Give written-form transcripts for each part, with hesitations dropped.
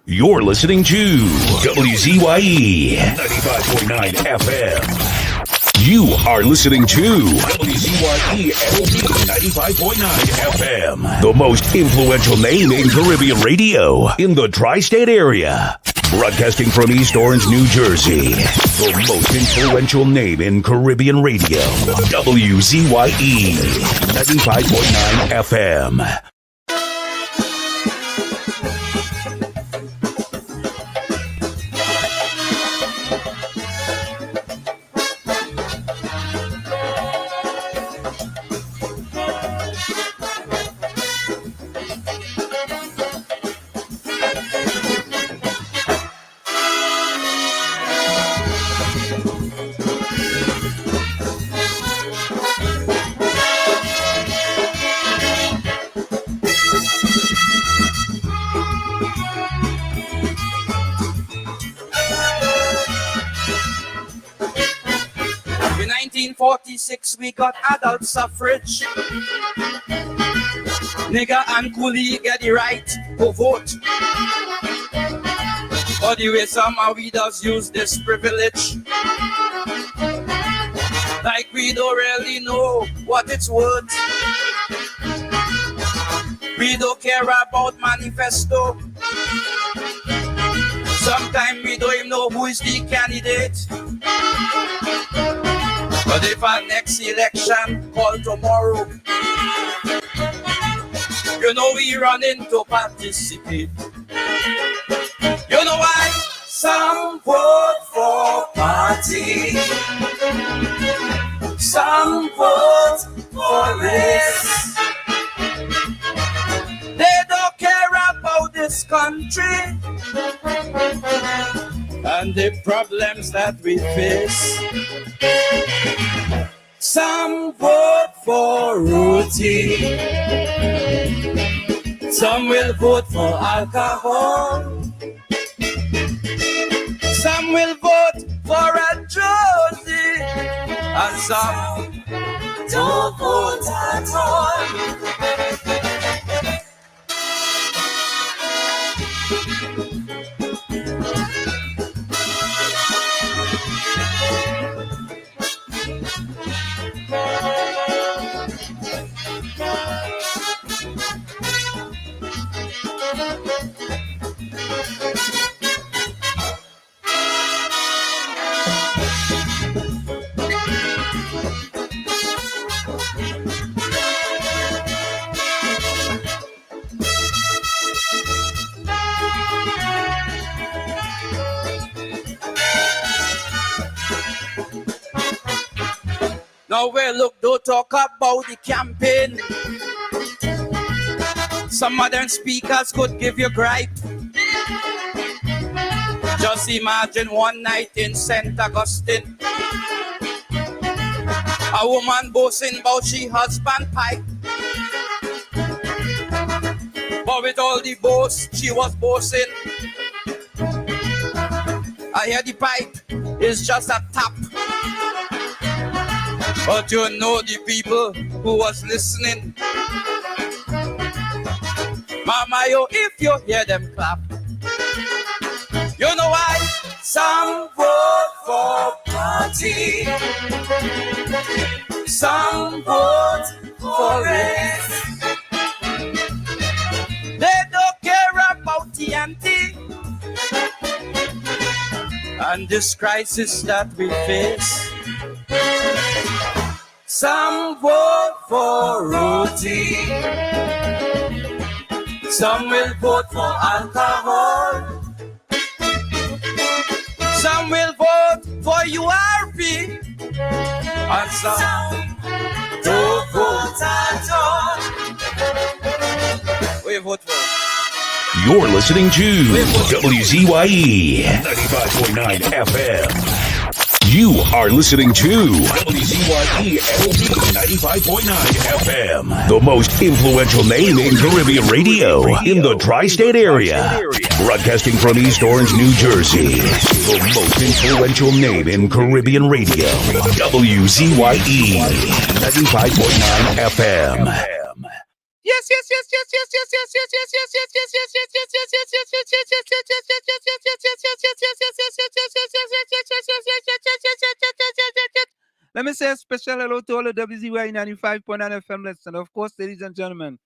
You're listening to WZYE 95.9 FM. You are listening to WZYE-7 95.9 FM. The most influential name in Caribbean radio in the tri-state area. Broadcasting from East Orange, New Jersey. The most influential name in Caribbean radio. WZYE 95.9 FM. In 1946, we got adult suffrage. Nigger and coolie get the right to vote. But the way some of we does use this privilege, like we don't really know what it's worth. We don't care about manifesto. Sometimes we don't even know who is the candidate. But if our next election call tomorrow, you know we running to participate. You know why? Some vote for party, some vote for race. They don't care about this country and the problems that we face. Some vote for roti, some will vote for alcohol, some will vote for a Josie, and some don't vote at all. Now well, look, don't talk about the campaign. Some modern speakers could give you gripe. Just imagine one night in St. Augustine, a woman boasting about she husband pipe. But with all the boast she was boasting, I hear the pipe is just a tap. But you know the people who was listening. Mama, yo, if you hear them clap, you know why? Some vote for party, some vote for race. They don't care about the anti and this crisis that we face. Some vote for roti, some will vote for alcohol, some will vote for URP, and some don't vote at all. What you vote for? You're listening to WZYE 95.9 FM. You are listening to WZYE-7 95.9 FM. The most influential name in Caribbean radio in the tri-state area. Broadcasting from East Orange, New Jersey. The most influential name in Caribbean radio. WZYE 95.9 FM. Yes, Let me say a special hello to all the WZYE 95.9 FM listeners. And of course, ladies and gentlemen,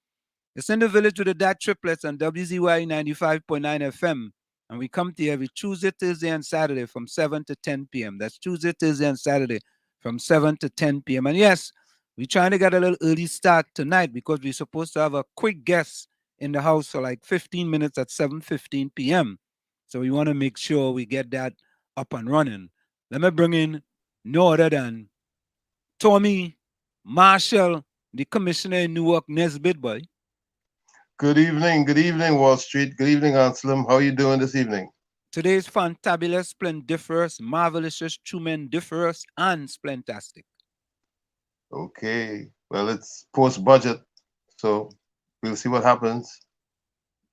it's in the village with the dad triplets on WZYE 95.9 FM. And we come to you every Tuesday, Thursday, and Saturday from 7 to 10 p.m. That's Tuesday, Thursday, and Saturday from 7 to 10 p.m. And yes, we're trying to get a little early start tonight because we're supposed to have a quick guest in the house for like 15 minutes at 7:15 p.m. So we want to make sure we get that up and running. Let me bring in no other than Tommy Marshall, the commissioner in Newark, Nesbitt, boy. Good evening, Wall Street. Good evening, Anselm. How are you doing this evening? Today's fantabulous, splendiferous, marvelous, tremendous, and splentastic. Okay. Well, it's post-budget, so we'll see what happens.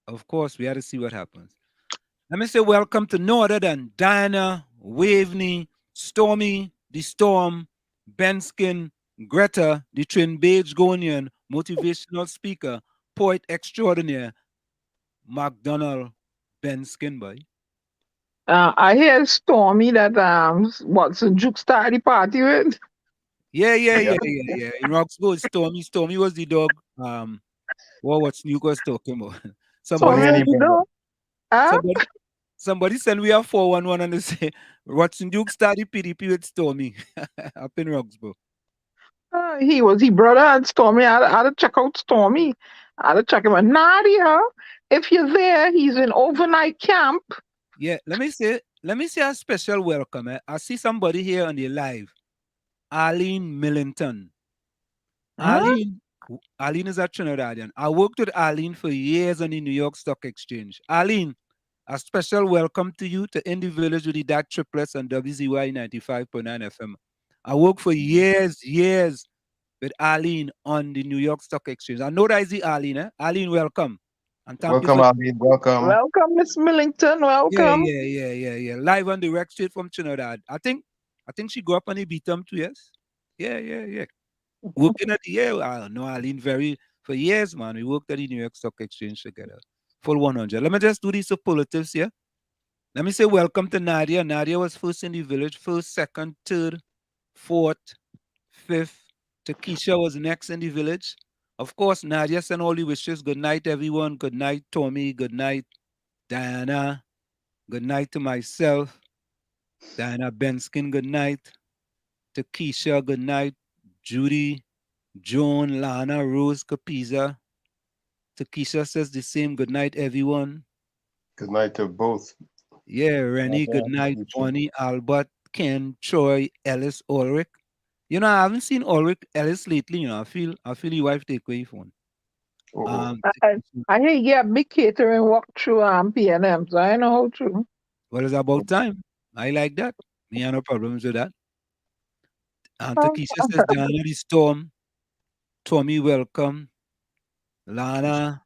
Of course, we had to see what happens. Let me say welcome to no other than Diana, Waveney, Stormy, the Storm, Benskin, Greta, the Trinbagonian, motivational speaker, poet extraordinaire, McDonald Benskin, boy. I hear Stormy that what's the Juke started the party with? Yeah. In Roxbury, Stormy was the dog. What's Luke was talking about? Stormy, you know? Huh? Somebody send we a 411 and they say Watson Duke started PDP with Stormy up in Roxbury. He brother and Stormy. I had to check out Stormy. I had to check him out. Nadia, if you're there, he's in overnight camp. Yeah, let me say a special welcome. I see somebody here on the live. Arlene Millington. Huh? Arlene is a Trinidadian. I worked with Arlene for years on the New York Stock Exchange. Arlene, a special welcome to you to In the Village with the Dad Triplets on WZYE 95.9 FM. I worked for years with Arlene on the New York Stock Exchange. I know that is the Arlene. Eh? Arlene, welcome. And thank Welcome, you for Arlene. Welcome. Welcome, Miss Millington. Welcome. Yeah. Live on direct straight from Trinidad. I think she grew up on the Beatum too, yes? Yeah. Working at I know Arlene for years, man. We worked at the New York Stock Exchange together. Full 100. Let me just do these superlatives here. Let me say welcome to Nadia. Nadia was first in the village, first, second, third, fourth, fifth. Takesha was next in the village. Of course, Nadia sent all the wishes. Good night, everyone. Good night, Tommy. Good night, Diana. Good night to myself. Diana Benskin, good night. Takesha, good night. Judy, Joan, Lana, Rose, Capiza. Takesha says the same. Good night, everyone. Good night to both. Yeah, Rennie, good night. Bonnie, Albert, Ken, Troy, Ellis, Ulrich. You know, I haven't seen Ulrich Ellis lately. You know, I feel your wife take away phone. I hear you get big catering walk through PNM, so I know how to. Well, it's about time. I like that. Me have no problems with that. And Takesha says, Diana the Storm, Tommy, welcome. Lana,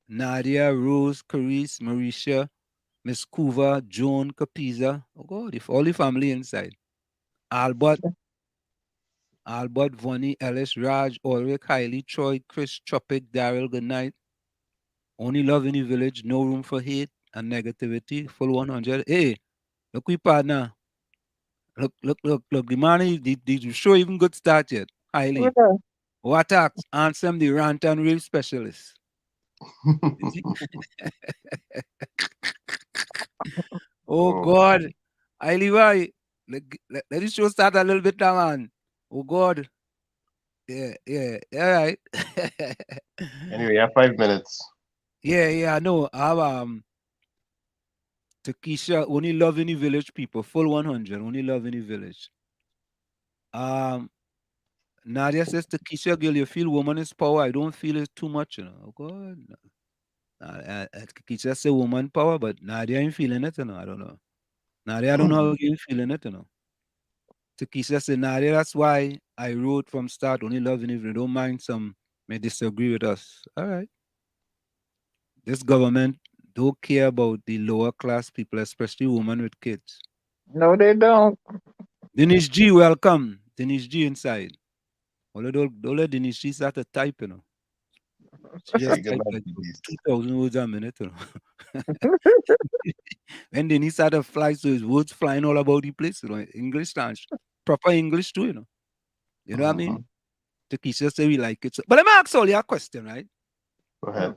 Nadia, Rose, Carice, Marisha, Miss Kuva, Joan, Capiza. Oh God, if all the family inside. Albert, Vonnie, Ellis, Raj, Ulrich, Kylie, Troy, Chris, Tropic, Daryl, good night. Only love in the village, no room for hate and negativity, full 100. Hey, look, we partner. Look. The man, the show even good start yet. Kylie. Yeah. What acts? Answer the rant and rave specialist. Oh God. I Levi. Let this show start a little bit now, man. Oh God. Yeah. All right. Anyway, you have 5 minutes. Yeah, I know. I have Takesha, only love in the village people. Full 100. Only love in the village. Nadia says, Takesha, girl, you feel woman is power. I don't feel it too much, you know. Oh God. Takesha say woman power, but Nadia ain't feeling it, you know. I don't know. Nadia, I don't know how you feeling it, you know. Takesha said, Nadia, that's why I wrote from start, only love in the don't mind some may disagree with us. All right. This government don't care about the lower class people, especially women with kids. No, they don't. Denise G, welcome. Denise G inside. Don't let Denise G start to type, you know. She just Speaking type about like Denise. 2,000 words a minute. You know. When Denise had to fly, so his words flying all about the place. You know, English language, proper English too. You know. You know what I mean? Mhm. The Keisha say we like it. So, but let me ask all you a question, right? Go ahead.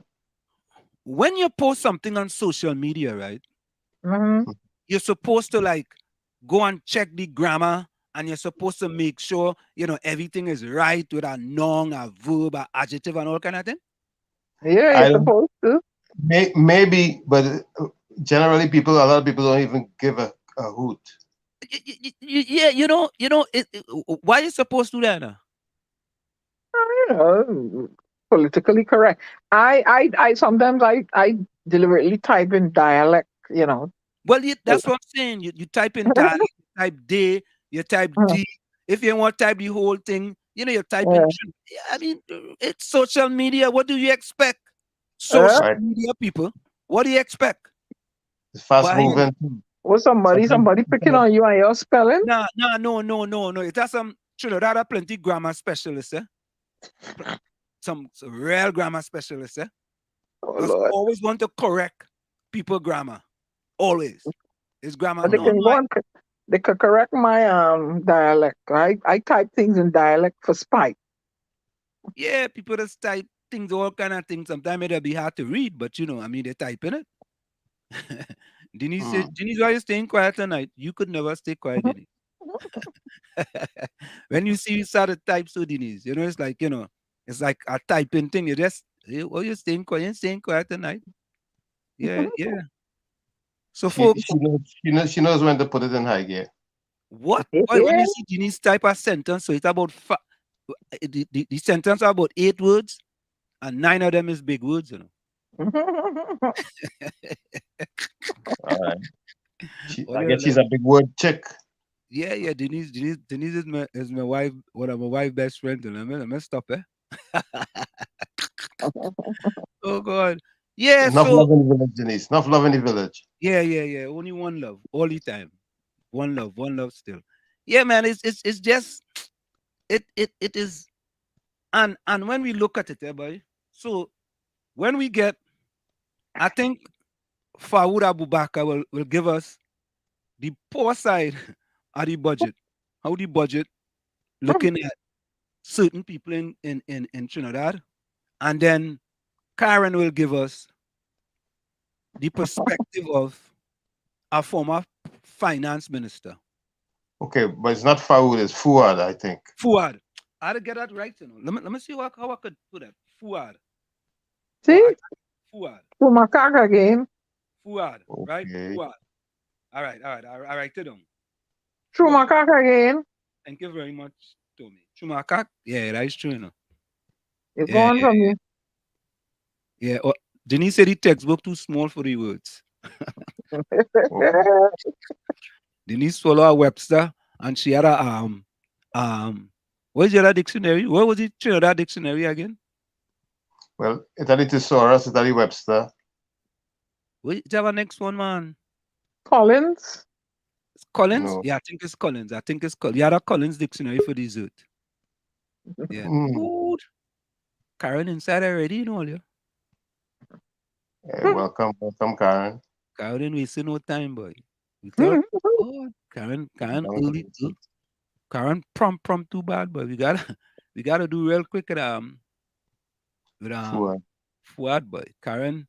When you post something on social media, right? Mhm. You're supposed to like go and check the grammar, and you're supposed to make sure you know everything is right with a noun, a verb, a adjective, and all kind of thing. Yeah, I you're don't, supposed to. maybe, but generally people, a lot of people don't even give a hoot. Yeah, why you supposed to do that now? You know, politically correct. I sometimes I deliberately type in dialect. You know. Well, that's what I'm saying. You type in dialect, you type day, you type D. If you want to type the whole thing, you know, you type in. Yeah. I mean, it's social media. What do you expect? Yeah. Social Right? media people. What do you expect? It's fast But hey, moving. Was Sometimes somebody picking on you and your spelling? no. It has some Trinidad are plenty grammar specialists, eh? Some real grammar specialists, eh? Oh Because Lord. always want to correct people grammar. Always. It's grammar. But they No, can go on. They could correct my dialect. I type things in dialect for spite. yeah, people just type things, all kind of things. Sometimes it'll be hard to read, but you know, I mean, they type in it. Denise said, mm, Denise, why are you staying quiet tonight? You could never stay quiet, Denise. When you see you start to type, so Denise, you know, it's like, you know, it's like a typing thing. You just, oh, you're staying quiet, you're staying quiet tonight. Yeah, yeah. So for she knows when to put it in high gear. what? Why when Yeah. you see Denise type a sentence, so it's about the sentence are about 8 words, and 9 of them is big words, you know. All right. What I do you guess she's like? a big word chick. Yeah. Denise is my wife, one of my wife's best friends. And I'm messed up, eh? Oh God. Yeah, Enough so love in the village, Denise. Enough love in the village. yeah. Only one love, all the time. One love still. Yeah, man, it's just it is and when we look at it, boy, so when we get I think Fawood Abu Bakr will give us the poor side of the budget. How the budget looking at certain people in Trinidad. And then Karen will give us the perspective of a former finance minister. Okay, but it's not Faoud, it's Fuad, I think. Fuad. I had to get that right, you know. Let me see how I could put that. Fuad. See, Fuad. to my cock again. Fuad. Right? Okay. Fuad. All right. I write it down. Through Fuad. my cock again. Thank you very much, Tommy. Chumaka. Yeah, that is true, you know. You're Yeah, gone from me. yeah. Oh, Denise said the textbook too small for the words. Okay. Denise swallowed a Webster and she had a where's the other dictionary? Where was it? Trinidad dictionary again? Well, Italy Thesaurus, Italy Webster. Wait, you have a next one, man. Collins. It's Collins? No. Yeah, I think it's Collins. I think it's Collins. You had a Collins dictionary for dessert. Yeah. Mm. Good. Karen inside already, you know, yeah. Welcome, Karen. Karen didn't waste no time, boy. We thought, oh, Karen early too. Karen prompt too bad, but we gotta do real quick with Fuad. Fuad, boy. Karen,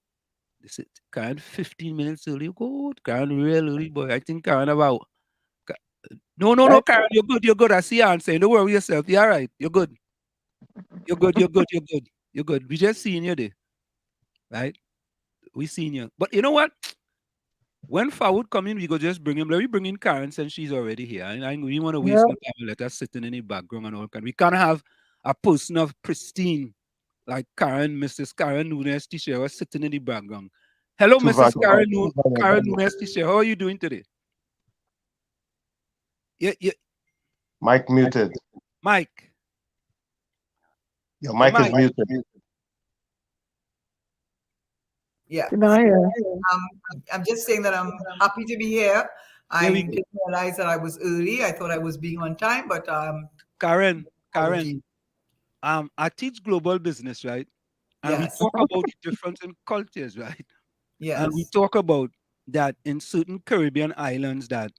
this is Karen 15 minutes early. Good. Karen real early, boy. I think Karen about no, Karen, you're good. I see you answering. Don't worry yourself. You're all right. You're good. You're good. We just seeing you there. Right? We seen you. But you know what? When Fawood come in, we go just bring him. Let me bring in Karen since she's already here. And we want to waste Yeah. no time and let her sitting in the background and all kind. We can't have a person of pristine like Karen, Mrs. Karen Nunez Tesheira sitting in the background. Hello, Mrs. Karen Nunez Tesheira. How are you doing today? Yeah. Mike muted. Mike. Your mic is Mike. muted. Yeah. Yeah. I'm just saying that I'm happy to be here. I we didn't realize that I was early. I thought I was being on time, but Karen, apologies. I teach global business, right? And we Yes. talk about the difference in cultures, right? And we Yes. talk about that in certain Caribbean islands that,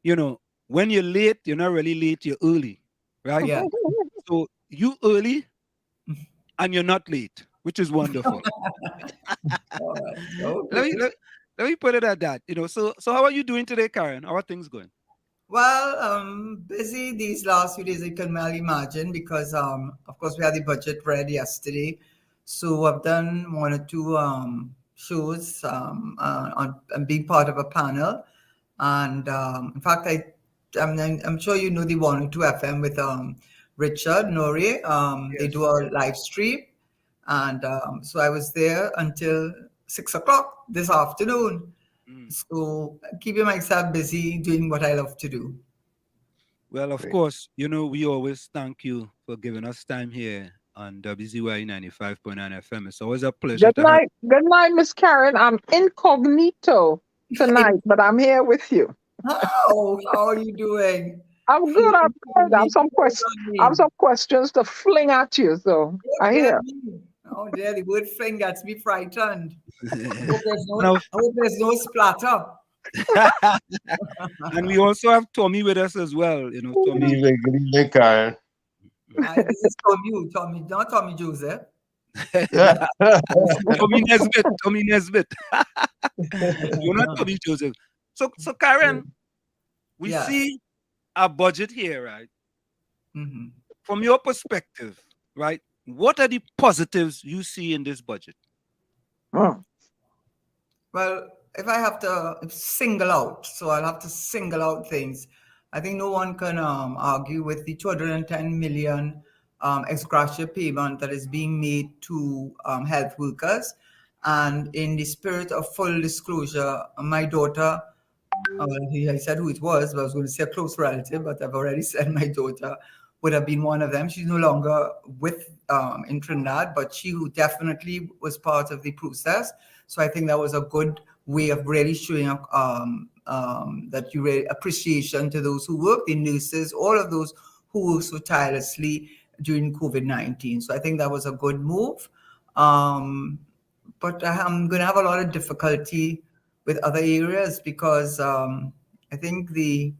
you know, when you're late, you're not really late, you're early, right? Yeah. So you early and you're not late, which is wonderful. All right. Let me Okay. let, let me put it at that. So how are you doing today, Karen? How are things going? Well, busy these last few days, you can well imagine, because of course we had the budget read yesterday. So I've done one or two shows on and being part of a panel. And in fact, I'm sure you know the 102 FM with Richard Nori. They Yes. do a live stream. And so I was there until 6 o'clock this afternoon. Mm. So keeping myself busy doing what I love to do. Well, of Great. course, we always thank you for giving us time here on WZYE 95.9 FM. It's always a pleasure Good to have. night. Good night, Miss Karen. I'm incognito tonight, but I'm here with you. How are you doing? I'm good. I'm good. I have some questions. I have Me. some questions to fling at you. So Oh, I dear hear. me. Oh, dear, the word fling gets me frightened. I hope there's no, Now, I hope there's no splatter. and we also have Tommy with us as well. Good Tommy. evening, good evening, Karen. This is Tommy, not Tommy Joseph. Tommy Nesbitt. Tommy Nesbitt. You're not Tommy Joseph. So Karen, we Yes. see a budget here, right? Mhm. From your perspective, right? What are the positives you see in this budget? Hmm. Well, if I have to single out, so I'll have to single out things. I think no one can argue with the 210 million ex gratia payment that is being made to health workers. And in the spirit of full disclosure, my daughter, I said who it was, but I was going to say a close relative, but I've already said my daughter would have been one of them. She's no longer with in Trinidad, but she definitely was part of the process. So I think that was a good way of really showing that you really appreciation to those who work, the nurses, all of those who work so tirelessly during COVID-19. So I think that was a good move. But I'm going to have a lot of difficulty with other areas because I think the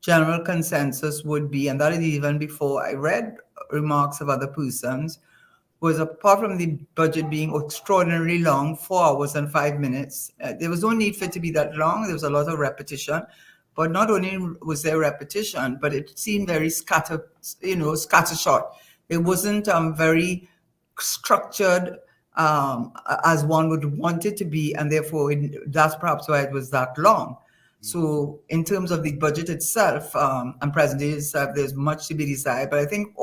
general consensus would be, and that is even before I read remarks of other persons, was apart from the budget being extraordinarily long, 4 hours and 5 minutes, there was no need for it to be that long. There was a lot of repetition. But not only was there repetition, but it seemed very scattershot. It wasn't very structured as one would want it to be, and therefore that's perhaps why it was that long. So in terms of the budget itself and presentation itself, there's much to be desired, but I think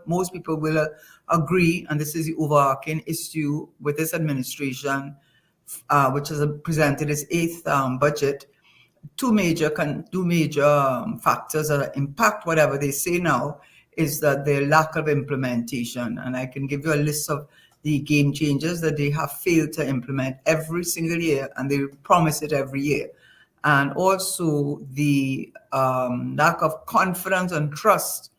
most people will agree, and this is the overarching issue with this administration, which has presented its eighth budget. Two major factors that impact whatever they say now is that their lack of implementation. And I can give you a list of the game changers that they have failed to implement every single year, and they promise it every year. And also the lack of confidence and trust,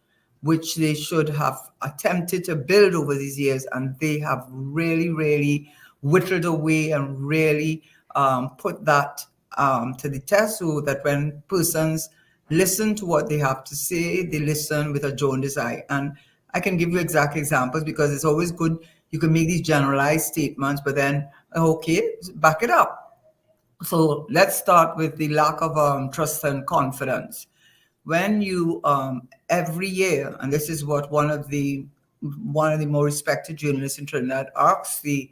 which they should have attempted to build over these years, and they have really, really whittled away and really put that to the test, so that when persons listen to what they have to say, they listen with a jaundiced eye. And I can give you exact examples because it's always good. You can make these generalized statements, but then, okay, back it up. So let's start with the lack of trust and confidence. When you every year, and this is what one of the more respected journalists in Trinidad asks the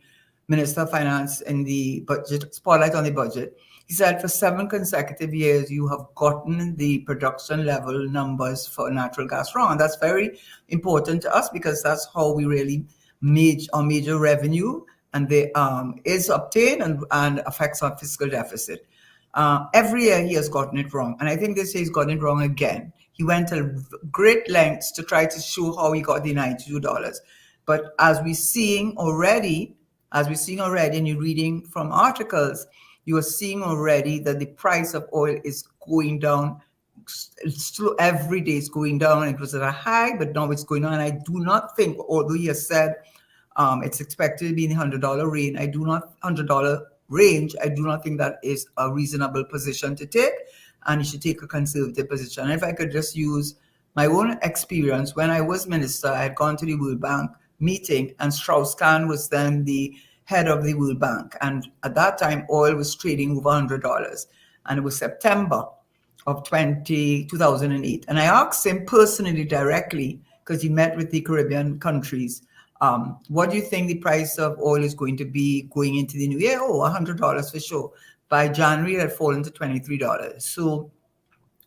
Minister of Finance in the budget spotlight on the budget, he said, for 7 consecutive years, you have gotten the production level numbers for natural gas wrong. And that's very important to us because that's how we really major revenue and they is obtained and affects our fiscal deficit. Every year he has gotten it wrong. And I think this year he's gotten it wrong again. He went to great lengths to try to show how he got the $92. But as we're seeing already, and you're reading from articles, you are seeing already that the price of oil is going down. Every day it's going down. It was at a high, but now it's going down. And I do not think, although he has said It's expected to be in the $100 range. I do not think that is a reasonable position to take, and you should take a conservative position. And if I could just use my own experience, when I was minister, I had gone to the World Bank meeting, and Strauss-Kahn was then the head of the World Bank. And at that time, oil was trading over $100. And it was September of 2008. And I asked him personally, directly, because he met with the Caribbean countries, what do you think the price of oil is going to be going into the new year? Oh, $100 for sure. By January, it had fallen to $23. So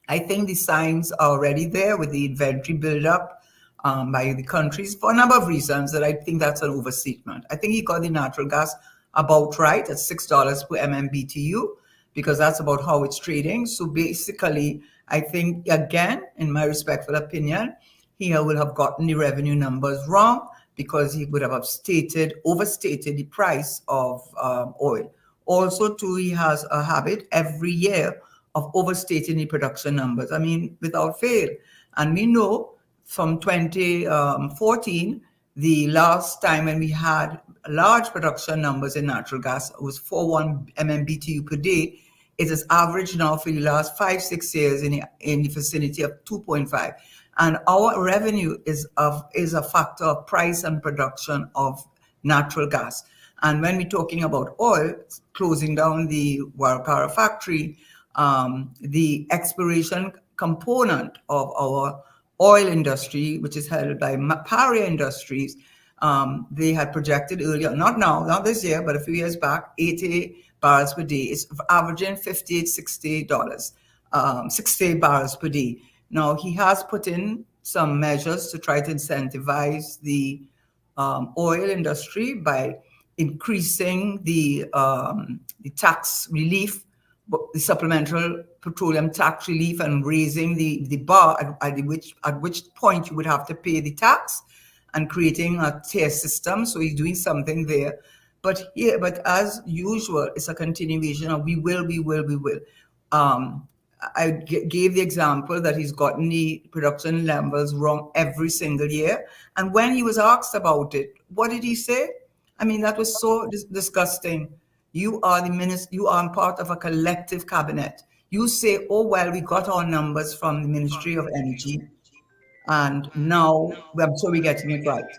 I think the signs are already there with the inventory buildup by the countries for a number of reasons that I think that's an overstatement. I think he got the natural gas about right at $6 per MMBTU, because that's about how it's trading. So basically, I think, again, in my respectful opinion, he will have gotten the revenue numbers wrong, because he would have overstated the price of oil. Also, too, he has a habit every year of overstating the production numbers. I mean, without fail. And we know from 2014, the last time when we had large production numbers in natural gas, it was 41 MMBTU per day. It has averaged now for the last 5-6 years in the vicinity of 2.5. And our revenue is a factor of price and production of natural gas. And when we're talking about oil, closing down the Warakara factory, the exploration component of our oil industry, which is held by Paria Industries, they had projected earlier, not this year, but a few years back, 80 barrels per day. It's averaging $58, $60, 60 barrels per day. Now, he has put in some measures to try to incentivize the oil industry by increasing the tax relief, the supplemental petroleum tax relief, and raising the bar at which point you would have to pay the tax, and creating a tier system. So he's doing something there. But as usual, it's a continuation of we will. I gave the example that he's gotten the production numbers wrong every single year. And when he was asked about it, what did he say? I mean, that was so disgusting. You are the minister, you are part of a collective cabinet. You say, oh, well, we got our numbers from the Ministry of Energy, and now we're getting it right.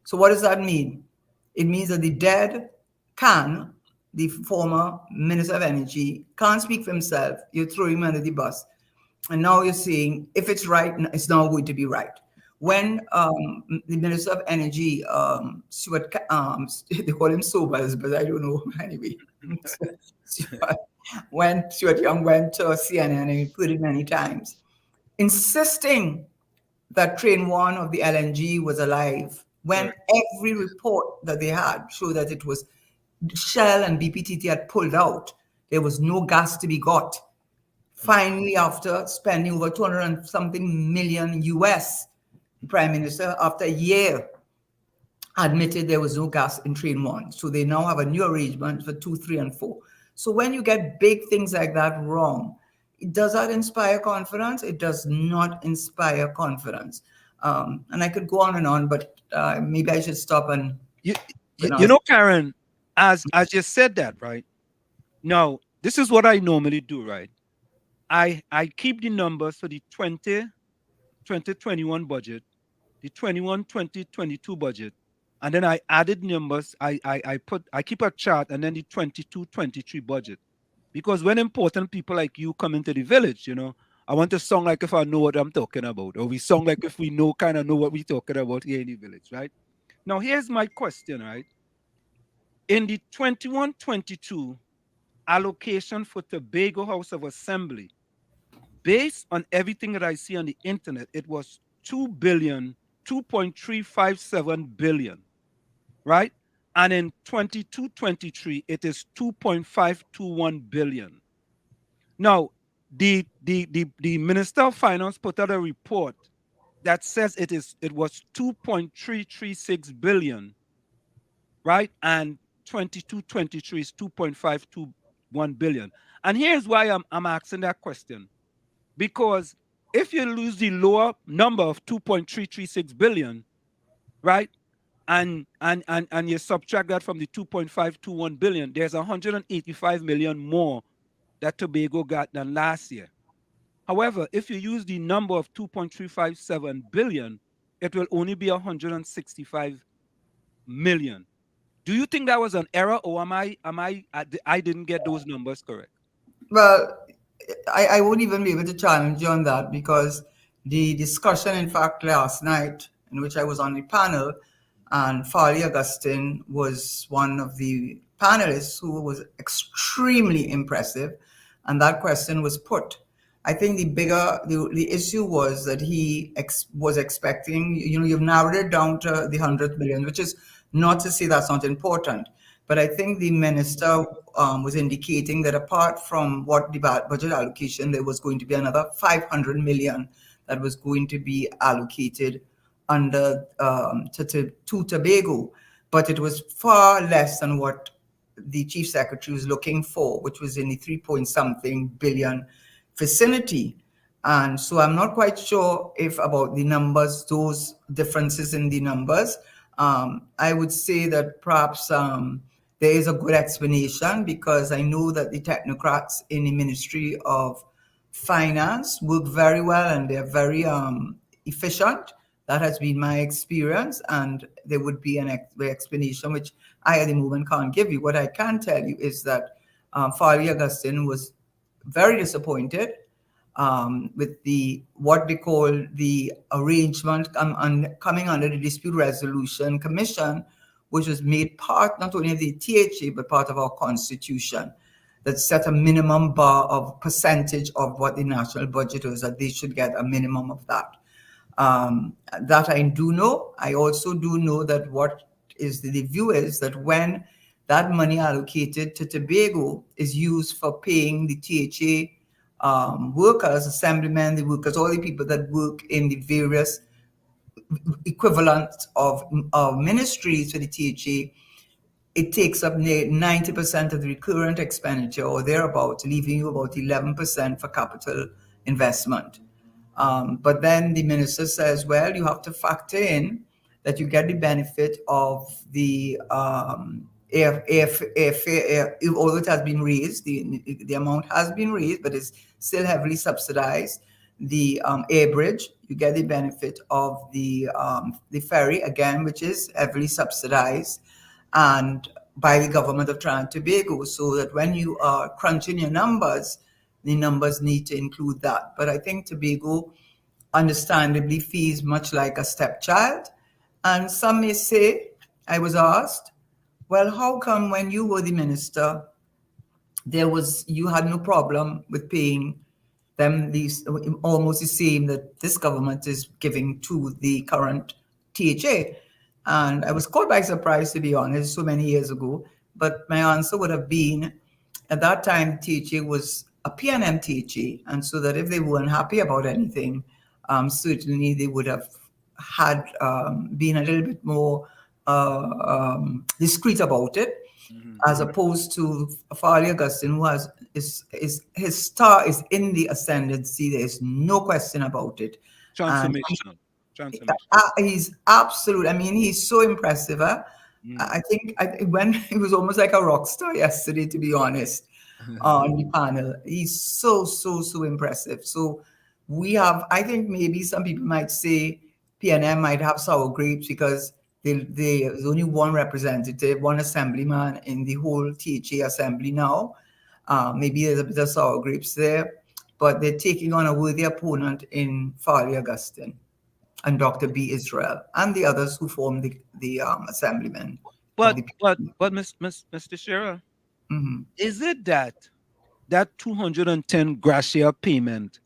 So what does that mean? It means that the former Minister of Energy, can't speak for himself. You're throwing him under the bus. And now you're saying, if it's right, it's now going to be right. When the Minister of Energy, Stuart, they call him Sobers, but I don't know anyway. When Stuart Young went to CNN, and he put it many times, insisting that Train 1 of the LNG was alive, when every report that they had showed that it was Shell and BPTT had pulled out. There was no gas to be got. Finally, after spending over 200 and something million US, the Prime Minister, after a year, admitted there was no gas in Train 1. So they now have a new arrangement for 2, 3, and 4. So when you get big things like that wrong, does that inspire confidence? It does not inspire confidence. And I could go on, but maybe I should stop and... You know, Karen, as you said that, right? Now, this is what I normally do, right? I keep the numbers for the 2021 budget, the 2022 budget, and then I added numbers. I keep a chart, and then the 22-23 budget. Because when important people like you come into the village, you know, I want to sound like if I know what I'm talking about, or we sound like if we know what we're talking about here in the village, right? Now, here's my question, right? In the 21-22 allocation for Tobago House of Assembly, based on everything that I see on the internet, it was 2.357 billion, right? And in 22-23, it is 2.521 billion. Now, the Minister of Finance put out a report that says it was 2.336 billion, right? And 22-23 is 2.521 billion. And here's why I'm asking that question. Because if you lose the lower number of 2.336 billion, right? and you subtract that from the 2.521 billion, there's 185 million more that Tobago got than last year. However, if you use the number of 2.357 billion, it will only be 165 million. Do you think that was an error, or I didn't get those numbers correct? Well, I won't even be able to challenge you on that because the discussion, in fact, last night, in which I was on the panel, and Farley Augustine was one of the panelists who was extremely impressive, and that question was put. I think the issue was that he was expecting, you've narrowed it down to the 100 million, which is not to say that's not important. But I think the minister was indicating that apart from what the budget allocation, there was going to be another 500 million that was going to be allocated under to Tobago, but it was far less than what the chief secretary was looking for, which was in the 3-point-something billion vicinity. And so I'm not quite sure if about the numbers, those differences in the numbers. I would say that perhaps there is a good explanation because I know that the technocrats in the Ministry of Finance work very well and they're very efficient. That has been my experience, and there would be an explanation which I at the moment can't give you. What I can tell you is that Farley Augustine was very disappointed with the what they call the arrangement coming under the Dispute Resolution Commission, which was made part not only of the THA but part of our constitution, that set a minimum bar of percentage of what the national budget was, that they should get a minimum of that. That I do know. I also do know that what is the view is that when that money allocated to Tobago is used for paying the THA workers, assemblymen, the workers, all the people that work in the various equivalents of ministries for the THA, it takes up 90% of the recurrent expenditure or thereabouts, leaving you about 11% for capital investment. But then the minister says, well, you have to factor in that you get the benefit of the although it has been raised, the amount has been raised, but it's still heavily subsidized. The air bridge, you get the benefit of the ferry, again, which is heavily subsidized and by the government of Trinidad and Tobago, so that when you are crunching your numbers, the numbers need to include that. But I think Tobago understandably feels much like a stepchild. And some may say, I was asked, well, how come when you were the minister, you had no problem with paying them these almost the same that this government is giving to the current THA? And I was caught by surprise, to be honest, so many years ago. But my answer would have been, at that time, THA was a PNM THA, and so that if they weren't happy about anything, certainly they would have had been a little bit more discreet about it, as opposed to Farley Augustine, who has his star is in the ascendancy. There is no question about it. Transformational. He's absolute. I mean, he's so impressive. I think when he was almost like a rock star yesterday, to be honest, on the panel. He's so impressive. So we have, I think maybe some people might say PNM might have sour grapes because there's only one representative, one assemblyman in the whole THA assembly now. Maybe there's a bit of sour grapes there, but they're taking on a worthy opponent in Farley Augustine and Dr. B. Israel and the others who form the assemblymen. But Ms. Tesheira, is it that 210 gratia payment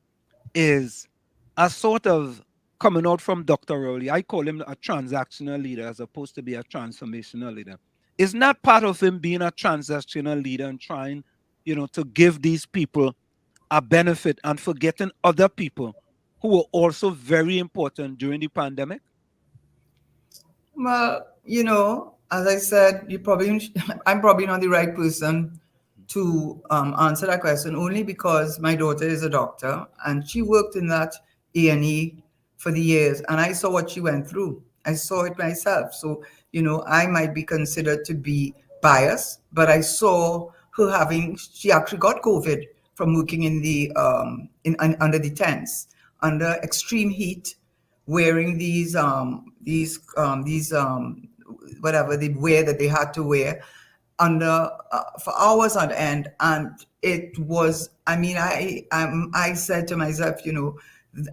is a sort of coming out from Dr. Rowley? I call him a transactional leader as opposed to be a transformational leader. Is not part of him being a transactional leader and trying, to give these people a benefit and forgetting other people who were also very important during the pandemic? Well, as I said, I'm probably not the right person to answer that question, only because my daughter is a doctor and she worked in that A&E for the years, and I saw what she went through. I saw it myself. So, I might be considered to be biased, but I saw her she actually got COVID from working in the under the tents, under extreme heat, wearing these whatever they wear that they had to wear under for hours on end. And it was, I said to myself,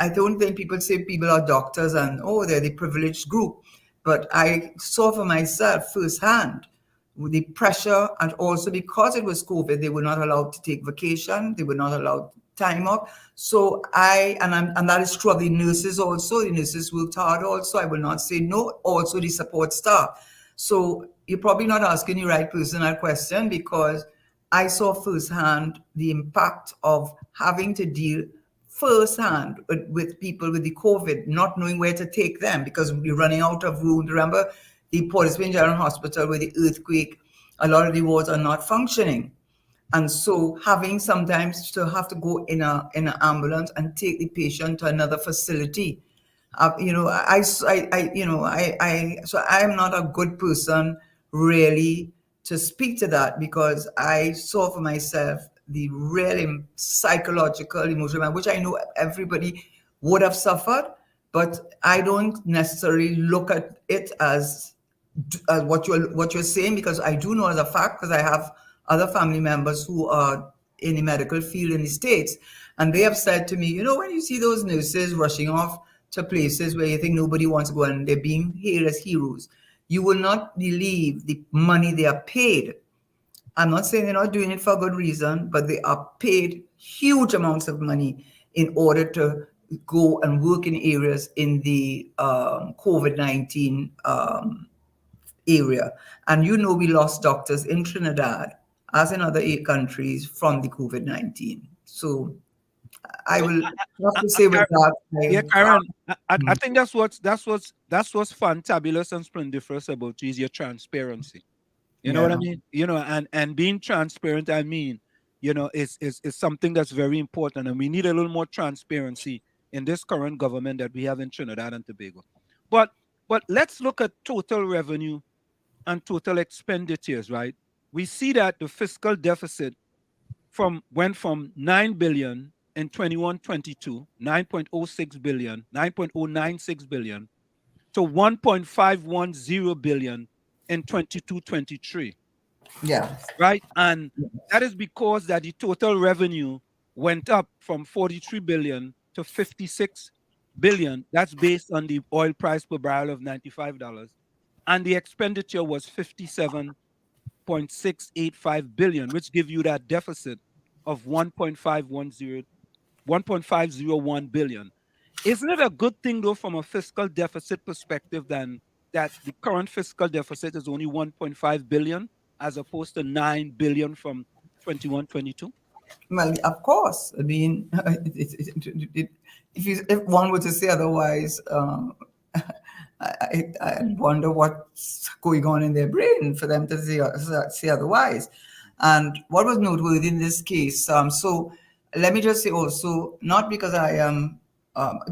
I don't think people say people are doctors and they're the privileged group, but I saw for myself firsthand with the pressure, and also because it was COVID, they were not allowed to take vacation, they were not allowed time off. So and that is true of the nurses also. The nurses worked hard also. I will not say no. Also the support staff. So you're probably not asking the right person that question, because I saw firsthand the impact of having to deal firsthand with people with the COVID, not knowing where to take them because we're running out of room. Remember the Port of Spain General Hospital with the earthquake, a lot of the wards are not functioning. And so having sometimes to have to go in an ambulance and take the patient to another facility. So I'm not a good person really to speak to that, because I saw for myself the really psychological, emotional, which I know everybody would have suffered, but I don't necessarily look at it as what you're saying, because I do know as a fact, because I have other family members who are in the medical field in the States, and they have said to me, when you see those nurses rushing off to places where you think nobody wants to go and they're being hailed as heroes, you will not believe the money they are paid. I'm not saying they're not doing it for a good reason, but they are paid huge amounts of money in order to go and work in areas in the COVID-19 area. And we lost doctors in Trinidad, as in other countries, from the COVID-19. So I will have to say with that. Karen, I think that's what's fantabulous and splendiferous about you, is your transparency. You know what I mean? And being transparent, is something that's very important, and we need a little more transparency in this current government that we have in Trinidad and Tobago. But let's look at total revenue and total expenditures, right? We see that the fiscal deficit went from 9 billion in 21-22, 9.06 billion, 9.096 billion, to 1.510 billion in 22-23. Yeah. Right? And that is because that the total revenue went up from 43 billion to 56 billion. That's based on the oil price per barrel of $95. And the expenditure was 57.685 billion, which give you that deficit of 1.501 billion. Isn't it a good thing, though, from a fiscal deficit perspective, then that the current fiscal deficit is only 1.5 billion as opposed to 9 billion from 21-22? Well, of course. I mean, if one were to say otherwise, I wonder what's going on in their brain for them to say otherwise. And what was noteworthy in this case, so let me just say also, not because I am,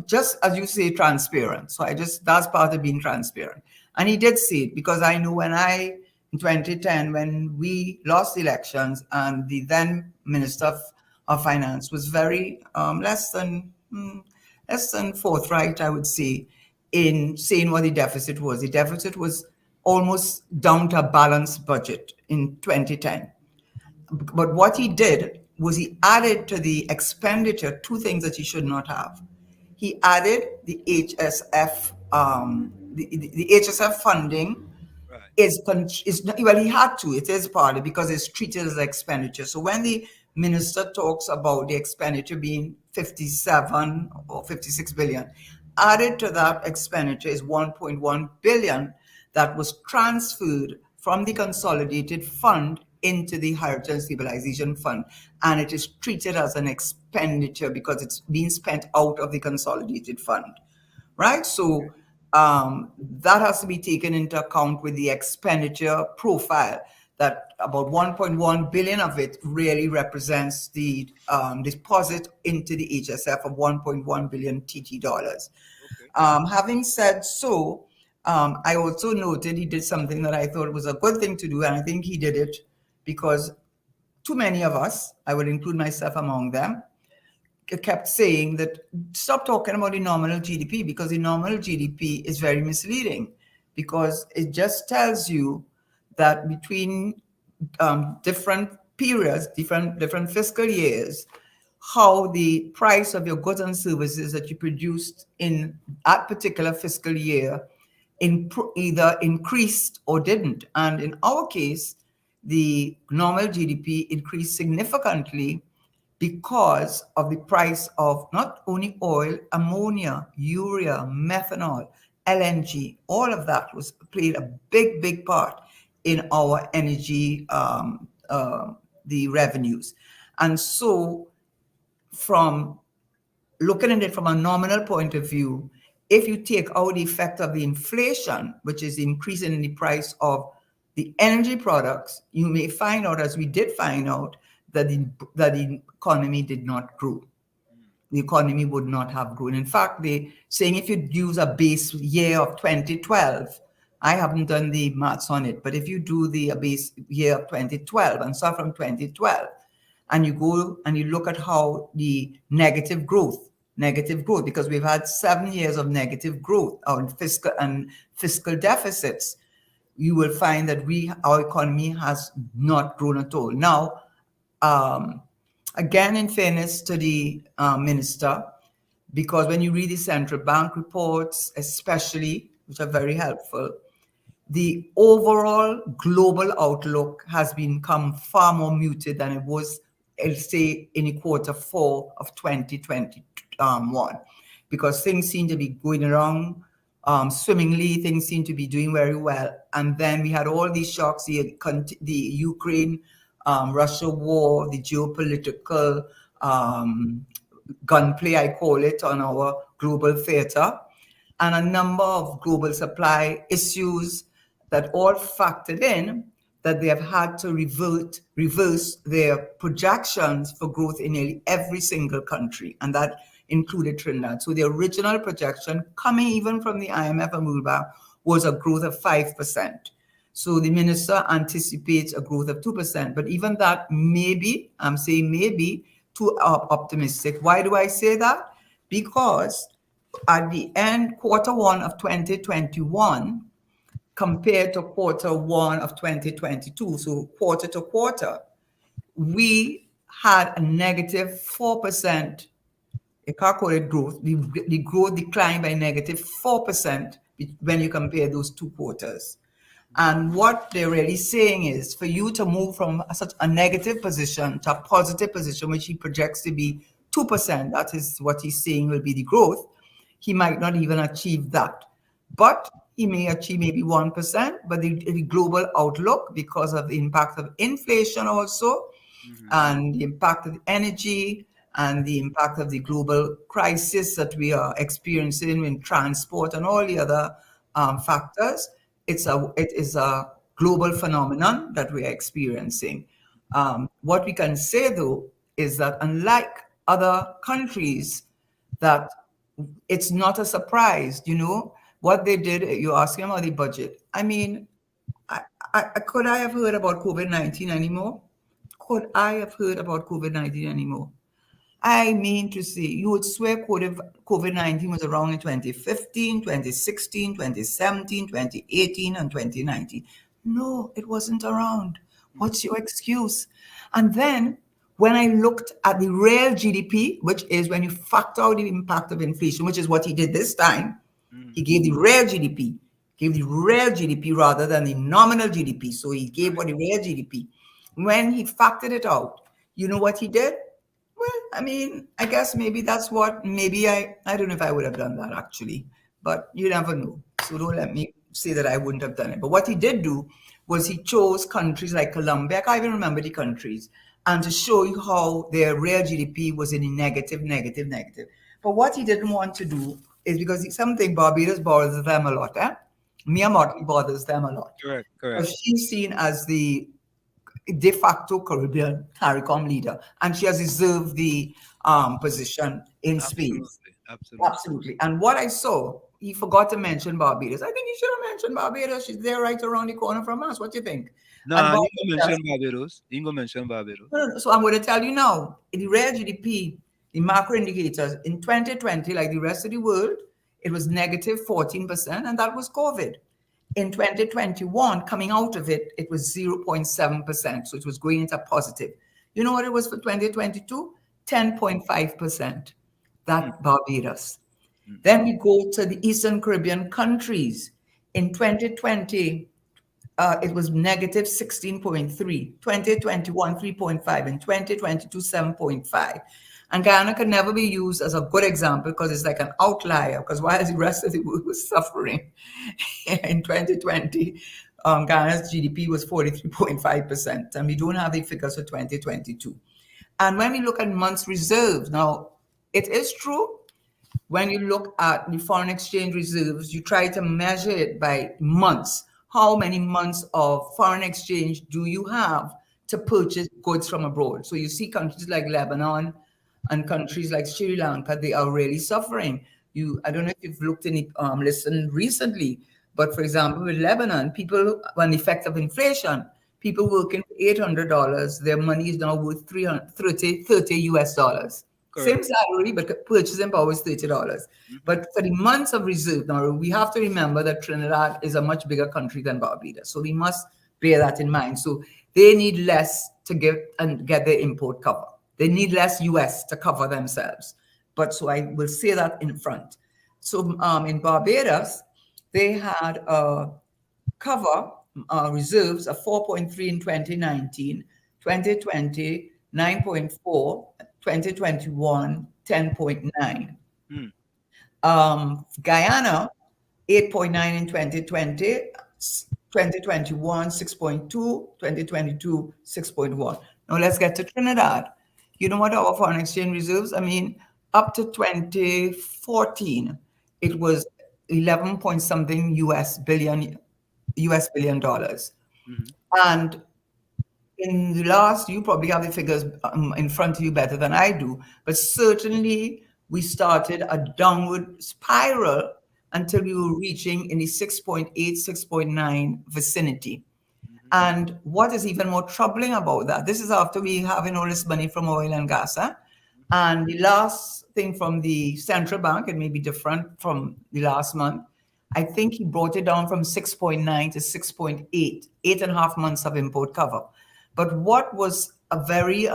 just as you say, transparent. So that's part of being transparent. And he did say it, because I know in 2010, when we lost the elections, and the then Minister of Finance was very less than forthright, I would say, in saying what the deficit was. The deficit was almost down to a balanced budget in 2010. But what he did was he added to the expenditure two things that he should not have. He added the HSF, the HSF funding. Well, he had to. It is partly because it's treated as expenditure. So when the minister talks about the expenditure being 57 or 56 billion, added to that expenditure is 1.1 billion that was transferred from the consolidated fund into the Heritage and Stabilization Fund, and it is treated as an expenditure because it's being spent out of the consolidated fund, right? So that has to be taken into account with the expenditure profile, that about 1.1 billion of it really represents the deposit into the HSF of 1.1 billion TT dollars. Okay. Having said so, I also noted he did something that I thought was a good thing to do, and I think he did it because too many of us, I would include myself among them, kept saying that stop talking about the nominal GDP, because the nominal GDP is very misleading, because it just tells you that between different periods, different fiscal years, how the price of your goods and services that you produced in that particular fiscal year either increased or didn't. And in our case, the normal GDP increased significantly because of the price of not only oil, ammonia, urea, methanol, LNG, all of that was played a big part in our energy, the revenues. And so from looking at it from a nominal point of view, if you take out the effect of the inflation, which is the increase in the price of the energy products, you may find out, as we did find out, that the economy did not grow. The economy would not have grown. In fact, they saying if you use a base year of 2012, I haven't done the maths on it, but if you do the base year of 2012 and start from 2012, and you go and you look at how the negative growth, because we've had 7 years of negative growth on fiscal deficits, you will find that our economy has not grown at all. Now, again, in fairness to the minister, because when you read the central bank reports, especially, which are very helpful, the overall global outlook has become far more muted than it was, I'll say, in the quarter 4 of 2021, because things seem to be going around swimmingly, things seem to be doing very well. And then we had all these shocks, the Ukraine, Russia war, the geopolitical gunplay, I call it, on our global theater, and a number of global supply issues that all factored in that they have had to reverse their projections for growth in nearly every single country, and that included Trinidad. So the original projection, coming even from the IMF and World Bank, was a growth of 5%. So the minister anticipates a growth of 2%, but even that maybe, I'm saying maybe, too optimistic. Why do I say that? Because at the end, quarter 1 of 2021, compared to quarter 1 of 2022, so quarter to quarter, we had a negative 4%, I can't call it growth, the growth declined by negative 4% when you compare those two quarters. And what they're really saying is for you to move from such a negative position to a positive position, which he projects to be 2%, that is what he's saying will be the growth, he might not even achieve that. But he may achieve maybe 1%, but the global outlook, because of the impact of inflation also, and the impact of energy, and the impact of the global crisis that we are experiencing in transport and all the other factors, it is a global phenomenon that we are experiencing. What we can say, though, is that unlike other countries, that it's not a surprise, what they did. You're asking about the budget. I mean, could I have heard about COVID-19 anymore? Could I have heard about COVID-19 anymore? I mean to say, you would swear COVID-19 was around in 2015, 2016, 2017, 2018, and 2019. No, it wasn't around. What's your excuse? And then when I looked at the real GDP, which is when you factor out the impact of inflation, which is what he did this time, he gave the real GDP rather than the nominal GDP. So he gave what the real GDP. When he factored it out, you know what he did? Well, I mean, I guess maybe that's what, I don't know if I would have done that actually, but you never know. So don't let me say that I wouldn't have done it. But what he did do was he chose countries like Colombia, I can't even remember the countries, and to show you how their real GDP was in a negative. But what he didn't want to do is, because it's something Barbados bothers them a lot, Mia Mottley bothers them a lot. Correct. Because she's seen as the de facto Caribbean CARICOM leader, and she has deserved the position in Spain. Absolutely. And what I saw he forgot to mention Barbados. I think he should have mentioned Barbados. She's there right around the corner from us. What do you think? And Nah, he gonna mention Barbados. He gonna mention Barbados. no. So I'm going to tell you now, the real GDP, the macro indicators in 2020, like the rest of the world, it was negative 14%, and that was COVID. In 2021, coming out of it, it was 0.7%. So it was going into positive. You know what it was for 2022? 10.5%. That Barbados. Then we go to the Eastern Caribbean countries. In 2020, it was negative 16.3, 2021 3.5, and 2022 7.5. And Guyana can never be used as a good example because it's like an outlier. Because while the rest of the world was suffering in 2020, Guyana's GDP was 43.5%, and we don't have the figures for 2022. And when we look at months reserves, now it is true. When you look at the foreign exchange reserves, you try to measure it by months. How many months of foreign exchange do you have to purchase goods from abroad? So you see countries like Lebanon and countries like Sri Lanka, they are really suffering. I don't know if you've looked in listened recently, but for example, with Lebanon, people, when the effect of inflation, people working for $800, their money is now worth 30 US dollars. Correct. Same salary, but purchasing power is $30. But for the months of reserve, now we have to remember that Trinidad is a much bigger country than Barbados. So we must bear that in mind. So they need less to get their import cover. They need less US to cover themselves. But so I will say that in front. So in Barbados, they had cover reserves of 4.3 in 2019, 2020, 9.4, 2021, 10.9. Guyana, 8.9 in 2020, 2021, 6.2, 2022, 6.1. Now let's get to Trinidad. You know what our foreign exchange reserves? I mean, up to 2014, it was 11 point something US billion dollars. And in the last, you probably have the figures in front of you better than I do, but certainly we started a downward spiral until we were reaching in the 6.8, 6.9 vicinity. And what is even more troubling about that, this is after we having all this money from oil and gas. And the last thing from the central bank, it may be different from the last month, I think he brought it down from 6.9 to 6.8, 8.5 months of import cover. But what was a very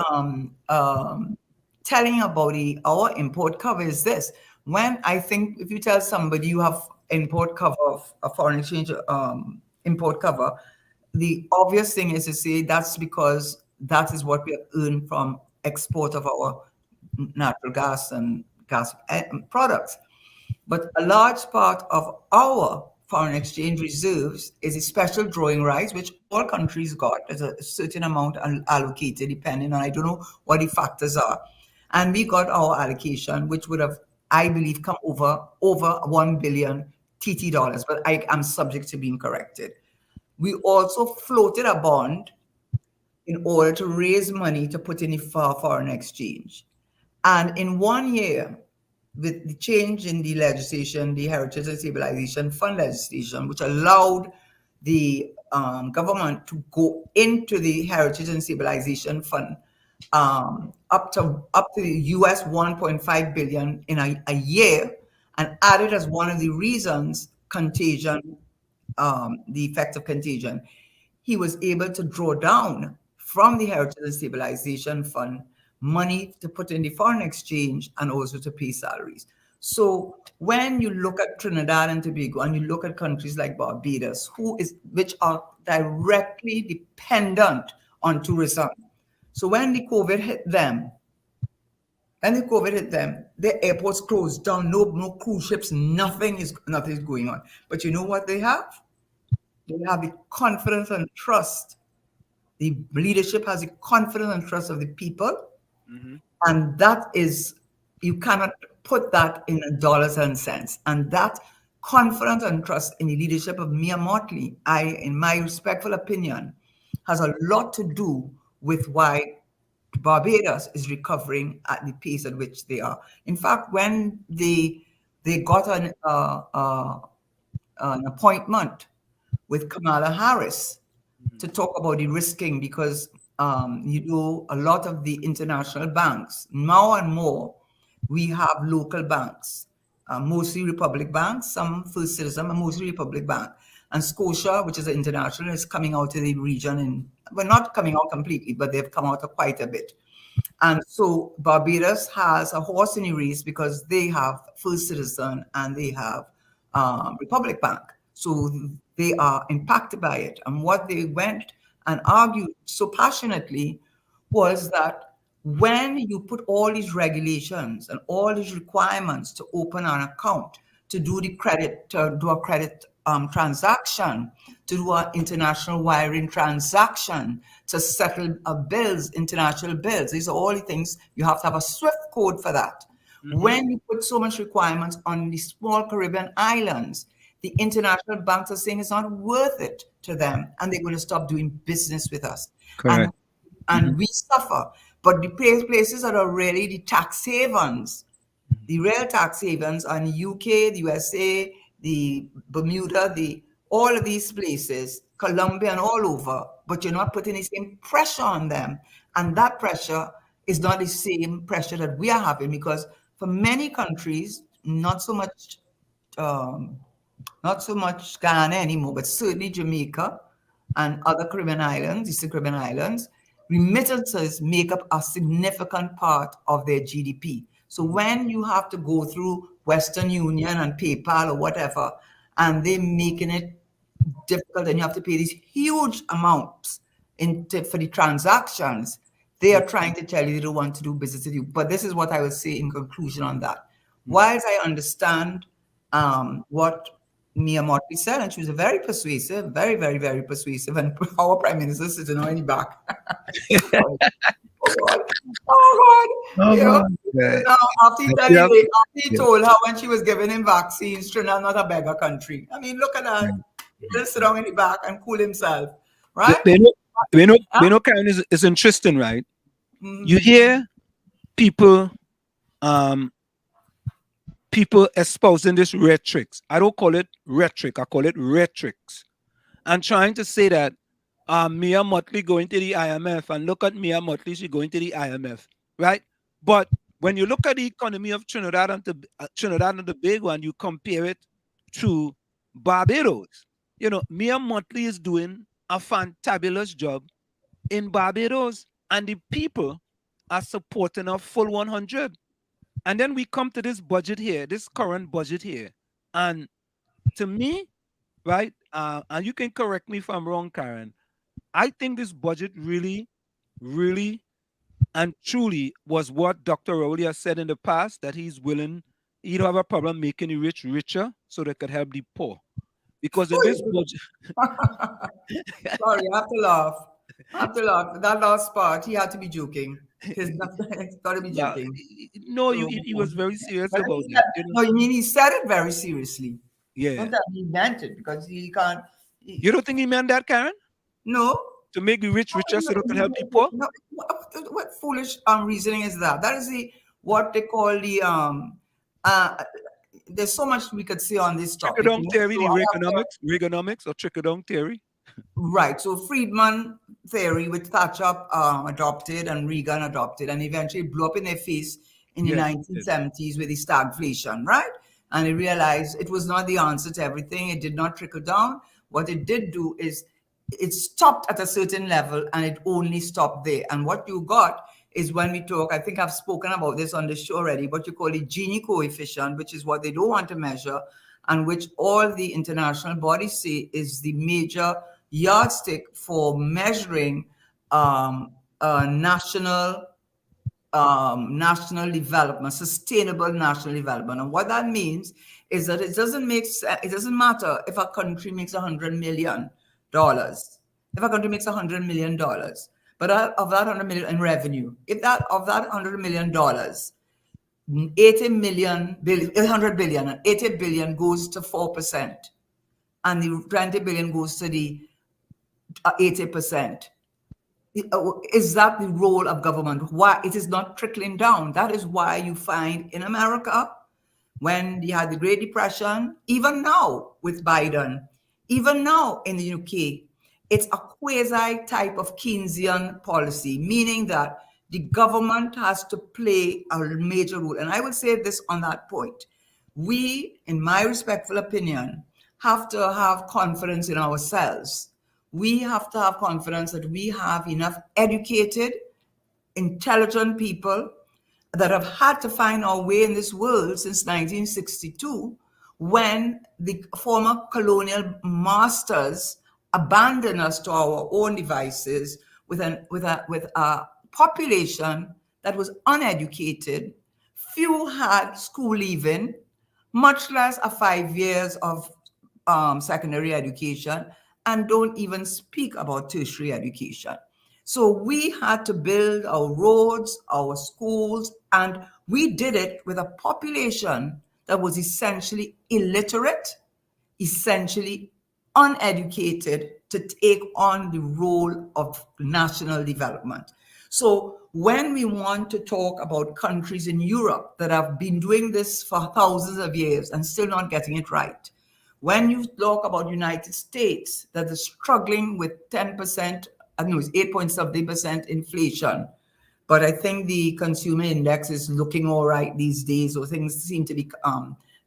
telling about our import cover is this. When I think if you tell somebody you have import cover, a foreign exchange import cover, the obvious thing is to say that's because that is what we have earned from export of our natural gas and gas products. But a large part of our foreign exchange reserves is a special drawing rights, which all countries got. There's a certain amount allocated depending on, I don't know what the factors are. And we got our allocation, which would have, I believe, come over 1 billion TT dollars, but I am subject to being corrected. We also floated a bond in order to raise money to put in the foreign exchange. And in 1 year, with the change in the legislation, the Heritage and Stabilization Fund legislation, which allowed the government to go into the Heritage and Stabilization Fund up to the US 1.5 billion in a year, and added as one of the reasons contagion, the effect of contagion, he was able to draw down from the Heritage and Stabilization Fund money to put in the foreign exchange and also to pay salaries. So when you look at Trinidad and Tobago and you look at countries like Barbados, which are directly dependent on tourism. So when the COVID hit them, their airports closed down, no cruise ships, nothing is going on. But you know what they have? They have the confidence and trust. The leadership has the confidence and trust of the people. And that is, you cannot put that in dollars and cents. And that confidence and trust in the leadership of Mia Motley, in my respectful opinion, has a lot to do with why Barbados is recovering at the pace at which they are. In fact, when the they got an appointment with Kamala Harris to talk about the risking, because a lot of the international banks, more and more, we have local banks, mostly Republic banks, some First Citizen, but mostly Republic Bank. And Scotia, which is an international, is coming out of the region, and well, not coming out completely, but they've come out of quite a bit. And so Barbados has a horse in the race because they have First Citizen and they have Republic Bank. So they are impacted by it. And what they went and argued so passionately was that when you put all these regulations and all these requirements to open an account, to do the credit, to do a credit transaction, to do an international wiring transaction, to settle bills, international bills. These are all the things you have to have a SWIFT code for that. When you put so much requirements on the small Caribbean islands, the international banks are saying it's not worth it to them, and they're going to stop doing business with us. Correct. And we suffer. But the places that are really the tax havens, the real tax havens are in the UK, the USA, the Bermuda, all of these places, Colombia and all over, but you're not putting the same pressure on them. And that pressure is not the same pressure that we are having, because for many countries, not so much Ghana anymore, but certainly Jamaica and other Caribbean islands, Eastern Caribbean islands, remittances make up a significant part of their GDP. So when you have to go through Western Union and PayPal or whatever, and they're making it difficult, and you have to pay these huge amounts for the transactions, they are trying to tell you they don't want to do business with you. But this is what I would say in conclusion on that. Whilst I understand what Mia Motley said, and she was very persuasive, very, very, very persuasive, and our Prime Minister sitting on the back. Oh God. After he told her when she was giving him vaccines, Trinidad not a beggar country. I mean, look at that. He just sit down in the back and cool himself, right? We know, Karen, is interesting, right? You hear people espousing this rhetorics. I don't call it rhetoric, I call it rhetorics. And trying to say that Mia Motley going to the IMF, and look at Mia Motley, she's going to the IMF, right? But when you look at the economy of Trinidad and Tobago, and you compare it to Barbados, you know, Mia Motley is doing a fantabulous job in Barbados, and the people are supporting a full 100. And then we come to this budget here, this current budget here, and to me, right, and you can correct me if I'm wrong, Karen, I think this budget really, really and truly was what Dr. Rowley has said in the past, that he's willing, he don't have a problem making the rich richer so they could help the poor. Because in this budget... Sorry, I have to laugh. That last part, he had to be joking. He's got to be joking. No, he was very serious about it. No, I mean, he said it very seriously. Yeah. Not that he meant it, because he can't... You don't think he meant that, Karen? No. To make the rich richer so they can help the poor? No. What foolish reasoning is that? That is what they call the... there's so much we could say on this topic. Trickle-down theory, the Reaganomics or trickle-down theory? Right. So Friedman theory, which Thatcher adopted and Reagan adopted, and eventually blew up in their face in the 1970s with the stagflation, right? And they realized it was not the answer to everything. It did not trickle down. What it did do is it stopped at a certain level, and it only stopped there. And what you got is, when we talk, I think I've spoken about this on the show already, what you call the Gini coefficient, which is what they don't want to measure, and which all the international bodies say is the major yardstick for measuring national development, sustainable national development. And what that means is that it doesn't matter if a country makes $100 million. If a country makes $100 million, but of that $100 million in revenue, of that $100 million, 100 billion, and 80 billion goes to 4%, and the 20 billion goes to the 80%. Is that the role of government? Why it is not trickling down? That is why you find in America, when you had the Great Depression, even now with Biden, even now in the UK, it's a quasi type of Keynesian policy, meaning that the government has to play a major role. And I will say this on that point. We, in my respectful opinion, have to have confidence in ourselves. We have to have confidence that we have enough educated, intelligent people that have had to find our way in this world since 1962, when the former colonial masters abandoned us to our own devices with a population that was uneducated. Few had school leaving, much less a 5 years of secondary education, and don't even speak about tertiary education. So we had to build our roads, our schools, and we did it with a population that was essentially illiterate, essentially uneducated to take on the role of national development. So when we want to talk about countries in Europe that have been doing this for thousands of years and still not getting it right, when you talk about United States that is struggling with 10%, I know it's 8.something% inflation, but I think the consumer index is looking all right these days, so things seem to be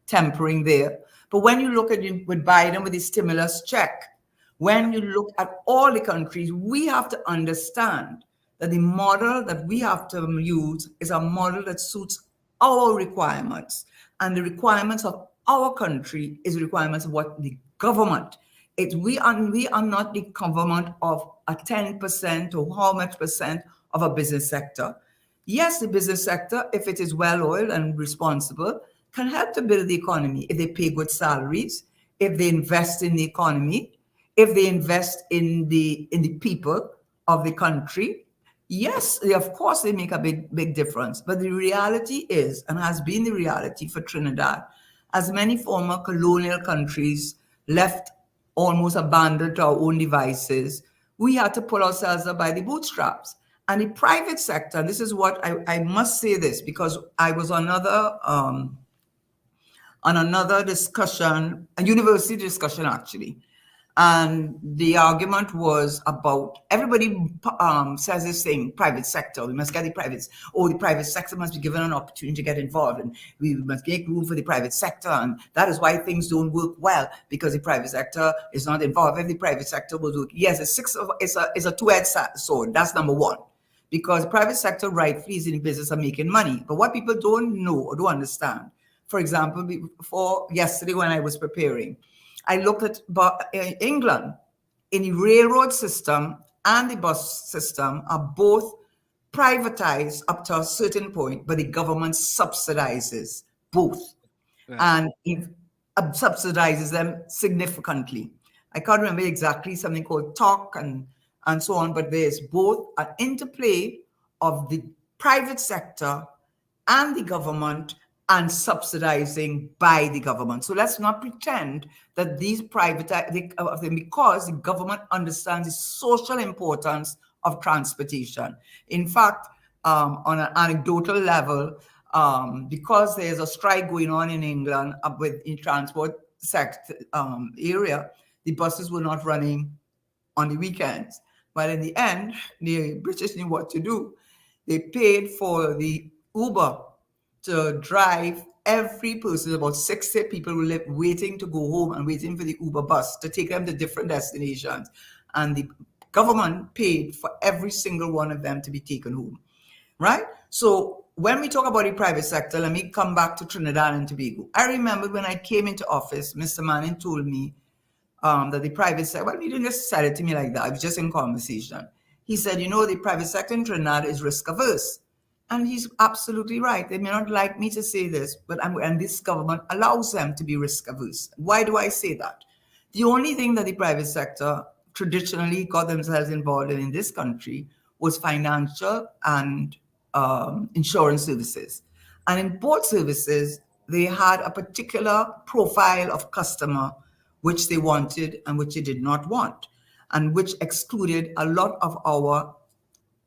tempering there. But when you look at with Biden with the stimulus check, when you look at all the countries, we have to understand that the model that we have to use is a model that suits our requirements. And the requirements of our country is requirements of what the government. We are not the government of a 10% or how much percent of a business sector. Yes, the business sector, if it is well-oiled and responsible, can help to build the economy if they pay good salaries, if they invest in the economy, if they invest in the people of the country. Yes, of course, they make a big difference. But the reality is, and has been the reality for Trinidad, as many former colonial countries left almost abandoned to our own devices, we had to pull ourselves up by the bootstraps. And the private sector, and this is what I must say this, because I was on another discussion, a university discussion actually, and the argument was about everybody says this thing, private sector, we must get the private sector must be given an opportunity to get involved, and we must make room for the private sector, and that is why things don't work well, because the private sector is not involved. If the private sector will work, yes, it's a two-edged sword. That's number one, because the private sector rightfully is in the business of making money. But what people don't know or don't understand, for example, before yesterday when I was preparing, I looked at England. In the railroad system and the bus system are both privatized up to a certain point, but the government subsidizes both. Right. And it subsidizes them significantly. I can't remember exactly, something called talk and so on, but there's both an interplay of the private sector and the government, and subsidizing by the government. So let's not pretend that these because the government understands the social importance of transportation. In fact, on an anecdotal level, because there's a strike going on in England with the transport sector area, the buses were not running on the weekends. But in the end, the British knew what to do. They paid for the Uber to drive every person, about 60 people who live waiting to go home and waiting for the Uber bus to take them to different destinations. And the government paid for every single one of them to be taken home, right? So when we talk about the private sector, let me come back to Trinidad and Tobago. I remember when I came into office, Mr. Manning told me that the private sector, well, he didn't just say it to me like that. I was just in conversation. He said, the private sector in Trinidad is risk averse. And he's absolutely right. They may not like me to say this, but and this government allows them to be risk averse. Why do I say that? The only thing that the private sector traditionally got themselves involved in this country was financial and insurance services. And in both services, they had a particular profile of customer which they wanted and which they did not want, and which excluded a lot of our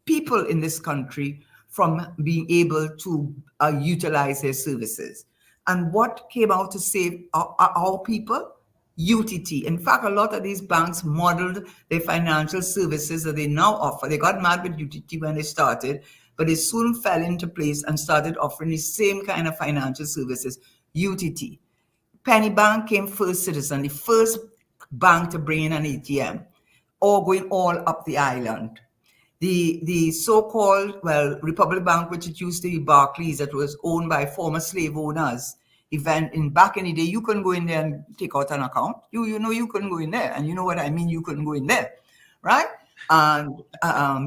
people in this country from being able to utilize their services. And what came out to save our people? UTT. In fact, a lot of these banks modeled their financial services that they now offer. They got mad with UTT when they started, but they soon fell into place and started offering the same kind of financial services, UTT. Penny Bank came first, Citizen, the first bank to bring in an ATM, or going all up the island. The so-called, Republic Bank, which it used to be Barclays, that was owned by former slave owners. Back in the day, you couldn't go in there and take out an account. You know you couldn't go in there, and you know what I mean. You couldn't go in there, right? And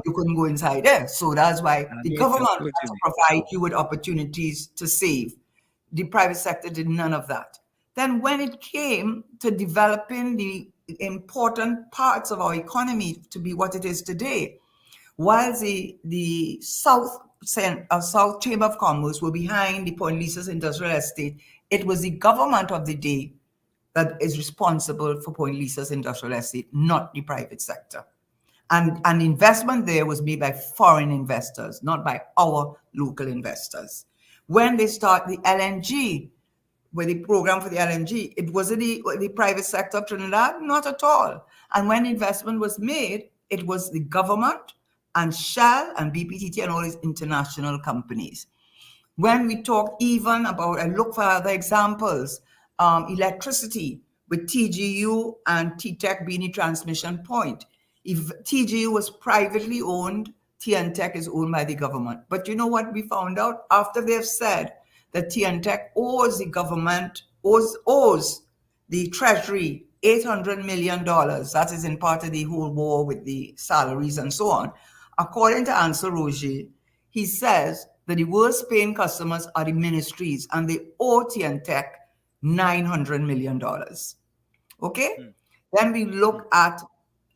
you couldn't go inside there. So that's why the government had to provide you with opportunities to save. The private sector did none of that. Then when it came to developing the important parts of our economy to be what it is today, while the South Chamber of Commerce were behind the Point Lisa's industrial estate, it was the government of the day that is responsible for Point Lisa's industrial estate, not the private sector. And investment there was made by foreign investors, not by our local investors. When they start the LNG, with the program for the LNG, it wasn't the private sector of Trinidad, not at all. And when investment was made, it was the government and Shell and BPTT and all these international companies. When we talk even about, I look for other examples, electricity with TGU and TTEC being the transmission point. If TGU was privately owned, TNTEC is owned by the government. But you know what we found out? After they've said that TNTEC owes the government, owes the Treasury $800 million. That is in part of the whole war with the salaries and so on. According to Ansel Roger, he says that the worst paying customers are the ministries and they owe TNTEC $900 million. Okay? Then we look at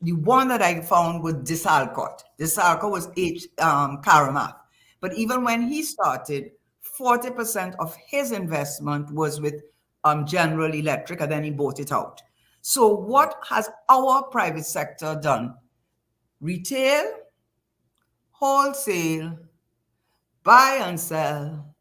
the one that I found was Disalcott. Disalcott was Karamath. But even when he started, 40% of his investment was with General Electric, and then he bought it out. So what has our private sector done? Retail, wholesale, buy and sell,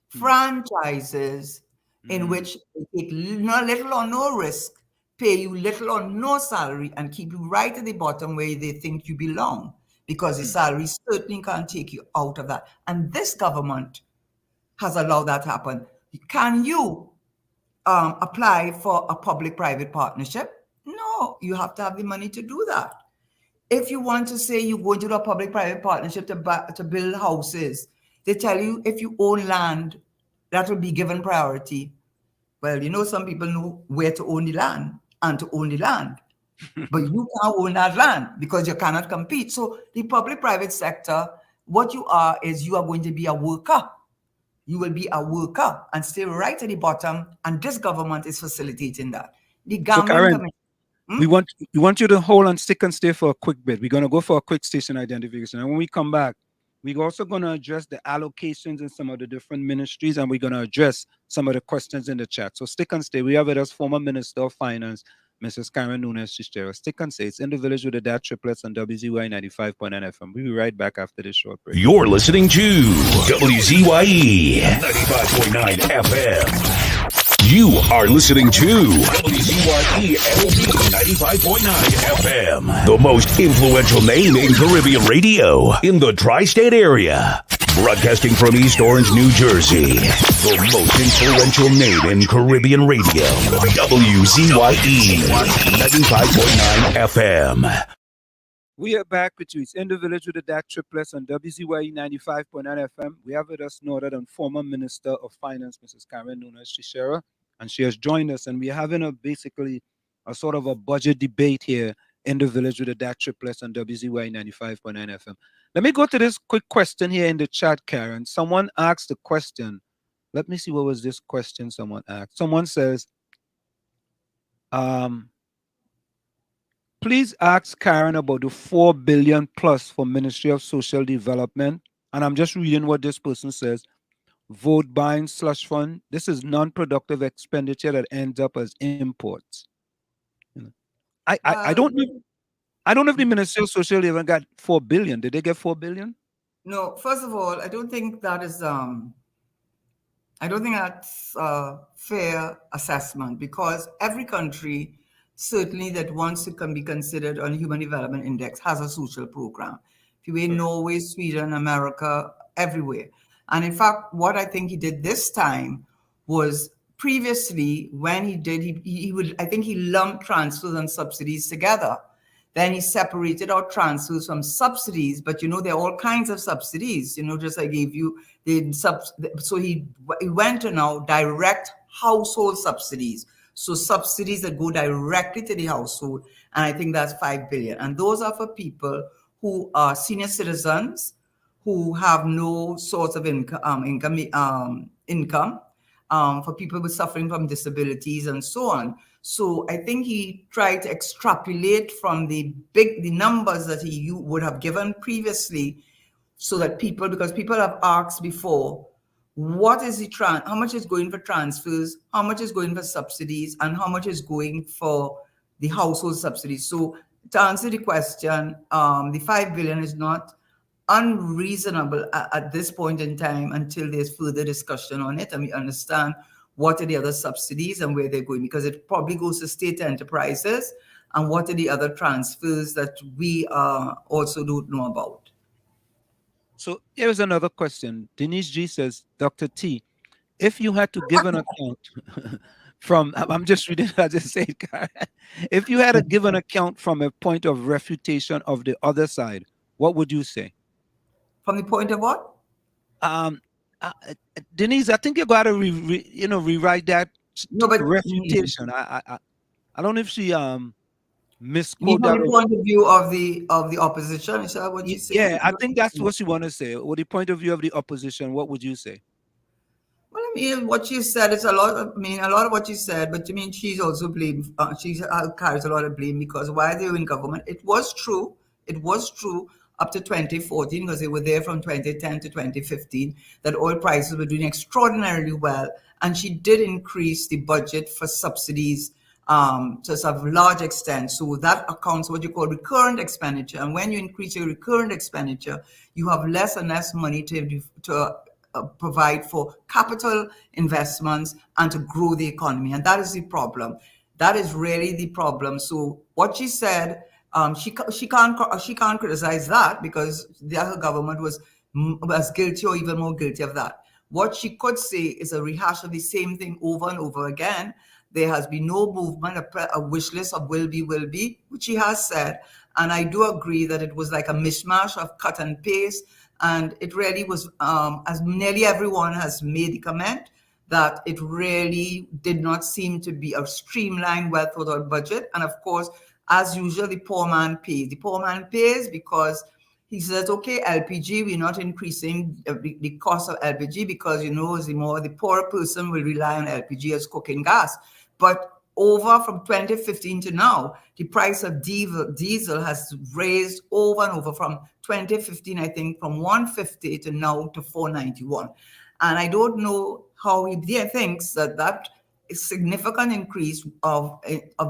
franchises, in which they take little or no risk, pay you little or no salary, and keep you right at the bottom where they think you belong, because the salary certainly can't take you out of that. And this government has allowed that to happen. Can you apply for a public-private partnership? No, you have to have the money to do that. If you want to say you go into a public-private partnership to build houses, they tell you if you own land, that will be given priority. Well, you know, some people know where to own the land and to own the land, but you can't own that land because you cannot compete. So the public-private sector, what you are is you are going to be a worker. You will be a worker and stay right at the bottom, and this government is facilitating that. The gambling commission. We want you to hold on, stick and stay for a quick bit. We're going to go for a quick station identification. And when we come back, we're also going to address the allocations in some of the different ministries, and we're going to address some of the questions in the chat. So stick and stay. We have with us former Minister of Finance, Mrs. Karen Nunez Tesheira. Stick and stay. It's In the Village with the Dad Triplets on WZYE 95.9 FM. We'll be right back after this short break. You're listening to WZYE 95.9 FM. You are listening to WZYE-7 95.9 FM, the most influential name in Caribbean radio in the tri-state area. Broadcasting from East Orange, New Jersey, the most influential name in Caribbean radio, WZYE 95.9 FM. We are back with you. It's In the Village with the Dad Triplets on WZYE 95.9 FM. We have with us no other than former Minister of Finance, Mrs. Karen Nunez Tesheira, and she has joined us, and we're having basically a sort of a budget debate here in the Village with the Dad Triplets on WZYE 95.9 FM. Let me go to this quick question here in the chat, Karen. Someone asked the question. Let me see, what was this question someone asked? Someone says, please ask Karen about the $4 billion plus for Ministry of Social Development. And I'm just reading what this person says. Vote buying slush fund. This is non-productive expenditure that ends up as imports. I don't know. I don't know if the Ministry of Social Development got $4 billion. Did they get $4 billion? No, first of all, I don't think that is I don't think that's a fair assessment, because every country, certainly that wants to be considered on the Human Development Index, has a social program. If you in Norway, Sweden, America, everywhere. And in fact, what I think he did this time was, previously when he did, he would, I think he lumped transfers and subsidies together. Then he separated out transfers from subsidies, but there are all kinds of subsidies, just I gave you so he went to now direct household subsidies. So subsidies that go directly to the household, and I think that's 5 billion. And those are for people who are senior citizens who have no source of income, for people with suffering from disabilities and so on. So I think he tried to extrapolate from the numbers that he would have given previously, so that because people have asked before, what is how much is going for transfers, how much is going for subsidies, and how much is going for the household subsidies. So to answer the question, the 5 billion is not unreasonable at this point in time until there's further discussion on it and we understand what are the other subsidies and where they're going, because it probably goes to state enterprises, and what are the other transfers that we also don't know about. So here's another question. Denise G says, Dr. T, if you had to give an account from, I'm just reading what I just said, if you had to give an account from a point of refutation of the other side, what would you say? From the point of what? Denise, I think you got to rewrite that. No, but refutation. I don't know if she misquoted from the point of view of the opposition. Is that what you say? Yeah, I think that's what you want to say. Or the point of view of the opposition, what would you say? Well, I mean, what you said is a lot of what you said, but I mean, she's also blamed. She carries a lot of blame, because while they were in government, it was true up to 2014, because they were there from 2010 to 2015, that oil prices were doing extraordinarily well. And she did increase the budget for subsidies to a large extent. So that accounts for what you call recurrent expenditure. And when you increase your recurrent expenditure, you have less and less money to provide for capital investments and to grow the economy. And that is the problem. That is really the problem. So what she said, she can't criticize that, because the other government was guilty or even more guilty of that. What she could say is a rehash of the same thing over and over again. There has been no movement, a wish list of will be, which she has said. And I do agree that it was like a mishmash of cut and paste. And it really was, as nearly everyone has made the comment, that it really did not seem to be a streamlined, well thought out budget. And of course, as usual, the poor man pays. The poor man pays because he says, okay, LPG, we're not increasing the cost of LPG, because, the poorer person will rely on LPG as cooking gas. But over from 2015 to now, the price of diesel has raised over and over from 2015, I think, from 150 to now to 491. And I don't know how he thinks that significant increase of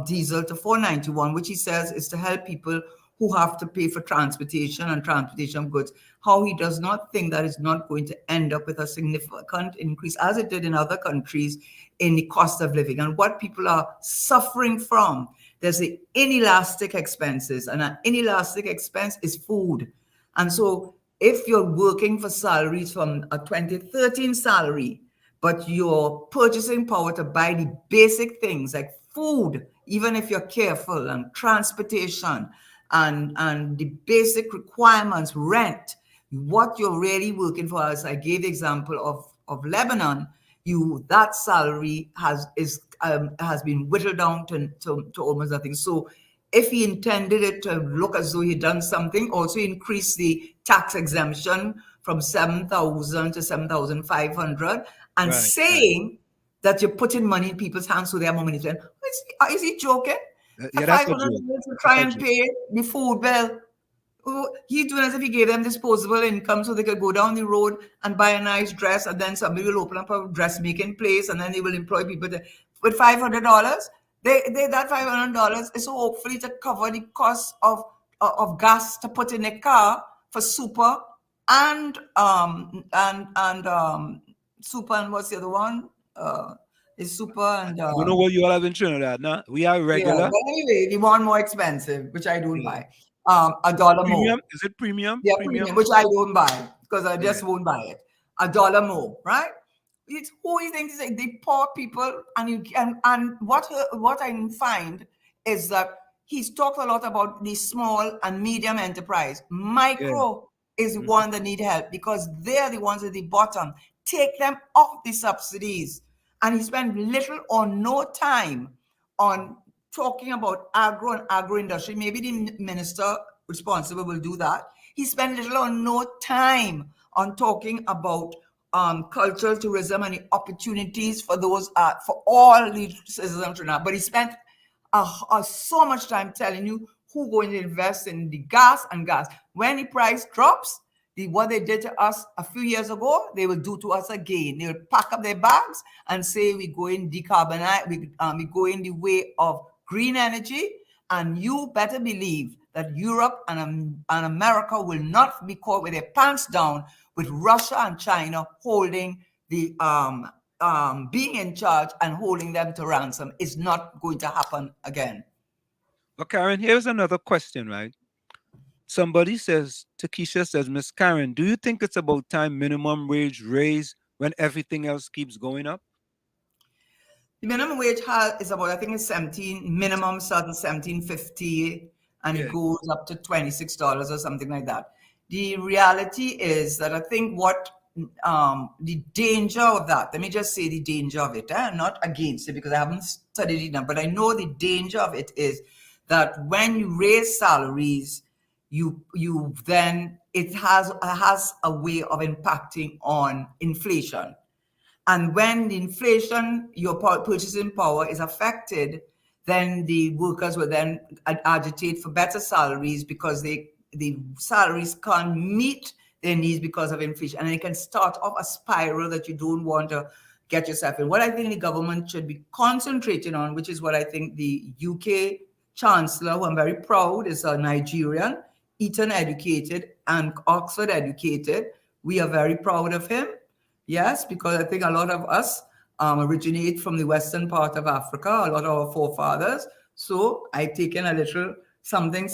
diesel to 491, which he says is to help people who have to pay for transportation and transportation goods, how he does not think that is not going to end up with a significant increase, as it did in other countries, in the cost of living. And what people are suffering from, there's the inelastic expenses, and an inelastic expense is food. And so if you're working for salaries from a 2013 salary, but your purchasing power to buy the basic things like food, even if you're careful, and transportation, and the basic requirements, rent, what you're really working for, as I gave the example of Lebanon, that salary has been whittled down to almost nothing. So if he intended it to look as though he'd done something, also increase the tax exemption from 7,000 to 7,500, and saying that you're putting money in people's hands so they have more money to spend. Is he joking? Yeah, that's $500 to try and pay the food bill. He's doing as if he gave them disposable income so they could go down the road and buy a nice dress, and then somebody will open up a dressmaking place, and then they will employ people with $500. That $500 is hopefully to cover the cost of gas to put in a car for super and super and what's the other one? It's super and I don't know what you all have in Trinidad, nah? We are yeah. regular. But anyway, the one more expensive, which I don't Yeah. buy, $1 more. Premium? Is it premium? Yeah, Premium? premium, which I don't buy because I Yeah. just won't buy it. $1 more, right? It's who you think is like the poor people, and what I find is that he's talked a lot about the small and medium enterprise. Yeah. Micro is the Mhm. one that need help because they're the ones at the bottom. Take them off the subsidies, and he spent little or no time on talking about agro industry. Maybe the minister responsible will do that. He spent little or no time on talking about cultural tourism and the opportunities for those for all the citizens of Trinidad. But he spent so much time telling you who going to invest in the gas and gas. When the price drops, what they did to us a few years ago, they will do to us again. They will pack up their bags and say we go in decarbonize, we go in the way of green energy, and you better believe that Europe and America will not be caught with their pants down with Russia and China holding the being in charge and holding them to ransom. It's not going to happen again. But Karen, here's another question, right? Somebody says, Takesha says, Miss Karen, do you think it's about time minimum wage raise when everything else keeps going up? The minimum wage is about, I think it's 17, minimum starting 17.50 and Yeah. it goes up to $26 or something like that. The reality is that I think what the danger of that, let me just say the danger of it. I'm not against it because I haven't studied it enough, but I know the danger of it is that when you raise salaries, you then it has a way of impacting on inflation. And when the inflation, your purchasing power is affected, then the workers will then agitate for better salaries because the salaries can't meet their needs because of inflation. And it can start off a spiral that you don't want to get yourself in. What I think the government should be concentrating on, which is what I think the UK Chancellor, who I'm very proud, is a Nigerian, Eton educated and Oxford educated. We are very proud of him. Yes, because I think a lot of us originate from the western part of Africa, a lot of our forefathers. So I've taken a little something,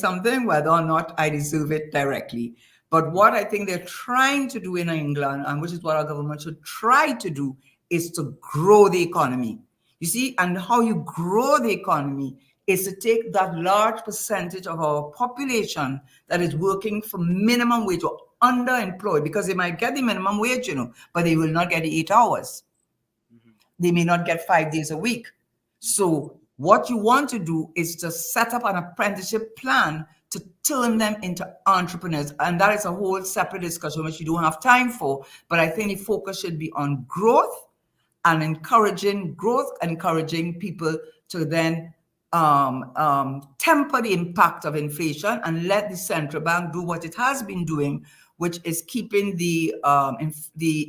whether or not I deserve it directly. But what I think they're trying to do in England, and which is what our government should try to do, is to grow the economy. You see, and how you grow the economy is to take that large percentage of our population that is working for minimum wage or underemployed, because they might get the minimum wage, but they will not get the 8 hours. They may not get 5 days a week. So what you want to do is to set up an apprenticeship plan to turn them into entrepreneurs. And that is a whole separate discussion, which you don't have time for. But I think the focus should be on growth and encouraging people to then temper the impact of inflation and let the central bank do what it has been doing, which is keeping the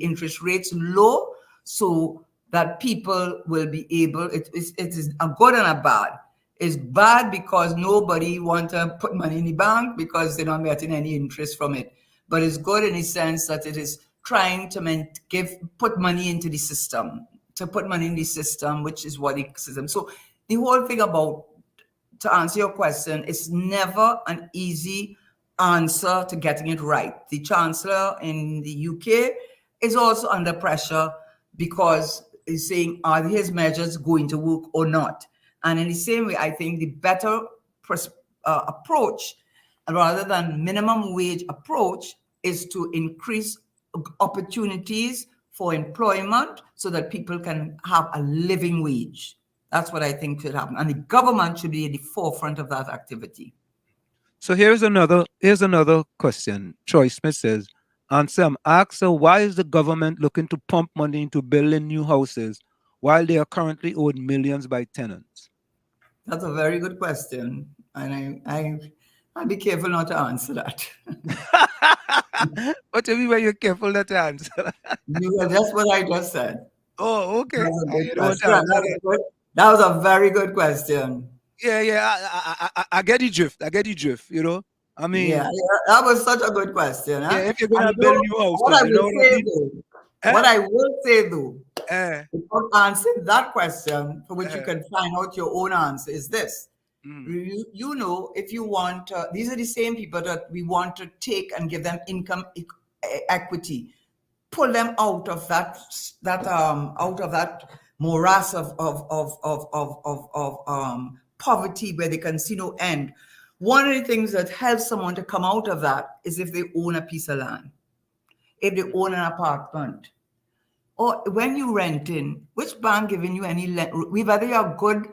interest rates low so that people will be able, it is a good and a bad. It's bad because nobody wants to put money in the bank because they're not getting any interest from it. But it's good in the sense that it is trying to put money into the system, which is what the system. So the whole thing about, to answer your question, it's never an easy answer to getting it right. The Chancellor in the UK is also under pressure because he's saying, are his measures going to work or not? And in the same way, I think the better approach, rather than minimum wage approach, is to increase opportunities for employment so that people can have a living wage. That's what I think should happen. And the government should be at the forefront of that activity. So here's another question. Troy Smith says, Ansem, ask her, why is the government looking to pump money into building new houses while they are currently owed millions by tenants? That's a very good question. And I'll be careful not to answer that. What do you mean by you're careful not to answer? That's what I just said. Oh, okay. That was a very good question. Yeah, I get the drift. I mean, yeah, that was such a good question. Huh? Yeah, if you're gonna build new house, what I will say, What I will say though, Uh, without answering that question, for which you can find out your own answer, is this. You know, if you want, these are the same people that we want to take and give them income equity, pull them out of that morass of poverty where they can see no end. One of the things that helps someone to come out of that is if they own a piece of land, if they own an apartment, or when you rent in, which bank giving you any whether you're good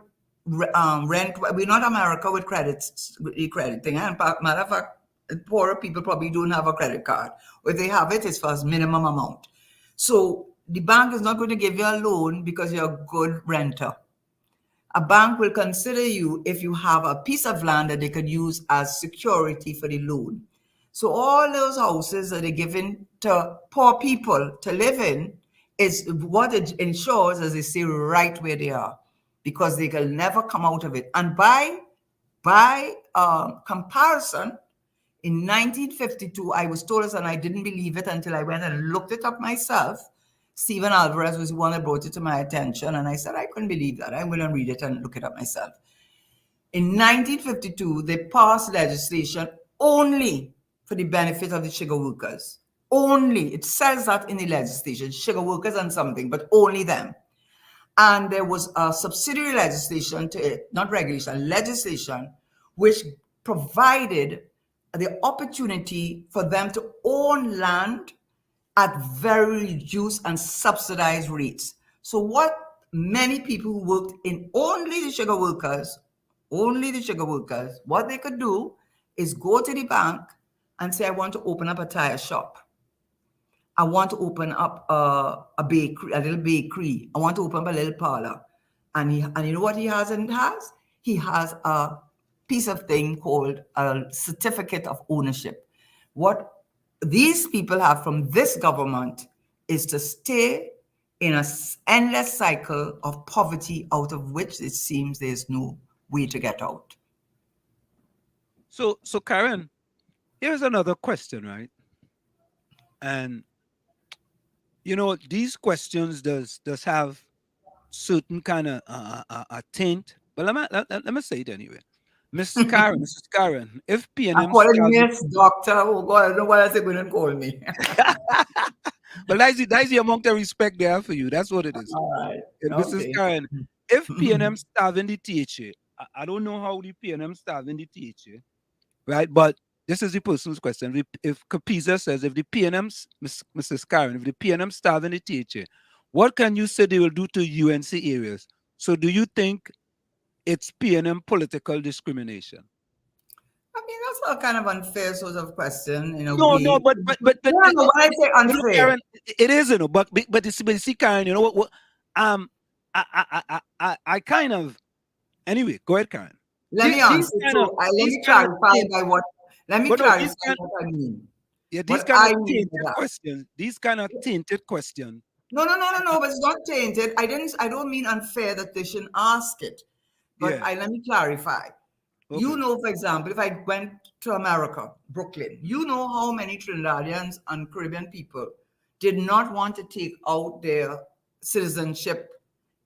rent. We're not America with credits, with the credit thing. And matter of fact, poorer people probably don't have a credit card. Or if they have it, it's for a minimum amount. So the bank is not going to give you a loan because you're a good renter. A bank will consider you if you have a piece of land that they could use as security for the loan. So all those houses that are given to poor people to live in is what it ensures, as they say, right where they are, because they can never come out of it. And by comparison, in 1952, I was told this, and I didn't believe it until I went and looked it up myself. Stephen Alvarez was the one that brought it to my attention, and I said, I couldn't believe that. I'm going to read it and look it up myself. In 1952, they passed legislation only for the benefit of the sugar workers. Only. It says that in the legislation, sugar workers and something, but only them. And there was a subsidiary legislation to it, not regulation, legislation, which provided the opportunity for them to own land at very reduced and subsidized rates. So what many people who worked in only the sugar workers, what they could do is go to the bank and say, I want to open up a tire shop. I want to open up a bakery, a little bakery. I want to open up a little parlor. And you know what he has? He has a piece of thing called a certificate of ownership. What these people have from this government is to stay in an endless cycle of poverty out of which it seems there's no way to get out. So Karen, here's another question, right? And you know, these questions does have certain kind of a taint, but let me say it anyway. Mrs. Karen, if PNM I'm calling Miss Doctor. Oh God, I don't know what else they're going to call me. But that's the amount of respect they have for you. That's what it is. All right. Mrs. Karen, if PNM starving the THA, I don't know how the PNM starving the THA, right? But this is the person's question. If Capiza says, if the PNM, Mrs. Karen, if the PNM starving the THA, what can you say they will do to UNC areas? So do you think it's PNM political discrimination? I mean, that's a kind of unfair sort of question, you know. No, but when I say unfair, Karen, it is, you know. But see, Karen, you know what? I kind of. Anyway, go ahead, Karen. Let me answer. Let me clarify by what. Let me clarify what I mean. Yeah, these kind of tainted questions. These kind of tainted questions. No, but it's not tainted. I don't mean unfair that they shouldn't ask it. But let me clarify. Okay. You know, for example, if I went to America, Brooklyn, you know how many Trinidadians and Caribbean people did not want to take out their citizenship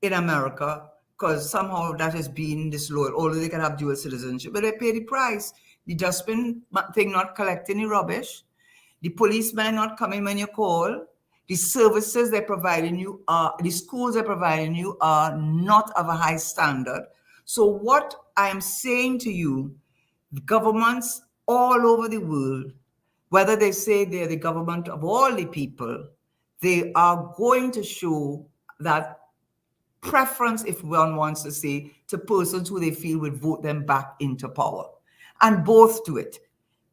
in America because somehow that has been disloyal, although they can have dual citizenship, but they pay the price. The dustbin thing not collecting the rubbish, the policemen not coming when you call, the services they're providing you the schools they're providing you are not of a high standard. So what I am saying to you, governments all over the world, whether they say they're the government of all the people, they are going to show that preference, if one wants to say, to persons who they feel would vote them back into power. And both do it.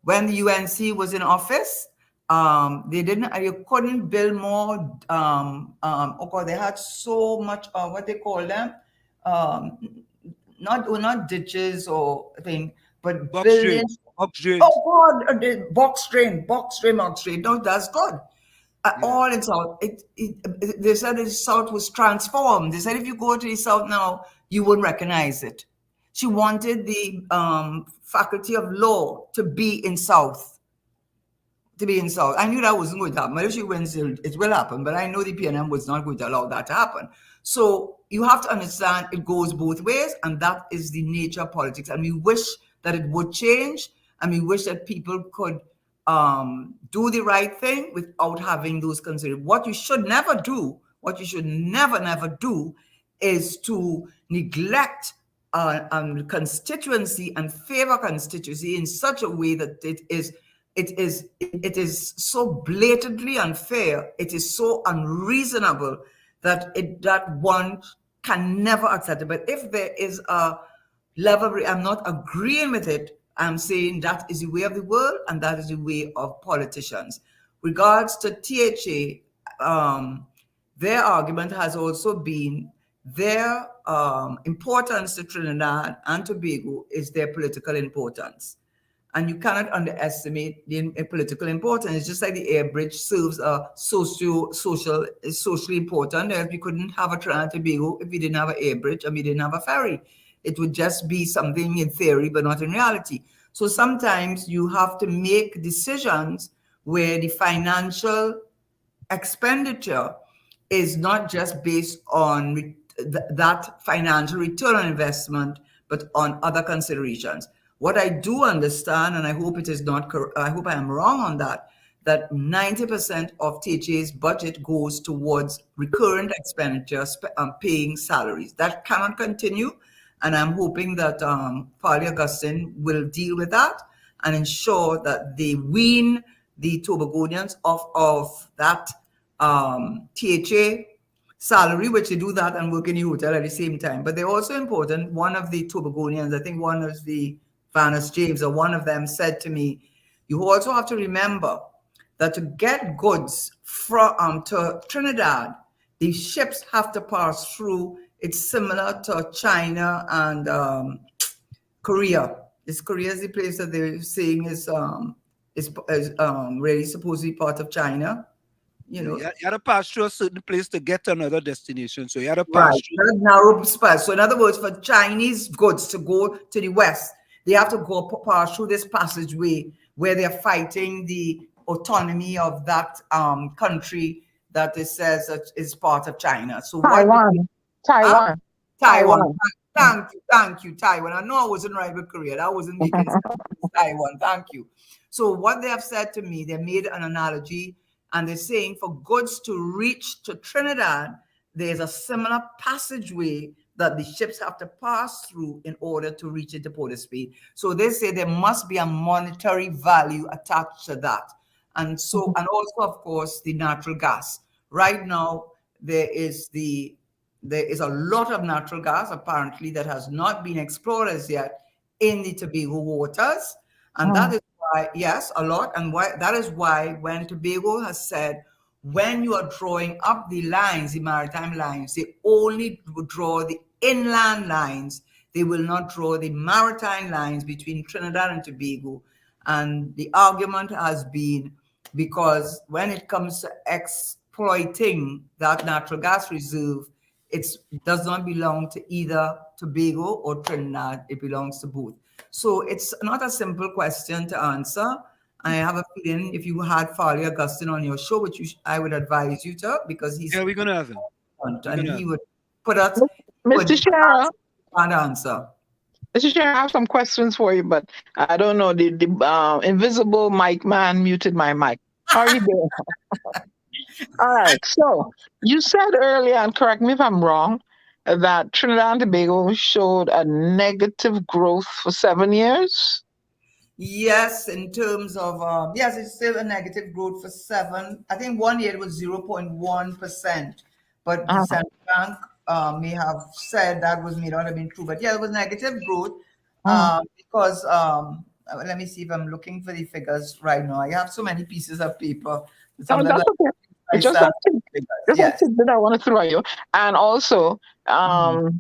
When the UNC was in office, you couldn't build more, they had so much, what they call them, not ditches or thing, but box buildings. Drains. Oh God, the box drain. No, that's good. All in South, they said the South was transformed. They said if you go to the South now, you wouldn't recognize it. She wanted the faculty of law to be in South. to be insulted. I knew that wasn't going to happen. But if she wins, it will happen. But I know the PNM was not going to allow that to happen. So you have to understand it goes both ways, and that is the nature of politics. And we wish that it would change, and we wish that people could do the right thing without having those considerations. What you should never do, what you should never do, is to neglect constituency and favor constituency in such a way that it is so blatantly unfair, it is so unreasonable that one can never accept it. But if there is a level, I'm not agreeing with it, I'm saying that is the way of the world and that is the way of politicians. Regards to THA, their argument has also been their importance to Trinidad and Tobago is their political importance. And you cannot underestimate the political importance. It's just like the air bridge serves a socially important. If we couldn't have a Trinidad and Tobago if we didn't have an air bridge and we didn't have a ferry. It would just be something in theory, but not in reality. So sometimes you have to make decisions where the financial expenditure is not just based on that financial return on investment, but on other considerations. What I do understand, and I hope it is not, I hope I am wrong on that 90% of THA's budget goes towards recurrent expenditures, paying salaries. That cannot continue. And I'm hoping that Farley Augustine will deal with that and ensure that they wean the Tobagonians off of that THA salary, which they do that and work in the hotel at the same time. But they're also important. One of the Tobagonians, I think one of the Vanus James, or one of them said to me, you also have to remember that to get goods from to Trinidad, the ships have to pass through. It's similar to China and Korea. Korea is the place that they're saying is really supposedly part of China. You know, you had to pass through a certain place to get to another destination. So you had to pass through that narrow space. So in other words, for Chinese goods to go to the West, they have to go pass through this passageway where they're fighting the autonomy of that country that it says that is part of China. So Taiwan. Taiwan. Thank you, Taiwan. I know I wasn't right with Korea. That wasn't making sense. Taiwan. Thank you. So what they have said to me, they made an analogy, and they're saying for goods to reach to Trinidad, there's a similar passageway that the ships have to pass through in order to reach it to Port-of-Spain. So they say there must be a monetary value attached to that. And so, and also, of course, the natural gas. Right now, there is a lot of natural gas, apparently, that has not been explored as yet in the Tobago waters. And that is why, yes, a lot. And why that is why when Tobago has said, when you are drawing up the lines, the maritime lines, they only draw the inland lines. They will not draw the maritime lines between Trinidad and Tobago. And the argument has been because when it comes to exploiting that natural gas reserve, it does not belong to either Tobago or Trinidad. It belongs to both. So it's not a simple question to answer. I have a feeling if you had Farley Augustine on your show, which I would advise you to, because he's we're gonna have him. And he would put us Mr. Tesheira, an answer. Mr. Tesheira, I have some questions for you, but I don't know. The invisible mic man muted my mic. How are you doing? All right. So you said earlier, and correct me if I'm wrong, that Trinidad and Tobago showed a negative growth for 7 years. Yes, in terms of, yes, it's still a negative growth for 7. I think 1 year it was 0.1%, but the Central Bank may have said that may not have been true. But yeah, it was negative growth because, let me see if I'm looking for the figures right now. I have so many pieces of paper. That's okay. Just a tip that I want to throw at you. And also, does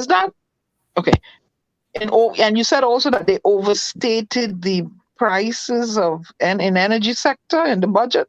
that, okay. And you said also that they overstated the prices in energy sector in the budget.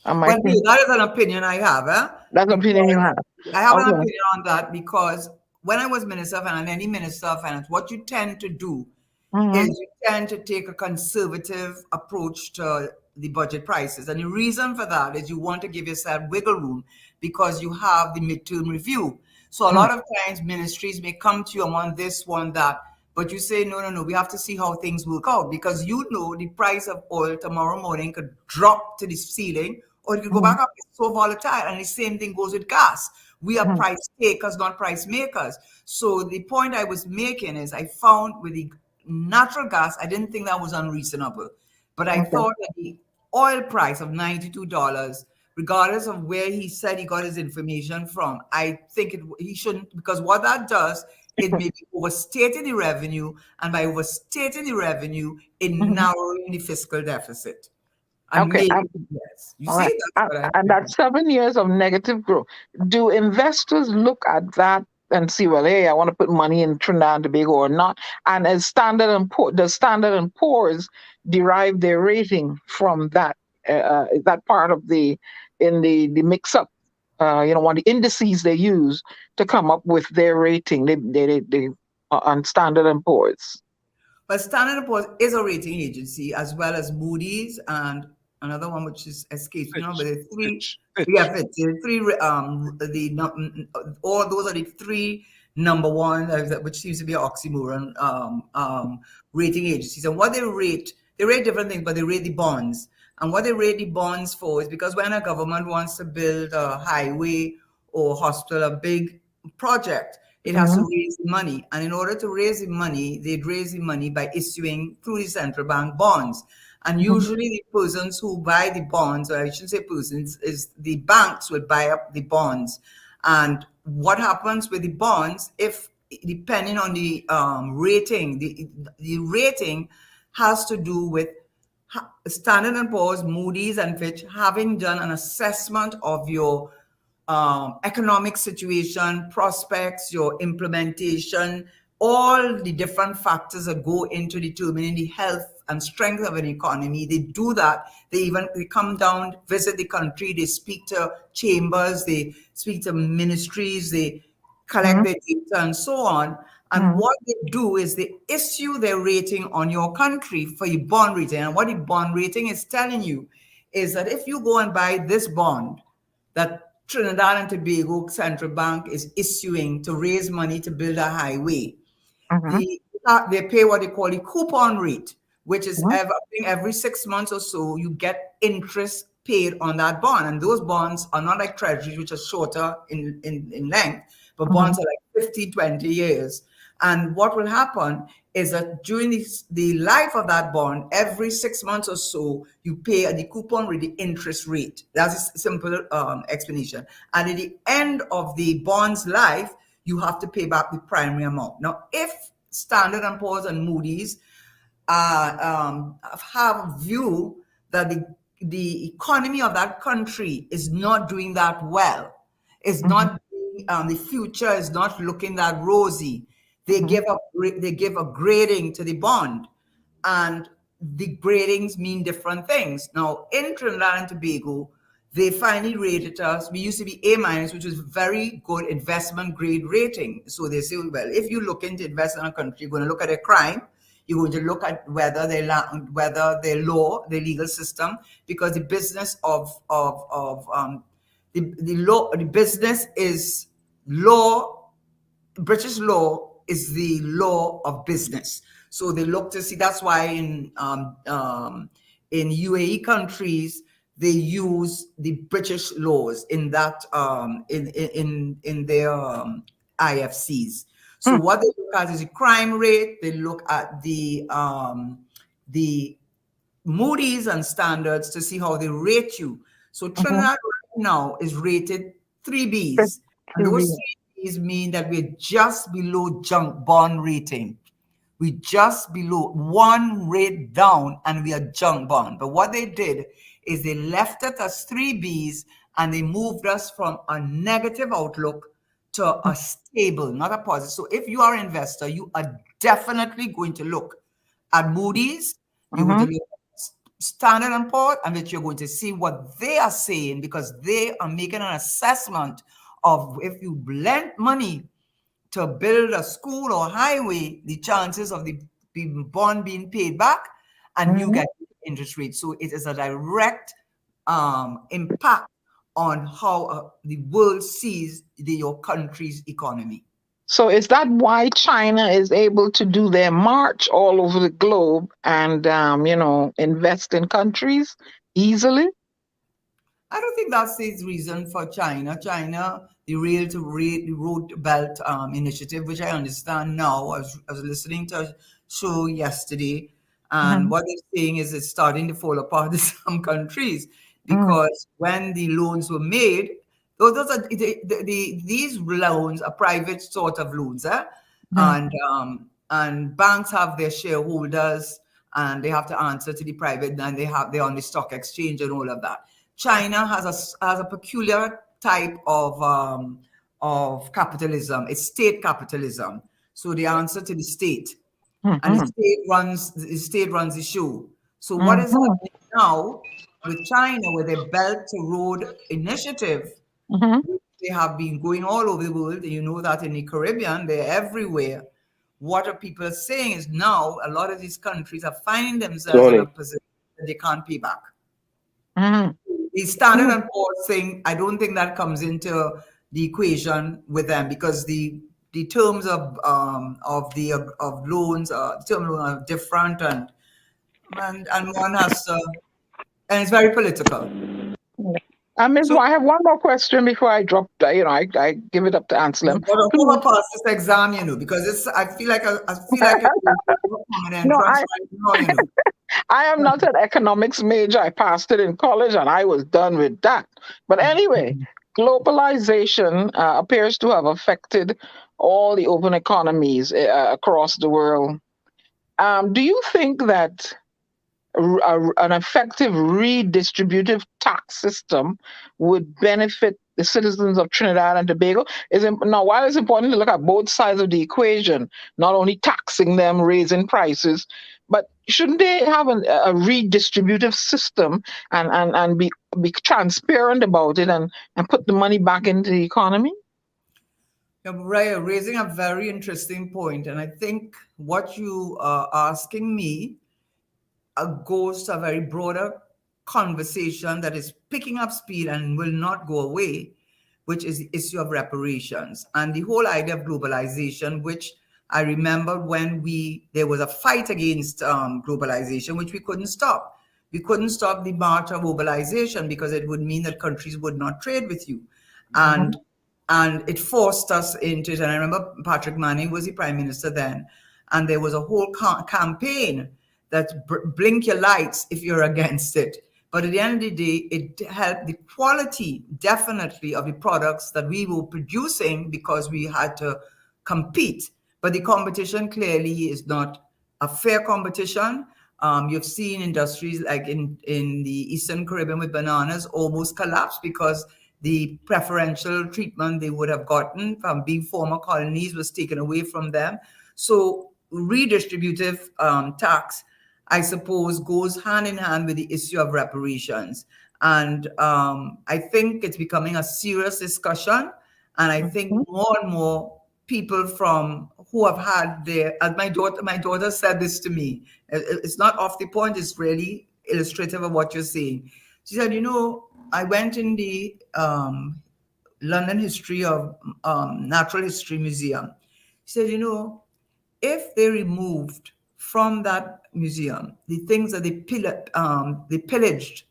Well, that is an opinion I have. That's an opinion you have. I have an opinion on that because when I was Minister of Finance, any Minister of Finance, what you tend to do is you tend to take a conservative approach to the budget prices. And the reason for that is you want to give yourself wiggle room because you have the midterm review. So a lot of times ministries may come to you and want this, want that, but you say, no, we have to see how things work out because the price of oil tomorrow morning could drop to the ceiling or it could go back up. It's so volatile. And the same thing goes with gas. We are price takers, not price makers. So the point I was making is I found with the natural gas, I didn't think that was unreasonable. But I thought that the oil price of $92, regardless of where he said he got his information from, I think he shouldn't, because what that does, it may be overstating the revenue, and by overstating the revenue, it narrowing the fiscal deficit. And yes, you see, that's what and that's 7 years of negative growth. Do investors look at that and see, well, hey, I want to put money in Trinidad and Tobago or not? And as does Standard and Poor's derive their rating from that? Is that part of the mix-up? One of the indices they use to come up with their rating. They on Standard and Poor's. But Standard & Poor's is a rating agency, as well as Moody's and another one which is escapes me now, but the three, all those are the three number one, which seems to be an oxymoron, rating agencies. And what they rate different things, but they rate the bonds. And what they rate the bonds for is because when a government wants to build a highway or hospital, a big project, it has to raise money. And in order to raise the money, they'd raise the money by issuing through the central bank bonds. And usually the persons who buy the bonds, or I shouldn't say persons, is the banks would buy up the bonds. And what happens with the bonds, if depending on the rating, the rating has to do with Standard & Poor's, Moody's, and Fitch having done an assessment of your economic situation, prospects, your implementation, all the different factors that go into determining the health and strength of an economy. They do that. They come down, visit the country, they speak to chambers, they speak to ministries, they collect their data and so on. And what they do is they issue their rating on your country for your bond rating. And what the bond rating is telling you is that if you go and buy this bond that Trinidad and Tobago Central Bank is issuing to raise money to build a highway, they pay what they call the coupon rate, which is every 6 months or so, you get interest paid on that bond. And those bonds are not like treasuries, which are shorter in length, but bonds are like 50, 20 years. And what will happen is that during the life of that bond, every 6 months or so, you pay the coupon rate, the interest rate. That's a simple explanation. And at the end of the bond's life, you have to pay back the primary amount. Now, if Standard & Poor's and Moody's have a view that the economy of that country is not doing that well, is not the future is not looking that rosy, they give a grading to the bond, and the gradings mean different things. Now, in Trinidad and Tobago, they finally rated us. We used to be A-, which was very good investment grade rating. So they say, well, if you look into invest in a country, you're going to look at a crime. You're going to look at whether their law, their legal system, because the business the business is law. British law is the law of business. So they look to see. That's why in UAE countries they use the British laws in that in their IFCs. So what they look at is the crime rate. They look at the Moody's and standards to see how they rate you. So Trinidad right now is rated 3Bs. And those 3Bs mean that we're just below junk bond rating. We just below one rate down, and we are junk bond. But what they did is they left it as 3Bs, and they moved us from a negative outlook to a stable, not a positive. So if you are an investor, you are definitely going to look at Moody's, you're going to look at Standard & Poor's, and that you're going to see what they are saying, because they are making an assessment of if you lend money to build a school or highway, the chances of the bond being paid back, and you Mhm. get interest rate. So it is a direct impact on how the world sees your country's economy. So is that why China is able to do their march all over the globe and invest in countries easily? I don't think that's the reason for China. China, the Road Belt Initiative, which I understand now. I was listening to a show yesterday, and Mhm. what they're saying is it's starting to fall apart in some countries Mm. because when the loans were made, those are these loans are private sort of loans, Mhm. and banks have their shareholders and they have to answer to the private, and they're on the stock exchange and all of that. China has a peculiar type of capitalism. It's state capitalism. So they answer to the state, and Mhm. the state runs the show. So what is Mhm. happening now with China, with their Belt to Road initiative? Mhm. They have been going all over the world. You know that in the Caribbean, they're everywhere. What are people saying is now a lot of these countries are finding themselves in a position that they can't pay back. Mhm. The Standard and Poor's thing, I don't think that comes into the equation with them because the terms of loans, the term loan are different, and one has to, and it's very political. Ms. So White, I have one more question before I drop. I give it up to Anselm. You got to Please. overpass this exam, because I feel like you're coming No, entrance right now. I am not an economics major. I passed it in college and I was done with that. But anyway, globalization appears to have affected all the open economies across the world. Do you think that an effective redistributive tax system would benefit the citizens of Trinidad and Tobago? Now, while it's important to look at both sides of the equation, not only taxing them, raising prices, but shouldn't they have a redistributive system and be transparent about it and put the money back into the economy? You're raising a very interesting point, and I think what you are asking me goes to a very broader conversation that is picking up speed and will not go away, which is the issue of reparations and the whole idea of globalization, which I remember when there was a fight against globalization, which we couldn't stop. We couldn't stop the march of globalization because it would mean that countries would not trade with you. Mhm. And it forced us into it. And I remember Patrick Manning was the prime minister then, and there was a whole campaign that blink your lights if you're against it. But at the end of the day, it helped the quality, definitely, of the products that we were producing because we had to compete. But the competition clearly is not a fair competition. You've seen industries like in the Eastern Caribbean with bananas almost collapse because the preferential treatment they would have gotten from being former colonies was taken away from them. So redistributive tax, I suppose, goes hand in hand with the issue of reparations. And I think it's becoming a serious discussion. And I think more and more people from who have had as my daughter said this to me. It's not off the point, it's really illustrative of what you're saying. She said, I went in the London History of Natural History Museum. She said, if they removed from that museum the things that they pillaged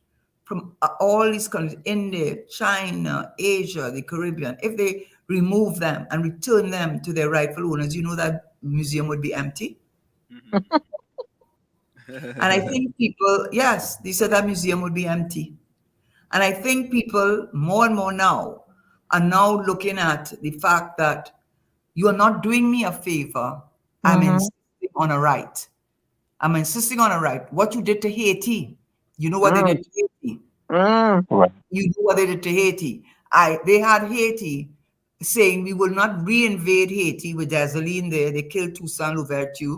from all these countries, India, China, Asia, the Caribbean, if they remove them and return them to their rightful owners, that museum would be empty. And I think people, yes, they said that museum would be empty. And I think people more and more now are now looking at the fact that you are not doing me a favor. I'm Mhm. insisting on a right. I'm insisting on a right. What you did to Haiti, you know what they Mm. did to Haiti. Mm. You know what they did to Haiti. They had Haiti saying we will not reinvade Haiti with Dessalines there. They killed Toussaint Louverture,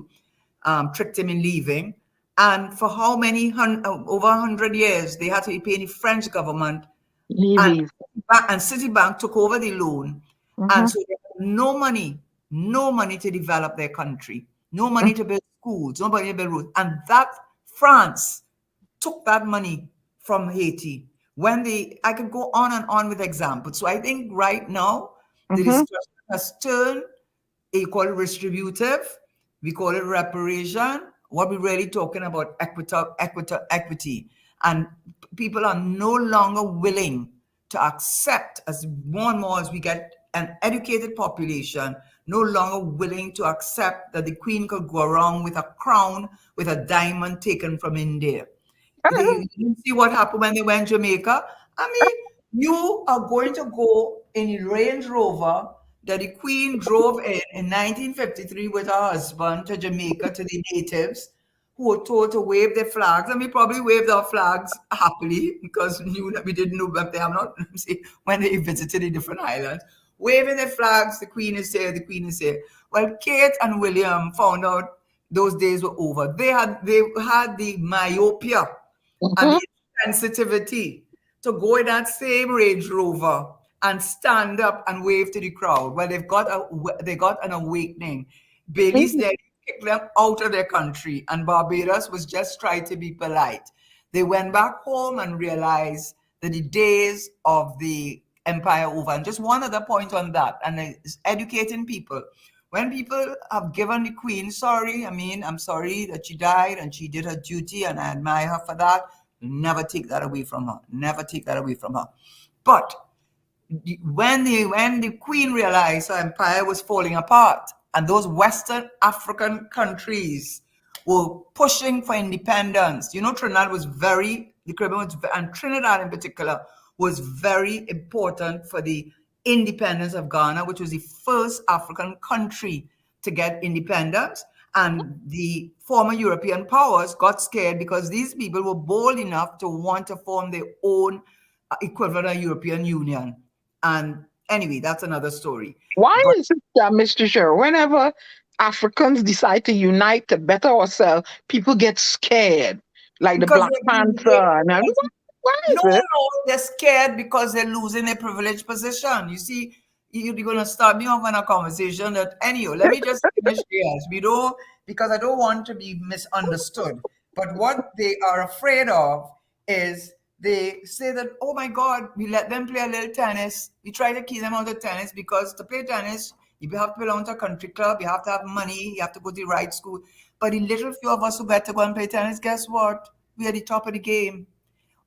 tricked him in leaving. And for how many, over 100 years, they had to be paying the French government, and Levies. Citibank took over the loan. And Mhm. so they had no money to develop their country, no money to build schools, nobody built roads. And that France took that money from Haiti. I could go on and on with examples. So I think right now the discussion has turned, you call it distributive, we call it reparation. What we're really talking about equity. And people are no longer willing to accept, as more and more as we get an educated population, no longer willing to accept that the queen could go around with a crown with a diamond taken from India. You see what happened when they went to Jamaica? I mean, you are going to go in a Range Rover that the Queen drove in 1953 with her husband to Jamaica, to the natives who were told to wave their flags. And we probably waved our flags happily because we knew that we didn't know that they have not, when they visited the different islands. Waving their flags, the Queen is here, the Queen is here. Well, Kate and William found out those days were over. They had the myopia and the sensitivity to go in that same Range Rover and stand up and wave to the crowd. Well, they got an awakening. Bailey's nearly kicked them out of their country, and Barbados was just trying to be polite. They went back home and realized that the days of the empire over. And just one other point on that, and it's educating people. When people have given the Queen, I'm sorry that she died and she did her duty and I admire her for that. Never take that away from her. Never take that away from her. But when the Queen realized her empire was falling apart and those Western African countries were pushing for independence, Trinidad was the Caribbean was, and Trinidad in particular was very important for the independence of Ghana, which was the first African country to get independence. And the former European powers got scared because these people were bold enough to want to form their own equivalent of European Union. And anyway, that's another story. Why is it, Mr. Sher, whenever Africans decide to unite to better ourselves, people get scared, like the Black Panther? Why is it? No, they're scared because they're losing their privileged position. You see, you're going to start me off on a conversation that, anyhow, let me just finish here. Because I don't want to be misunderstood. But what they are afraid of is they say that, oh my God, we let them play a little tennis. We try to keep them out of tennis because to play tennis, you have to belong to a country club. You have to have money. You have to go to the right school. But the little few of us who get to go and play tennis, guess what? We are the top of the game.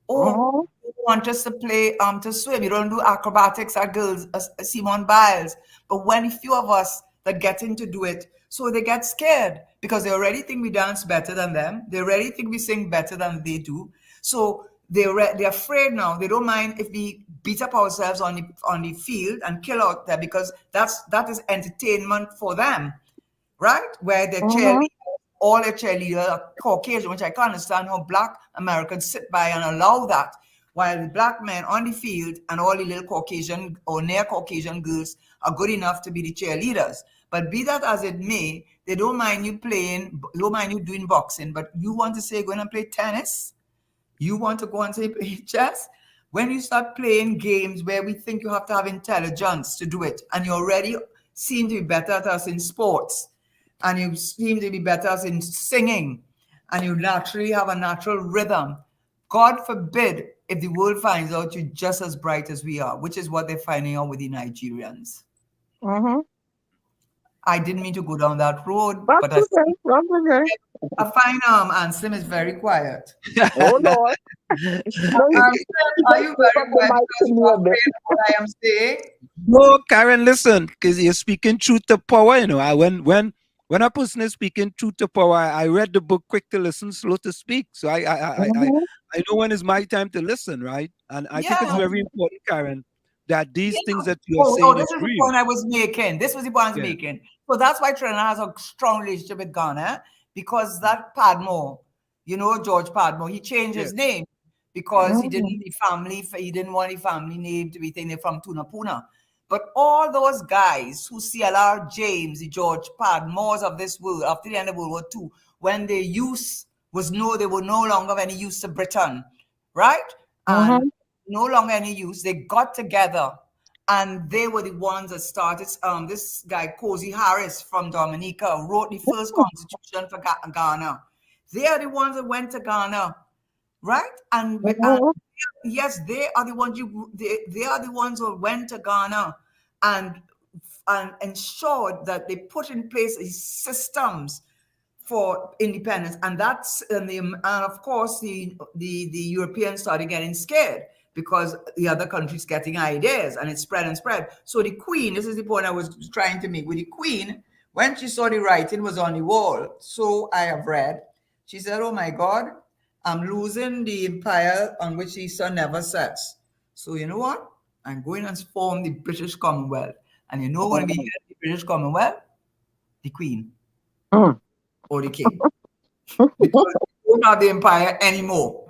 You want us to play to swim. You don't do acrobatics like girls, Simone Biles. But when a few of us that get in to do it, so they get scared because they already think we dance better than them. They already think we sing better than they do. So they're afraid now. They don't mind if we beat up ourselves on the field and kill out there because that is entertainment for them, right? Where they're cheerleaders. All their cheerleaders are Caucasian, which I can't understand how Black Americans sit by and allow that, while the Black men on the field and all the little Caucasian or near Caucasian girls are good enough to be the cheerleaders. But be that as it may, they don't mind you doing boxing, but you want to say going and play tennis? You want to go and say play chess? When you start playing games where we think you have to have intelligence to do it, and you already seem to be better at us in sports, and you seem to be better in singing, and you naturally have a natural rhythm. God forbid if the world finds out you're just as bright as we are, which is what they're finding out with the Nigerians. I didn't mean to go down that road, but That's okay. I find Anselm is very quiet. Oh Lord. Are you very quiet because you are afraid of what I am saying? No, Karen, listen, because you're speaking truth to power. When a person is speaking truth to power, I read the book Quick to Listen, Slow to Speak. So I know when is my time to listen, right? And I think it's very important, Karen, that these things that you're saying this is the point I was making. This was the point I was making. So that's why Trinidad has a strong relationship with Ghana, because that Padmore, George Padmore, he changed his name because he didn't want the family name to be thinking from Tunapuna. But all those guys who CLR James, the George Padmores of this world, after the end of World War II, when their use they were no longer of any use to Britain, right? And no longer any use, they got together And they were the ones that started. This guy, Cozy Harris from Dominica, wrote the first constitution for Ghana. They are the ones that went to Ghana, right? And yes, they are the ones they are the ones who went to Ghana and ensured that they put in place these systems for independence, and of course the Europeans started getting scared because the other countries getting ideas, and it spread and spread. So the Queen, this is the point I was trying to make with the Queen, when she saw the writing was on the wall, so I have read, she said, "Oh my God, I'm losing the empire on which the sun never sets. So you know what? I'm going and form the British Commonwealth, and you know what's going to be in the British Commonwealth? The Queen." Or the king, because we don't have the empire anymore.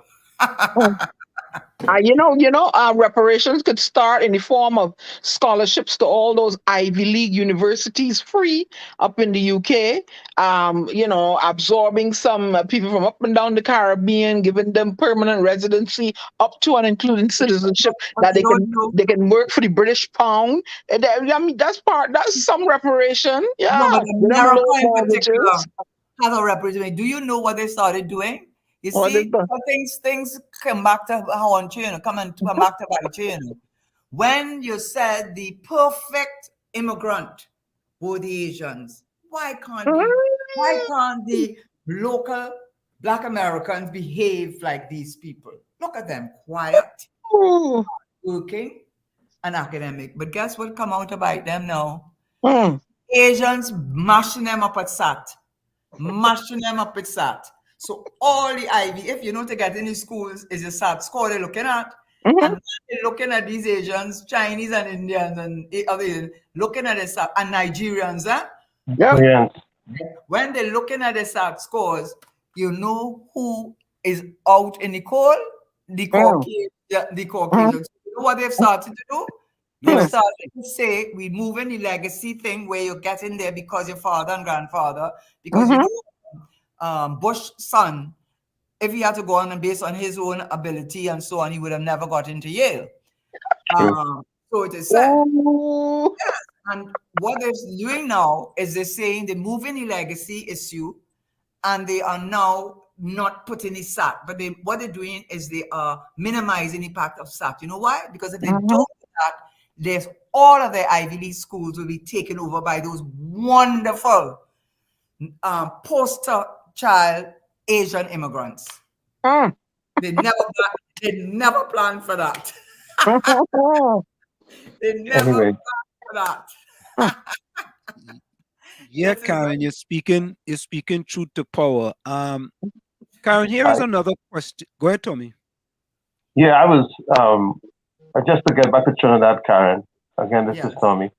Reparations could start in the form of scholarships to all those Ivy League universities, free up in the UK. Absorbing some people from up and down the Caribbean, giving them permanent residency up to and including citizenship, that they can work for the British pound. That's some reparation. Yeah, no, but America in particular mortgages. has a representation. Do you know what they started doing? You see, things come back to how on chain, come back to by chain. When you said the perfect immigrant were the Asians, why can't the local Black Americans behave like these people? Look at them, quiet, working, and academic. But guess what come out to bite them now? Asians mashing them up at SAT. So all the Ivy, if you know to get in the schools, is a SAT score they're looking at. And they're looking at these Asians, Chinese and Indians and other looking at the SAT, and Nigerians, Yes. When they're looking at the SAT scores, you know who is out in the cold? The Caucasians. You know what they've started to do? They've started to say, we move in the legacy thing where you get in there because your father and grandfather, because Bush's son, if he had to go on and based on his own ability and so on, he would have never got into Yale. So it is said. Yes. And what they're doing now is they're saying they're moving the legacy issue, and they are now not putting the SAT. But what they're doing is they are minimizing the impact of SAT. You know why? Because if they don't do that, all of their Ivy League schools will be taken over by those wonderful poster child Asian immigrants. They never planned for that. They never planned for that. Yeah, Karen, you're speaking truth to power. Karen, here is another question. Go ahead, Tommy. Yeah, I was just to get back to Trinidad, Karen. Again, this is Tommy.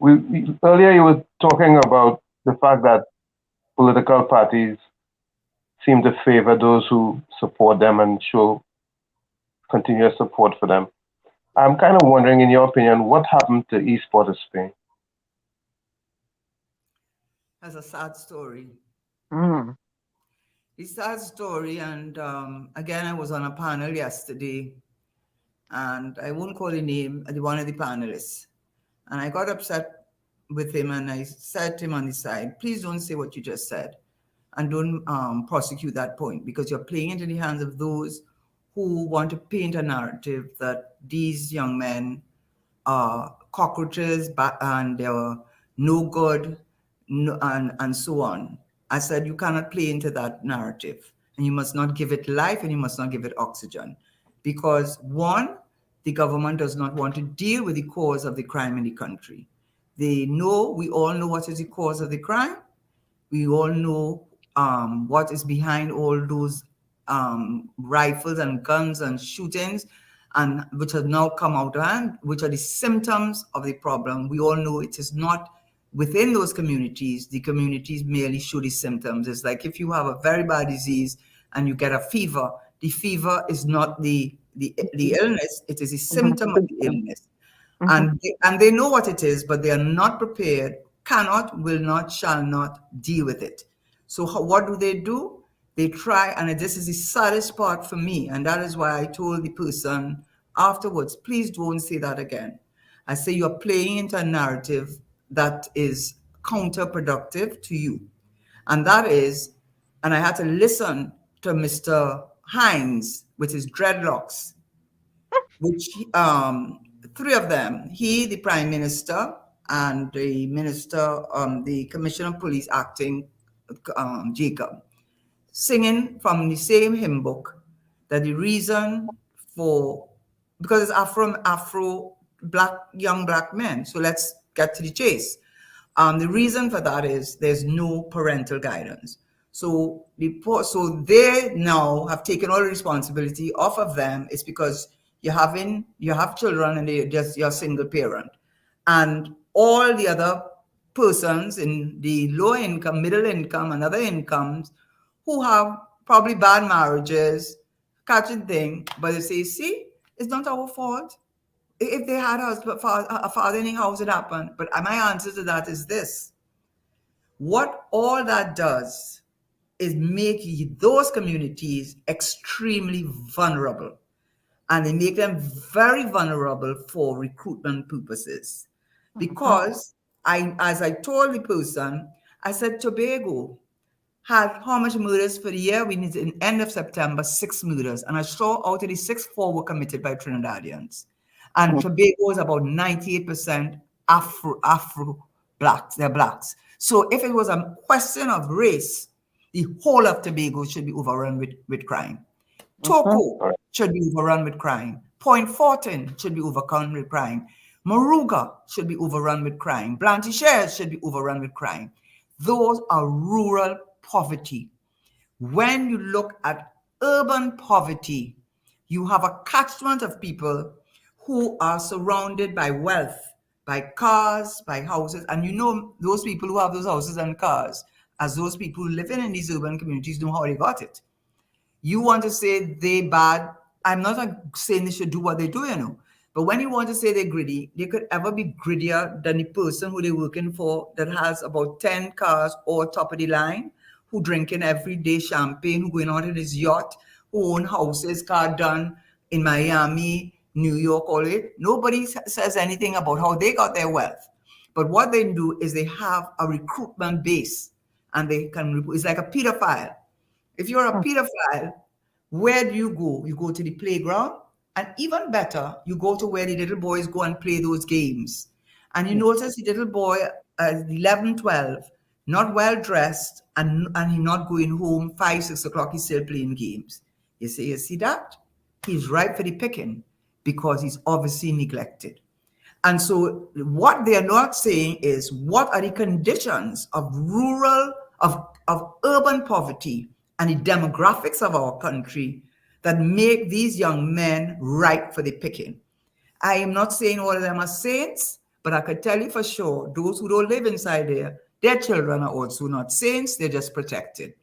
Earlier you were talking about the fact that political parties seem to favor those who support them and show continuous support for them. I'm kind of wondering, in your opinion, what happened to Eastport of Spain? That's a sad story. It's a sad story, and again, I was on a panel yesterday, and I won't call the name of one of the panelists, and I got upset with him, and I said to him on the side, please don't say what you just said, and don't prosecute that point, because you're playing into the hands of those who want to paint a narrative that these young men are cockroaches and they're no good, and so on. I said, you cannot play into that narrative, and you must not give it life, and you must not give it oxygen, because one, the government does not want to deal with the cause of the crime in the country. We all know what is the cause of the crime. We all know what is behind all those rifles and guns and shootings, and which have now come out of hand, which are the symptoms of the problem. We all know it is not within those communities. The communities merely show the symptoms. It's like if you have a very bad disease and you get a fever, the fever is not the illness, it is a symptom of the illness. And they know what it is, but they are not prepared, cannot, will not, shall not deal with it. So what do? They try, and this is the saddest part for me, and that is why I told the person afterwards, please don't say that again. I say you're playing into a narrative that is counterproductive to you. And that is, and I had to listen to Mr. Hines with his dreadlocks, which three of them, he, the Prime Minister, and the Minister, the Commissioner of Police acting, Jacob, singing from the same hymn book that the reason for, because it's Afro black, young black men. So let's get to the chase. The reason for that is there's no parental guidance. So they now have taken all the responsibility off of them. It's because you have children and you're a single parent, and all the other persons in the low income, middle income, and other incomes who have probably bad marriages, catching thing, but they say, see, it's not our fault. If they had a father in the house, it happened. But my answer to that is this. What all that does is make those communities extremely vulnerable. And they make them very vulnerable for recruitment purposes. Because as I told the person, I said, Tobago had how much murders for the year? We need, in the end of September, 6 murders. And I saw out of the 6, 4 were committed by Trinidadians. And Tobago is about 98% Afro blacks. They're blacks. So if it was a question of race, the whole of Tobago should be overrun with crime. Toko should be overrun with crime. Point Fortin should be overrun with crime. Moruga should be overrun with crime. Blantyre should be overrun with crime. Those are rural poverty. When you look at urban poverty, you have a catchment of people who are surrounded by wealth, by cars, by houses. And you know those people who have those houses and cars, as those people living in these urban communities know how they got it. You want to say they bad. I'm not saying they should do what they do, you know. But when you want to say they're greedy, they could ever be greedier than the person who they're working for that has about 10 cars or top of the line, who drinking every day champagne, who going out in his yacht, who own houses, car done in Miami, New York, all it. Nobody says anything about how they got their wealth. But what they do is they have a recruitment base, and they can, it's like a pedophile. If you're a pedophile, where do you go? You go to the playground, and even better, you go to where the little boys go and play those games. And you notice the little boy at 11, 12, not well dressed, and he's not going home 5, 6 o'clock, he's still playing games. You see that? He's ripe for the picking because he's obviously neglected. And so what they are not saying is, what are the conditions of urban poverty and the demographics of our country that make these young men ripe for the picking? I am not saying all of them are saints, but I could tell you for sure, those who don't live inside there, their children are also not saints, they're just protected.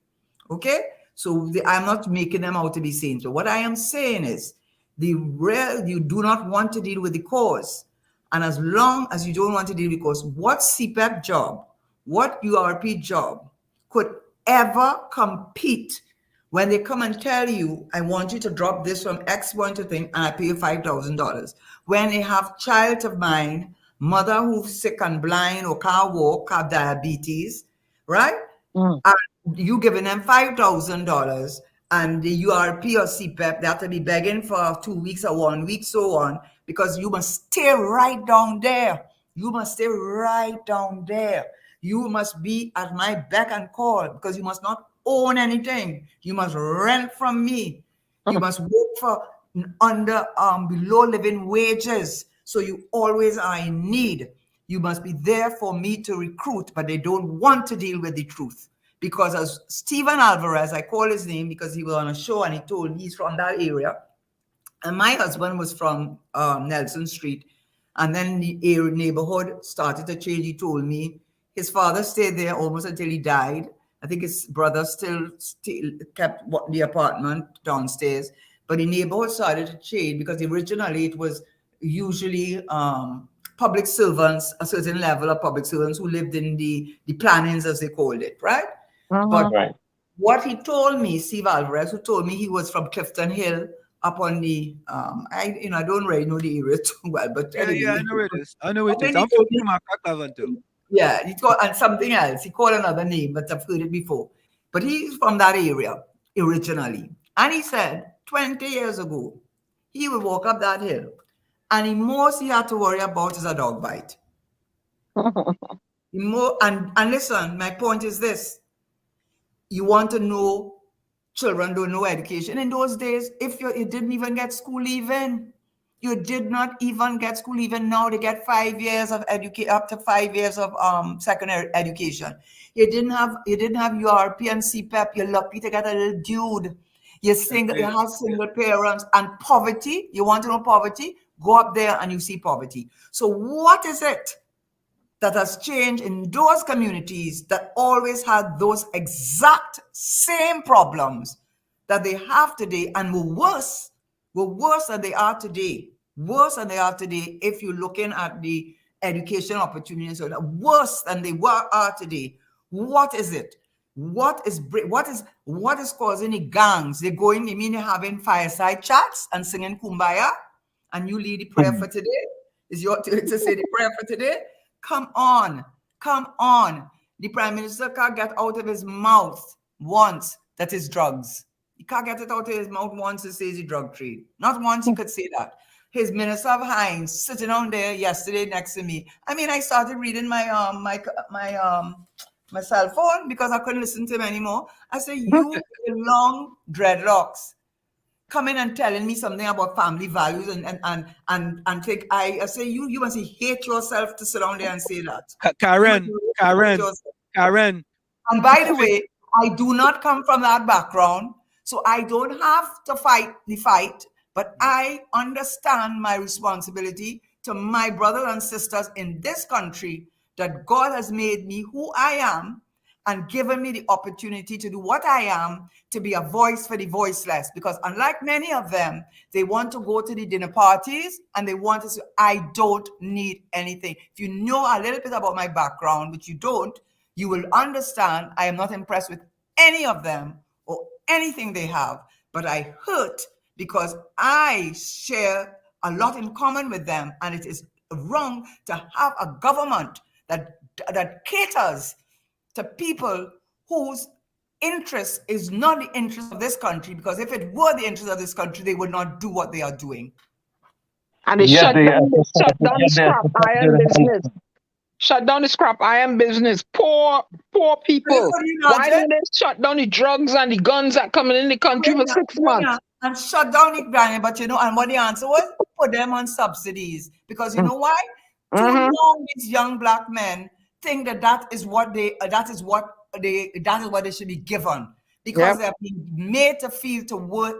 Okay? So I'm not making them out to be saints. But what I am saying is, you do not want to deal with the cause. And as long as you don't want to deal with the cause, what CPEP job, what URP job could ever compete when they come and tell you, I want you to drop this from X point to thing, and I pay you $5,000. When they have child of mine, mother who's sick and blind or can't walk, have diabetes, right? And you giving them $5,000, and the URP or CPEP, they have to be begging for 2 weeks or 1 week, so on, because you must stay right down there. You must stay right down there. You must be at my beck and call, because you must not own anything. You must rent from me. You must work for below living wages. So you always are in need. You must be there for me to recruit, but they don't want to deal with the truth. Because as Stephen Alvarez, I call his name because he was on a show and he told me he's from that area. And my husband was from Nelson Street. And then the neighborhood started to change. He told me his father stayed there almost until he died. I think his brother still kept the apartment downstairs. But the neighborhood started to change because originally it was usually public servants, a certain level of public servants who lived in the plannings, as they called it, right? But what he told me, Steve Alvarez, who told me he was from Clifton Hill, up on the I don't really know the area too well, but Yeah, anyway, yeah, I know where it is. I know where it and then is. he I'm told from me, Macroeconomic too. yeah, he called and something else. He called another name, but I've heard it before. But he's from that area originally, and he said 20 years ago he would walk up that hill, and the most he had to worry about is a dog bite. More and listen, my point is this: you want to know children don't know education. In those days, if you didn't even get school leaving, you did not even get school leaving. Now they get 5 years of education, up to 5 years of secondary education. You didn't have URP and CPEP. You're lucky to get a little dude. You have single parents and poverty. You want to know poverty? Go up there and you see poverty. So what is it that has changed in those communities that always had those exact same problems that they have today and were worse than they are today. Worse than they are today if you're looking at the education opportunities, worse than they are today. What is it? What is causing the gangs? They're having fireside chats and singing Kumbaya, and you lead the prayer for today. Is your turn to say the prayer for today? Come on. The Prime Minister can't get out of his mouth once that is drugs. He can't get it out of his mouth once to say the drug trade. Not once he could say that. His Minister of Hines sitting down there yesterday next to me. I mean, I started reading my cell phone because I couldn't listen to him anymore. I said, you with long dreadlocks coming and telling me something about family values and think I say you must hate yourself to sit down there and say that. Karen. And by the way, I do not come from that background, so I don't have to fight the fight, but I understand my responsibility to my brothers and sisters in this country that God has made me who I am and given me the opportunity to do what I am, to be a voice for the voiceless. Because unlike many of them, they want to go to the dinner parties and they want to say, I don't need anything. If you know a little bit about my background, which you don't, you will understand I am not impressed with any of them or anything they have. But I hurt because I share a lot in common with them. And it is wrong to have a government that caters to people whose interest is not the interest of this country, because if it were the interest of this country, they would not do what they are doing. And they shut down the scrap iron business. Shut down the scrap iron business. Poor people. Why don't they shut down the drugs and the guns that coming in the country for 6 months? And shut down it, Granny. But and what the answer was? Put them on subsidies. Because you know why? Too long these young black men think that is what they should be given, because they have been made to feel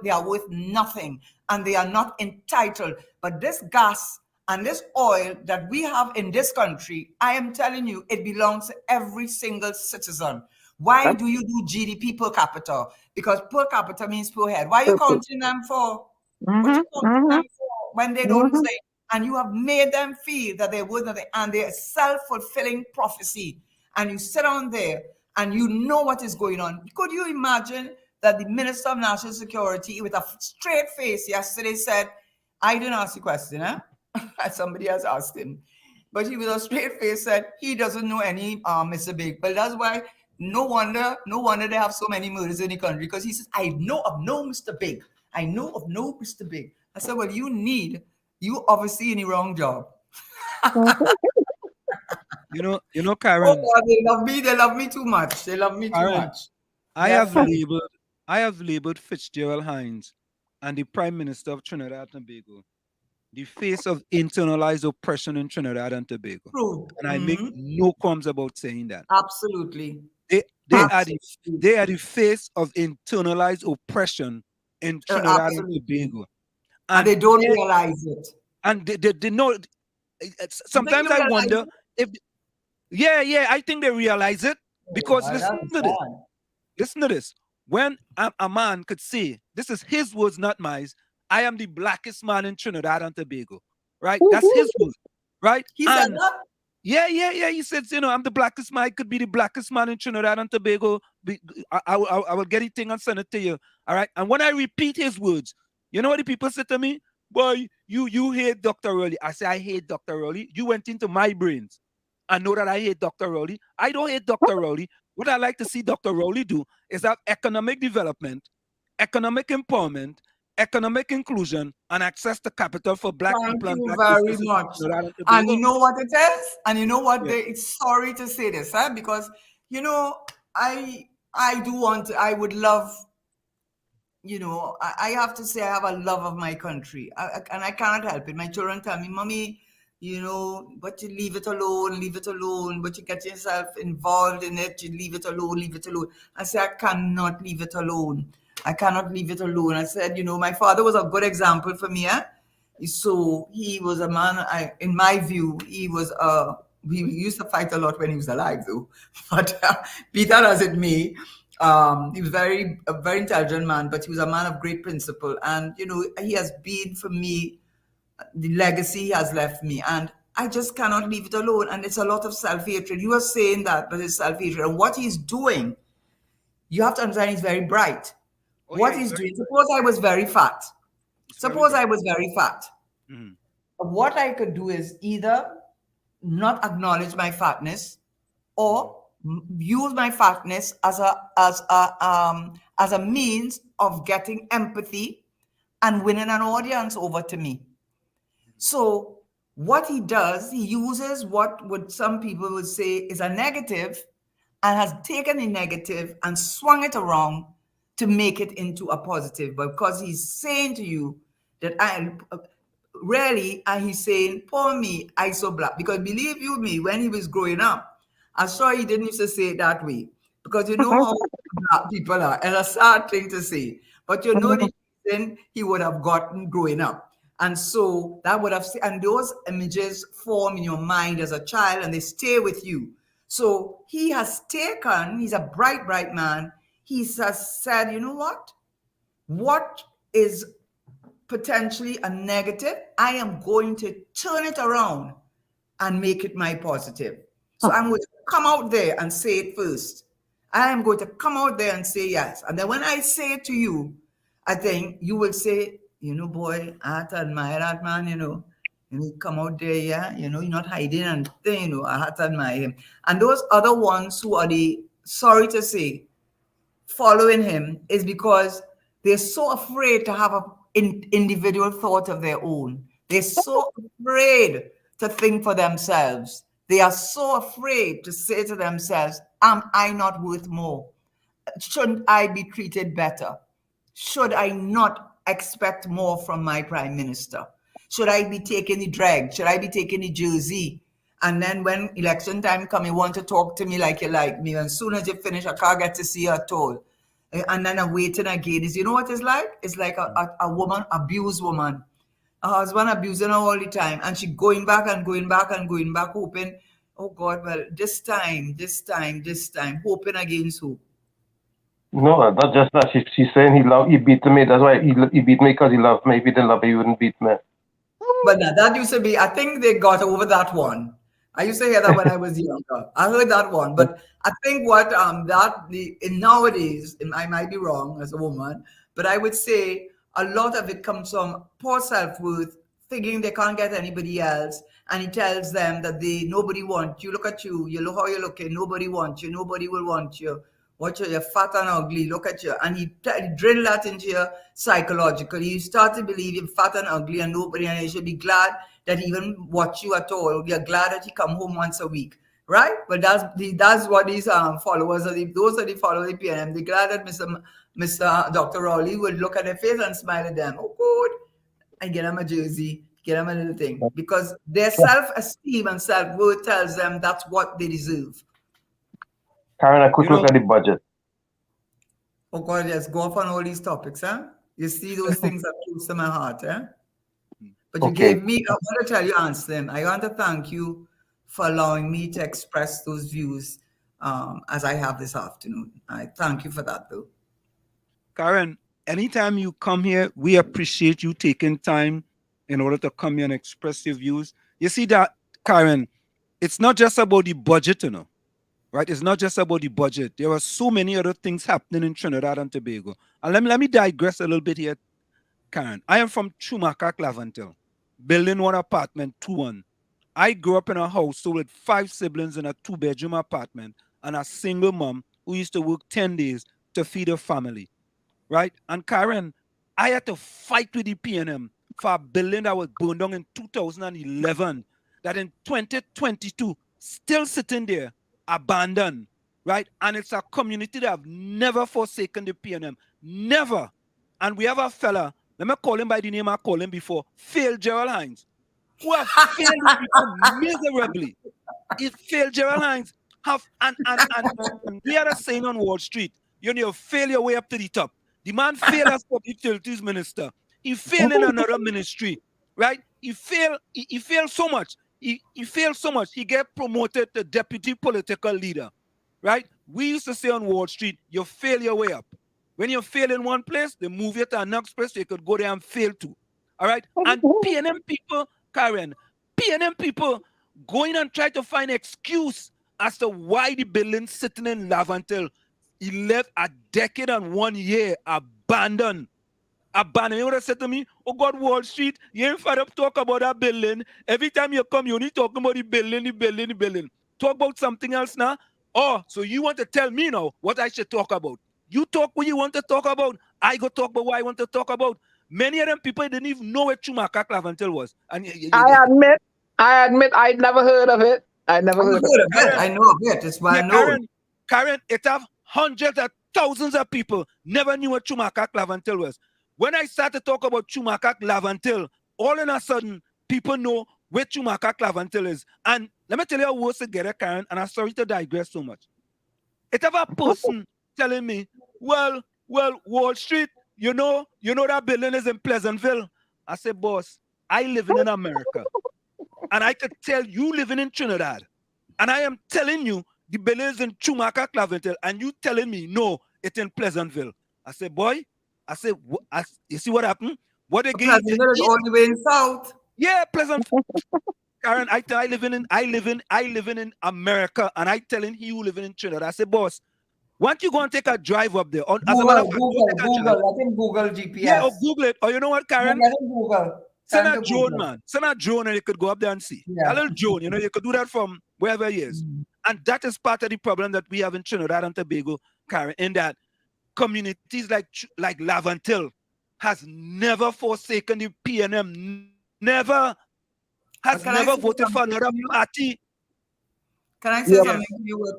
they are worth nothing and they are not entitled. But this gas and this oil that we have in this country, I am telling you, it belongs to every single citizen. Why do you do GDP per capita? Because per capita means per head. Why are you counting them for? What you counting them for when they don't say? And you have made them feel that they're worth nothing, and they're self-fulfilling prophecy. And you sit down there and you know what is going on. Could you imagine that the Minister of National Security, with a straight face yesterday, said, I didn't ask the question, somebody else asked him. But he with a straight face said he doesn't know any Mr. Big. But that's why no wonder they have so many murders in the country, because he says, I know of no Mr. Big. I know of no Mr. Big. I said, well, you obviously in the wrong job. You know, Karen. Oh God, they love me too much. They love me too much. I have labeled Fitzgerald Hines and the Prime Minister of Trinidad and Tobago the face of internalized oppression in Trinidad and Tobago. True. And I make no qualms about saying that. Absolutely. They are the face of internalized oppression in Trinidad and Tobago. And they don't realize it. And they know. Sometimes I wonder if, I think they realize it, because listen to this. When a man could say, this is his words, not mine, I am the blackest man in Trinidad and Tobago, right? That's his words, right? He said that? Yeah. He said, I'm the blackest man. I could be the blackest man in Trinidad and Tobago. I will get it thing and send it to you, all right? And when I repeat his words, You know what the people say to me? Boy, you hate Dr. Rowley. I say, I hate Dr. Rowley. You went into my brains. I know that I hate Dr. Rowley. I don't hate Dr. Rowley. What I like to see Dr. Rowley do is have economic development, economic empowerment, economic inclusion, and access to capital for black Thank people and you black very businesses much. in Trinidad and And you Tobago. know what it is? And you know what Yeah. it's sorry to say this, huh? Because you know, I do want I would love, you know, I have to say I have a love of my country. And I cannot help it. My children tell me, Mommy, you know, but you leave it alone, but you get yourself involved in it, you leave it alone. I say, I cannot leave it alone. I cannot leave it alone. I said, you know, my father was a good example for me. Eh? So he was a man, in my view, we used to fight a lot when he was alive, though. But be that as it may, he was a very intelligent man, but he was a man of great principle. And, you know, he has been for me the legacy he has left me. And I just cannot leave it alone. And it's a lot of self-hatred. You are saying that, but it's self-hatred. And what he's doing, you have to understand he's very bright. Oh, What yeah, he's doing, suppose I was very fat. it's very Suppose bright. I was very fat. Mhm. What I could do is either not acknowledge my fatness or use my fatness as a means of getting empathy and winning an audience over to me. So what he does, he uses what would some people would say is a negative and has taken a negative and swung it around to make it into a positive. But because he's saying to you that I really, and he's saying, poor me, I so black. Because believe you me, when he was growing up, I'm sure he didn't used to say it that way. Because you know how black people are. It's a sad thing to say. But you know the reason he would have gotten growing up. And so that would have, and those images form in your mind as a child and they stay with you. So he has taken, he's a bright, bright man. He has said, you know what? What is potentially a negative, I am going to turn it around and make it my positive. So I'm going to come out there and say it first. I am going to come out there and say yes. And then when I say it to you, I think you will say, you know, boy, I have to admire that man, you know. You come out there, yeah, you know, you're not hiding and thing, you know, I have to admire him. And those other ones who are sorry to say, following him is because they're so afraid to have an individual thought of their own. They're so afraid to think for themselves. They are so afraid to say to themselves, am I not worth more? Shouldn't I be treated better? Should I not expect more from my prime minister? Should I be taking the drag? Should I be taking the jersey? And then when election time come, you want to talk to me like you like me. And as soon as you finish, I can't get to see you at all. And then I'm waiting again. You know what it's like? It's like a woman, abused woman. Her husband abusing her all the time. And she going back and going back and going back, hoping, oh God, well, this time, hoping against hope. No, not just that. She's saying he beat me. That's why he beat me because he loved me. If he didn't love me, he wouldn't beat me. But now, that used to be, I think they got over that one. I used to hear that when I was younger. I heard that one. But I think what nowadays, I might be wrong as a woman, but I would say a lot of it comes from poor self-worth, thinking they can't get anybody else. And he tells them that nobody wants you. Look at you. You look how you're looking. Nobody wants you. Nobody will want you. Watch you, you're fat and ugly. Look at you. And he drilled that into you psychologically. You start to believe you're fat and ugly and nobody, and you should be glad that he even watch you at all. You're glad that he come home once a week. Right? But that's what these followers are. Those are the followers of the PNM. They're glad that Mr. Dr. Rowley would look at their face and smile at them. Oh, good. I get them a jersey, get them a little thing. Because their self-esteem and self-worth tells them that's what they deserve. Karen, a quick look at the budget. Oh God, yes, go off on all these topics, huh? You see those things that close to my heart, eh? But you gave me, I want to tell you, Anselm, I want to thank you for allowing me to express those views as I have this afternoon. I thank you for that, though. Karen, anytime you come here, we appreciate you taking time in order to come here and express your views. You see that, Karen, it's not just about the budget, you know. Right? It's not just about the budget. There are so many other things happening in Trinidad and Tobago. And let me digress a little bit here. Karen, I am from Chumaka, Clavantel, building one apartment, 2-1. I grew up in a household with 5 siblings in a 2-bedroom apartment and a single mom who used to work 10 days to feed her family, right? And Karen, I had to fight with the PNM for a building that was burned down in 2011, that in 2022, still sitting there, abandoned, right? And it's a community that have never forsaken the PNM, never. And we have a fella, let me call him by the name I called him before, Phil Gerald Hines, who have failed these people miserably. It failed Gerald Hines. And we had a saying on Wall Street, you fail your way up to the top. The man failed as public utilities minister. He failed in another ministry, right? He failed so much. He failed so much. He get promoted to deputy political leader, right? We used to say on Wall Street, you fail your way up. When you fail in one place, they move you to a next place, so you could go there and fail too. All right? And PNM people, Karen, PNM people going and try to find excuse as to why the building sitting in Lavantel, he left a decade and 1 year abandoned. Abandoned. You would have said to me, oh God, Wall Street, you ain't fed up talk about that building. Every time you come, you only talking about the building, the building, the building. Talk about something else now. Oh, so you want to tell me now what I should talk about? You talk what you want to talk about. I go talk about what I want to talk about. Many of them people didn't even know where Chumaka Clavantel was. And I admit, I'd never heard of it. I never heard of it. Karen, I know of it. It's well known. Karen, it have hundreds of thousands of people never knew what Chumaka Clavantel was. When I started to talk about Chumaka Clavantel, all in a sudden, people know where Chumaka Clavantel is. And let me tell you how worse it gets, Karen, and I'm sorry to digress so much. It have a person telling me, well, Wall Street, you know that building is in Pleasantville. I said, boss, I live in America. And I could tell you living in Trinidad. And I am telling you, the building is in Chumaka Clavantel. And you telling me, no, it's in Pleasantville. I said, boy, you see what happened? What they gave Pleasantville is all the way in south. Yeah, Pleasantville. Karen, I live in America, and I telling he who living in Trinidad. I said, boss, why don't you go and take a drive up there? Google, let him Google GPS. Yeah, or Google it. Or you know what, Karen? Let him Google. Send a drone, man. Send a drone and you could go up there and see. Yeah. A little drone, you could do that from wherever he is. And that is part of the problem that we have in Trinidad and Tobago, Karen, in that communities like Lavantel has never forsaken the PNM, never voted for another party. Can I say something to you with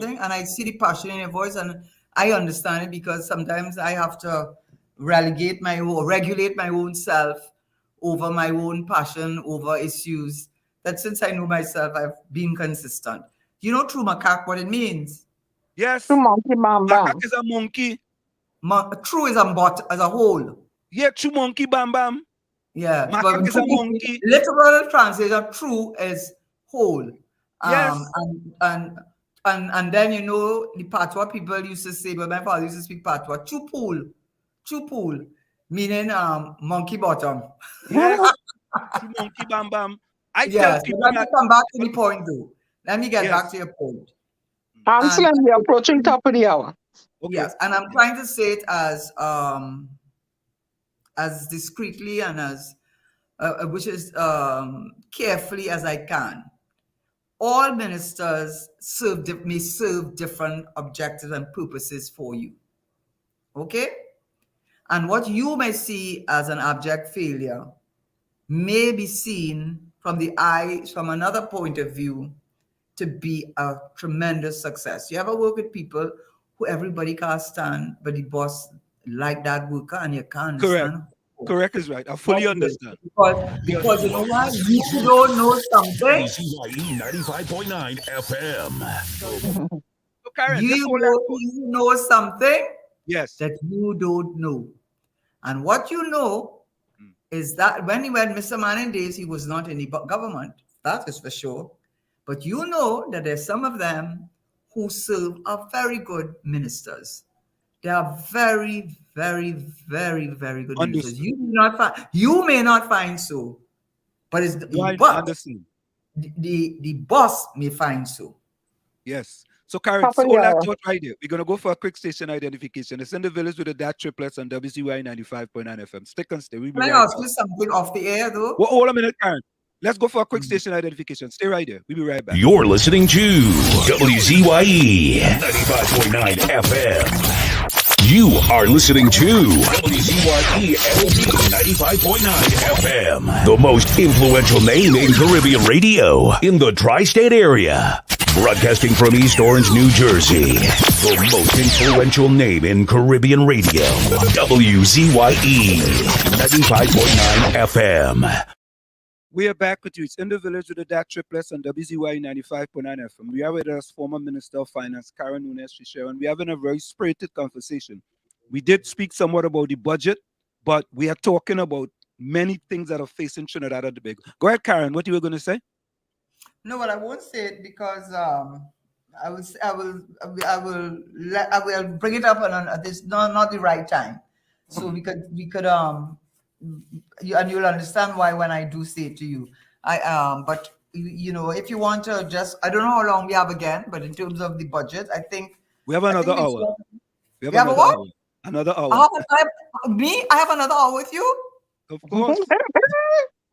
thing? And I see the passion in your voice, and I understand it because sometimes I have to regulate my own self over my own passion over issues that since I know myself, I've been consistent. You know, true macaque, what it means? Yes. True monkey, bam, bam. Macaque is a monkey. True is as a whole. Yeah, true monkey, bam, bam. Yeah. Macaque is a monkey. Literal translation, true is whole. Yes. And then the patois people used to say, but my father used to speak patois, chupul, meaning monkey bottom. Yes. Monkey bam bam. Tell people let me come back to the point though. Let me get back to your point. Ansel, we're approaching top of the hour. Okay. Yes, and I'm trying to say it as discreetly and as carefully as I can. All ministers may serve different objectives and purposes for you. Okay? And what you may see as an abject failure may be seen from another point of view to be a tremendous success. You ever work with people who everybody can't stand, but the boss like that worker and you can't understand? Correct is right. I fully understand. Because you know what? You don't know something. WZYE 95.9 FM. So Karen, you know something that you don't know. And what you know is that when Mr. Manning days, he was not in the government. That is for sure. But you know that there's some of them who serve are very good ministers. They are very, very, very, very good ministers. You may not find so, but it's the boss may find so. Yes. So, Karen, Top so of the all that hour. thought right there. We're going to go for a quick station identification. It's in the village with the DAT triplets on WZYE 95.9 FM. Stick and stay. We'll be Can I right ask back. you something off the air, though? Well, hold a minute, Karen. Let's go for a quick station identification. Stay right there. We'll be right back. You're listening to WZYE 95.9 FM. You are listening to WZYE-7 95.9 FM, the most influential name in Caribbean radio in the tri-state area. Broadcasting from East Orange, New Jersey, the most influential name in Caribbean radio, WZYE 95.9 FM. We are back with you. It's in the village with the DAT triplets on WZYE 95.9 FM. We are with us, former Minister of Finance, Karen Nunez Tesheira, and we're having a very spirited conversation. We did speak somewhat about the budget, but we are talking about many things that are facing Trinidad and Tobago. Go ahead, Karen. What you were going to say? No, but I won't say it because I will bring it up on this not the right time. So we could and you'll understand why when I do say it to you. But you know, if you want to just, I don't know how long we have again, but in terms of the budget, I think we have another hour. We have another hour. Another hour. I have another hour with you. Of course.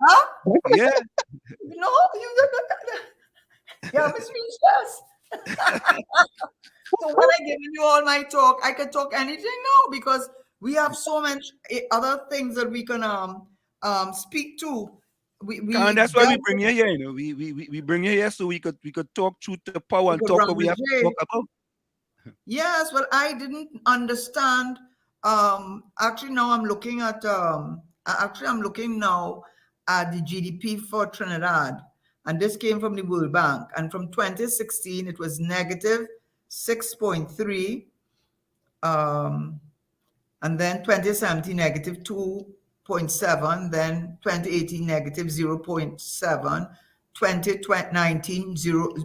Huh? Yeah. No, yeah, Miss Speechless. So when I give you all my talk, I can talk anything now because we have so much other things that we can speak to. And that's why we bring you here. You know, we bring you here so we could talk truth to power and talk what we have to talk about. Yes, well, I didn't understand. Actually, now I'm looking at. I'm looking now at the GDP for Trinidad, and this came from the World Bank. And from 2016, it was negative 6.3, and then 2017 negative 2.7, then 2018 negative 0.7, 2019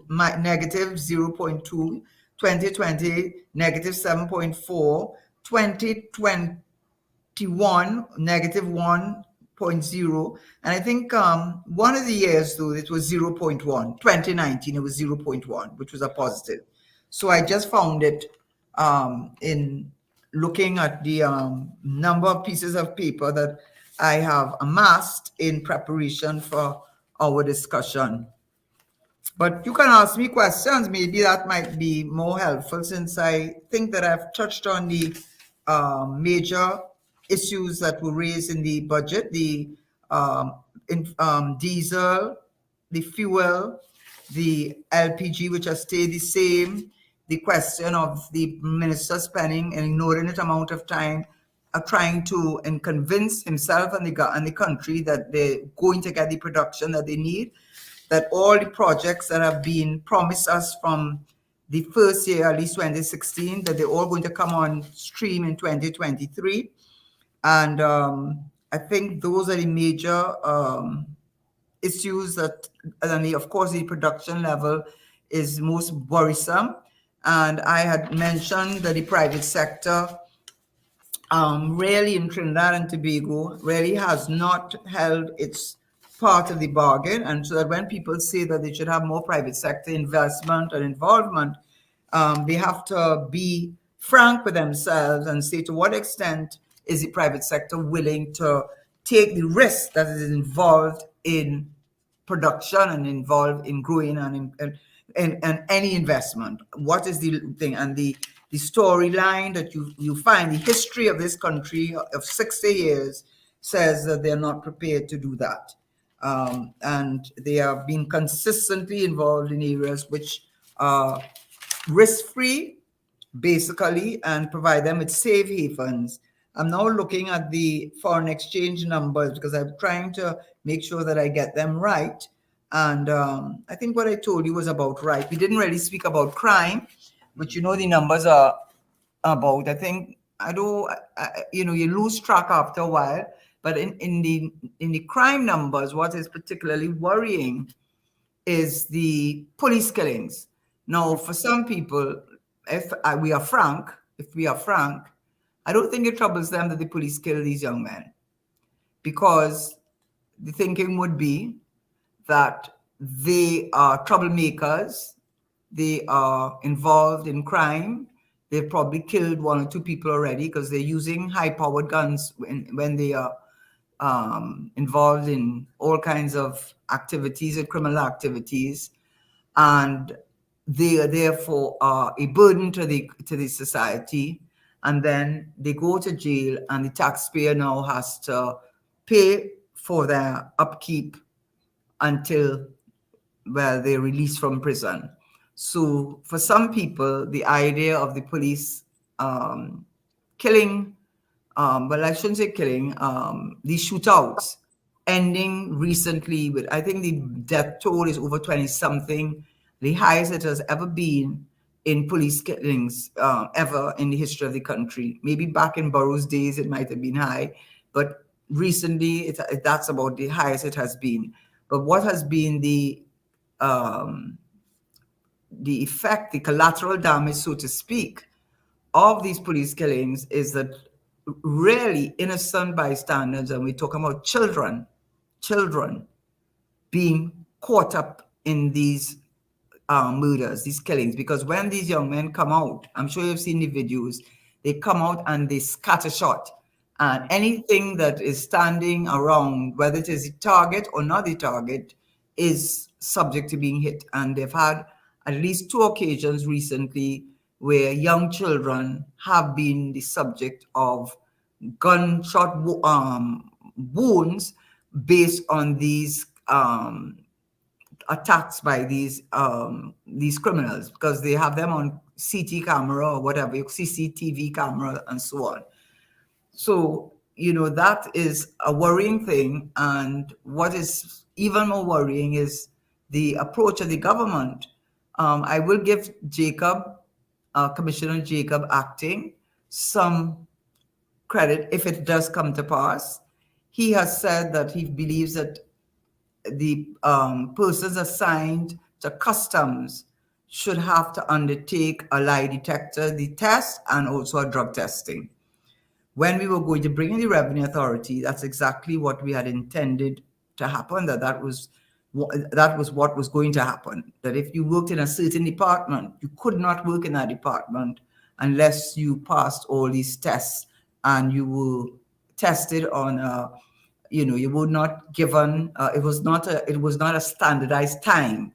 negative 0.2. 2020 negative 7.4, 2021 negative 1.0, and I think one of the years though it was 0.1. 2019 it was 0.1, which was a positive. So I just found it in looking at the number of pieces of paper that I have amassed in preparation for our discussion. But you can ask me questions. Maybe that might be more helpful since I think that I've touched on the major issues that were raised in the budget, the diesel, the fuel, the LPG, which has stayed the same, the question of the minister spending an inordinate amount of time trying to convince himself and the country that they're going to get the production that they need, that all the projects that have been promised us from the first year, at least 2016, that they're all going to come on stream in 2023. And I think those are the major issues that, and of course, the production level is most worrisome. And I had mentioned that the private sector really in Trinidad and Tobago really has not held its part of the bargain. And so that when people say that they should have more private sector investment and involvement, they have to be frank with themselves and say to what extent is the private sector willing to take the risk that is involved in production and involved in growing and any investment. What is the thing? And the storyline that you find, the history of this country of 60 years says that they're not prepared to do that. And they have been consistently involved in areas which are risk-free, basically, and provide them with safe havens. I'm now looking at the foreign exchange numbers because I'm trying to make sure that I get them right. And I think what I told you was about right. We didn't really speak about crime, which you know the numbers are about. I think you lose track after a while. But in the crime numbers, what is particularly worrying is the police killings. Now, for some people, if we are frank, I don't think it troubles them that the police kill these young men, because the thinking would be that they are troublemakers they are involved in crime. They've probably killed 1 or 2 people already because they're using high-powered guns when they are involved in all kinds of activities and criminal activities, and they are therefore a burden to the society. And then they go to jail, and the taxpayer now has to pay for their upkeep until, well, they're released from prison. So for some people, the idea of the police killing, well, I shouldn't say killing, these shootouts ending recently with, I think the death toll is over 20 something, the highest it has ever been in police killings ever in the history of the country. Maybe back in Burroughs' days, it might have been high, but recently that's about the highest it has been. But what has been the effect, the collateral damage, so to speak, of these police killings is that really innocent bystanders, and we're talking about children being caught up in these murders, these killings. Because when these young men come out, I'm sure you've seen the videos, they come out and they scatter shot. And anything that is standing around, whether it is the target or not the target, is subject to being hit. And they've had at least 2 occasions recently where young children have been the subject of gunshot wounds based on these attacks by these criminals, because they have them on CT camera or whatever, CCTV camera and so on. So, that is a worrying thing. And what is even more worrying is the approach of the government. I will give Commissioner Jacob acting some credit if it does come to pass. He has said that he believes that the persons assigned to customs should have to undertake a lie detector, the test, and also a drug testing. When we were going to bring in the Revenue Authority, that's exactly what we had intended to happen, that was what was going to happen. That if you worked in a certain department, you could not work in that department unless you passed all these tests and you were tested on you were not given it was not a standardized time.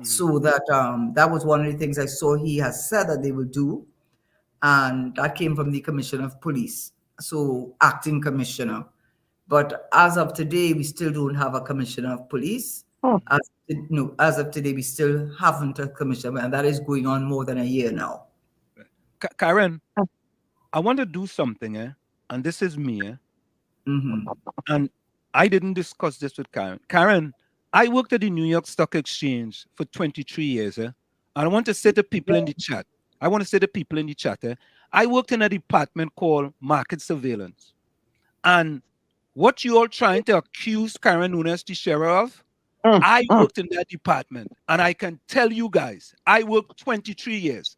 So that was one of the things I saw he has said that they will do, and that came from the Commissioner of Police, so acting commissioner. But as of today, we still don't have a Commissioner of Police. As of today, we still haven't a commissioner, and that is going on more than a year now. Karen, I want to do something, and this is me, Mm-hmm. And I didn't discuss this with Karen. Karen, I worked at the New York Stock Exchange for 23 years, and I want to say to people in the chat, I worked in a department called market surveillance. And what you all trying to accuse Karen Nunez Tesheira of, I worked in that department, and I can tell you guys, I worked 23 years.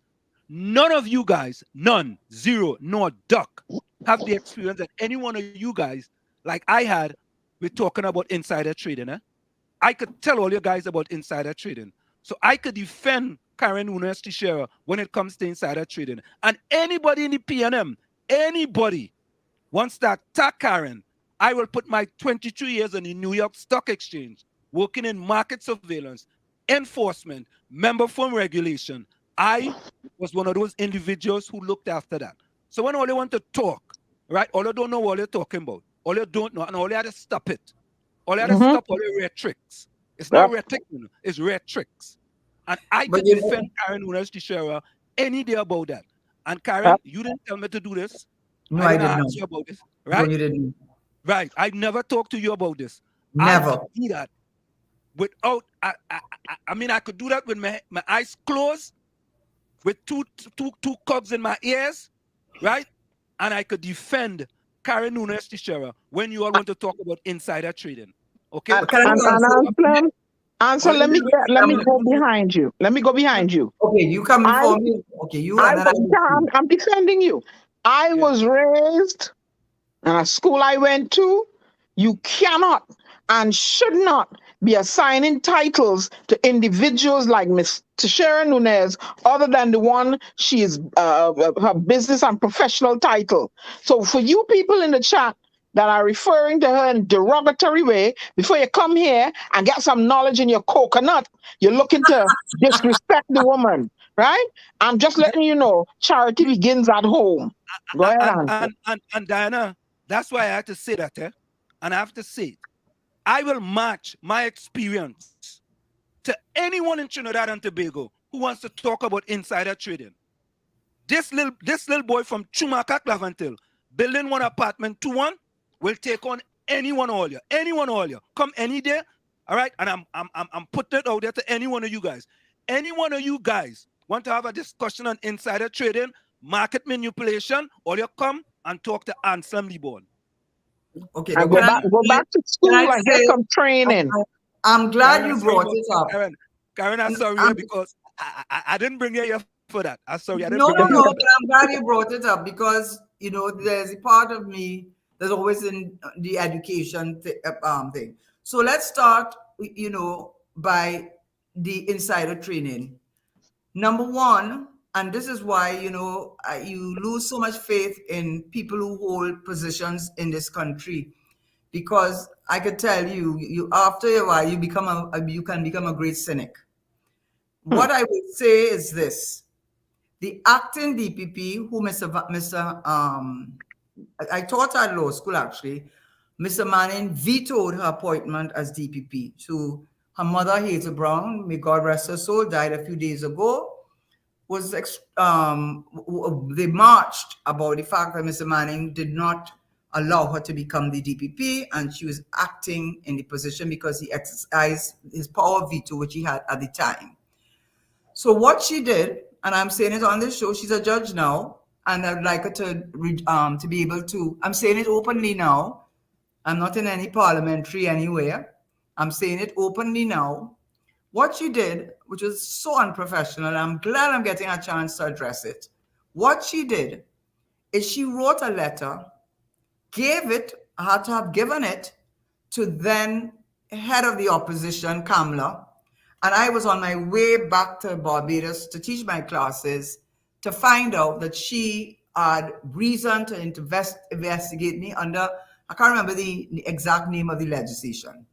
None of you guys, none, zero, nor duck, have the experience that any one of you guys, like I had, with talking about insider trading. I could tell all you guys about insider trading. So I could defend Karen Nunez Tesheira when it comes to insider trading. And anybody in the PNM, anybody wants to attack Karen, I will put my 22 years in the New York Stock Exchange, working in market surveillance, enforcement, member firm regulation. I was one of those individuals who looked after that. So when all they want to talk, right, all they don't know what they're talking about, all they don't know, and all they had to stop it. All they had to stop all the rare tricks. It's not rare tricks, it's rare tricks. And I could defend Karen Nunez Tesheira any day about that. And Karen, you didn't tell me to do this. No, I didn't ask you about this, right? No, you didn't. Right. I never talked to you about this. Never. I could do that without, I could do that with my eyes closed, with two cogs in my ears, right? And I could defend Karen Nunez Tesheira when you all want to talk about insider trading. Okay? Answer, let me go behind you. Let me go behind you. Okay, you come before me. Okay, you I'm defending you. I was raised in a school I went to. You cannot and should not be assigning titles to individuals like Miss Tesheira Nunez, other than the one she is her business and professional title. So for you people in the chat that are referring to her in a derogatory way, before you come here and get some knowledge in your coconut, you're looking to disrespect the woman, right? I'm just letting you know, charity begins at home. Go ahead, Anthony. And Diana, that's why I had to say that, and I have to say it. I will match my experience to anyone in Trinidad and Tobago who wants to talk about insider trading. This little boy from Chumaka Clavantil, building one apartment 2-1, will take on anyone all you. Come any day, all right? And I'm putting it out there to any one of you guys. Any one of you guys want to have a discussion on insider trading, market manipulation, or you come and talk to Anselm Liborn. Okay, And go back to school and get some training. I'm glad you brought it up. Karen, I'm sorry because I didn't bring you here for that. I'm sorry. I didn't bring No, but I'm glad you brought it up because, you know, there's a part of me that's always in the education thing. So let's start, you know, by the insider training. Number one, and this is why, you know, you lose so much faith in people who hold positions in this country, because I could tell you after a while you can become a great cynic. What I would say is this: the acting DPP, who I taught at law school actually, Mr. Manning vetoed her appointment as DPP. So her mother, Hazel Brown, may God rest her soul, died a few days ago. They marched about the fact that Mr. Manning did not allow her to become the DPP, and she was acting in the position because he exercised his power of veto, which he had at the time. So what she did, and I'm saying it on this show, she's a judge now, and I'd like her to be able to, I'm saying it openly now. I'm not in any parliamentary anywhere. I'm saying it openly now. What she did, which was so unprofessional, I'm glad I'm getting a chance to address it. What she did is she wrote a letter, had to have given it to then head of the opposition, Kamala. And I was on my way back to Barbados to teach my classes to find out that she had reason to investigate me under, I can't remember the exact name of the legislation.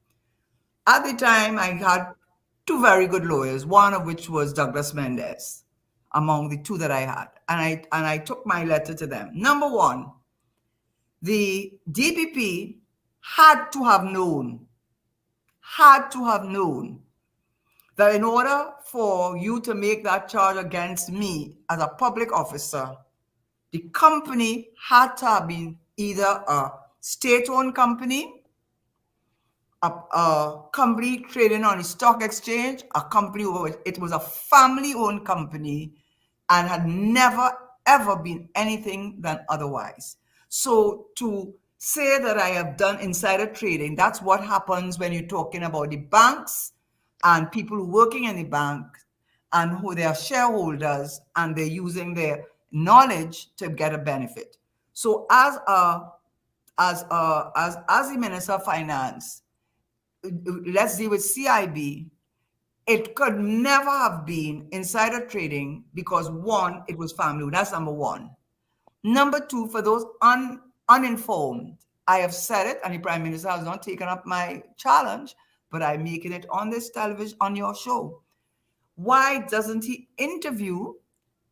At the time, I had two very good lawyers, one of which was Douglas Mendez, among the two that I had. And I took my letter to them. Number one, the DPP had to have known that in order for you to make that charge against me as a public officer, the company had to have been either a state-owned company, a company trading on the stock exchange, a company where it was a family-owned company and had never, ever been anything than otherwise. So to say that I have done insider trading, that's what happens when you're talking about the banks and people working in the bank and who they are shareholders and they're using their knowledge to get a benefit. So as the Minister of Finance, let's deal with CIB, it could never have been insider trading because one, it was family. That's number one. Number two, for those uninformed, I have said it, and the Prime Minister has not taken up my challenge, but I'm making it on this television, on your show. Why doesn't he interview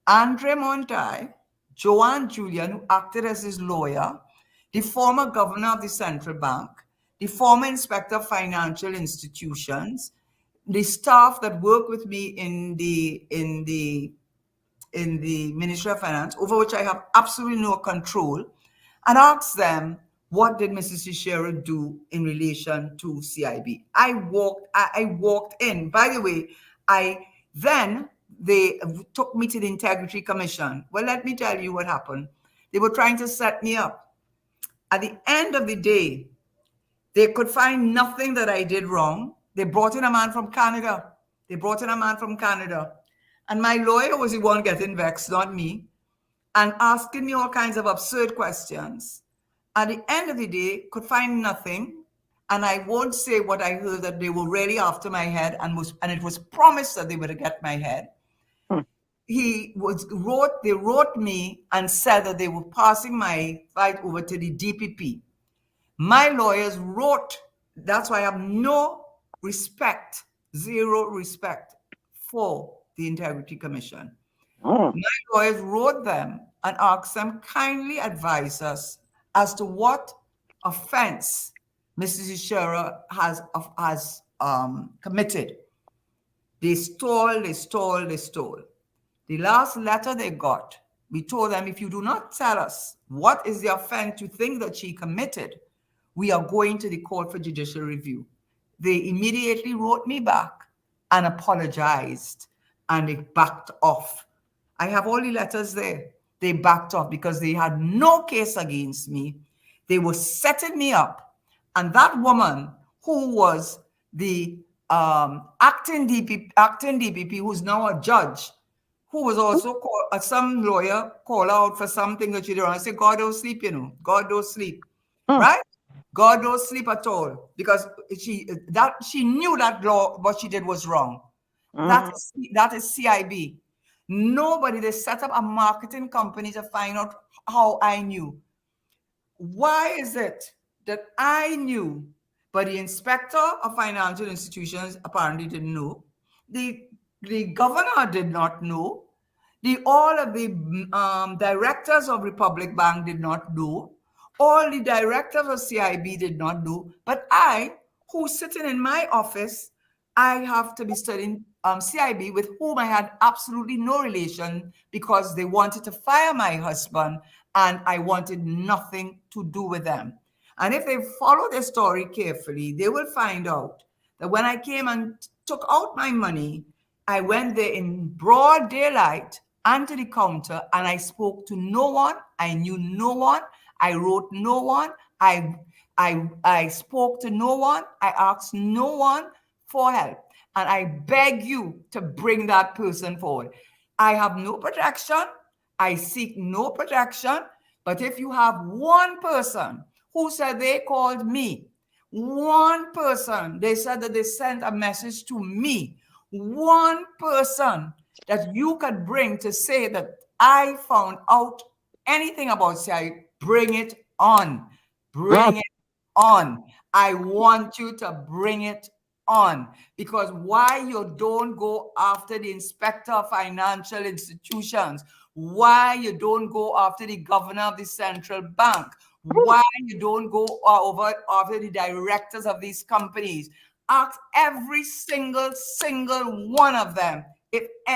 Andre Montai, Joanne Julian, who acted as his lawyer, the former governor of the central bank, the former inspector of financial institutions, the staff that work with me in the Ministry of Finance, over which I have absolutely no control, and ask them, what did Mrs. Tesheira do in relation to CIB? I walked in. By the way, they took me to the Integrity Commission. Well, let me tell you what happened. They were trying to set me up. At the end of the day, they could find nothing that I did wrong. They brought in a man from Canada. And my lawyer was the one getting vexed, not me, and asking me all kinds of absurd questions. At the end of the day, could find nothing. and I won't say what I heard, that they were really after my head, and it was promised that they would get my head. They wrote me and said that they were passing my fight over to the DPP. My lawyers wrote, that's why I have no respect, zero respect for the Integrity Commission. My lawyers wrote them and asked them, kindly advise us as to what offense Mrs. Tesheira has committed. They stole. The last letter they got, we told them, if you do not tell us what is the offense you think that she committed, we are going to the court for judicial review. They immediately wrote me back and apologized, and they backed off. I have all the letters there. They backed off because they had no case against me. They were setting me up. And that woman who was the acting DPP, who's now a judge, who was also some lawyer called out for something that she did. I say, God don't sleep, God don't sleep, right? God don't sleep at all, because she knew that law, what she did was wrong. That is CIB. Nobody, they set up a marketing company to find out how I knew. Why is it that I knew, but the inspector of financial institutions apparently didn't know? The governor did not know. All of the directors of Republic Bank did not know. All the directors of CIB did not know. But I, who's sitting in my office, I have to be studying CIB, with whom I had absolutely no relation, because they wanted to fire my husband and I wanted nothing to do with them. And if they follow the story carefully, they will find out that when I came and took out my money, I went there in broad daylight and to the counter, and I spoke to no one. I knew no one. I wrote no one. I spoke to no one. I asked no one for help. And I beg you to bring that person forward. I have no protection. I seek no protection. But if you have one person who said they called me, one person, they said that they sent a message to me, one person that you could bring to say that I found out anything about CI, bring it on. Bring it on. I want you to bring it on. Because why you don't go after the inspector of financial institutions? Why you don't go after the governor of the central bank? Why you don't go over after the directors of these companies? Ask every single one of them.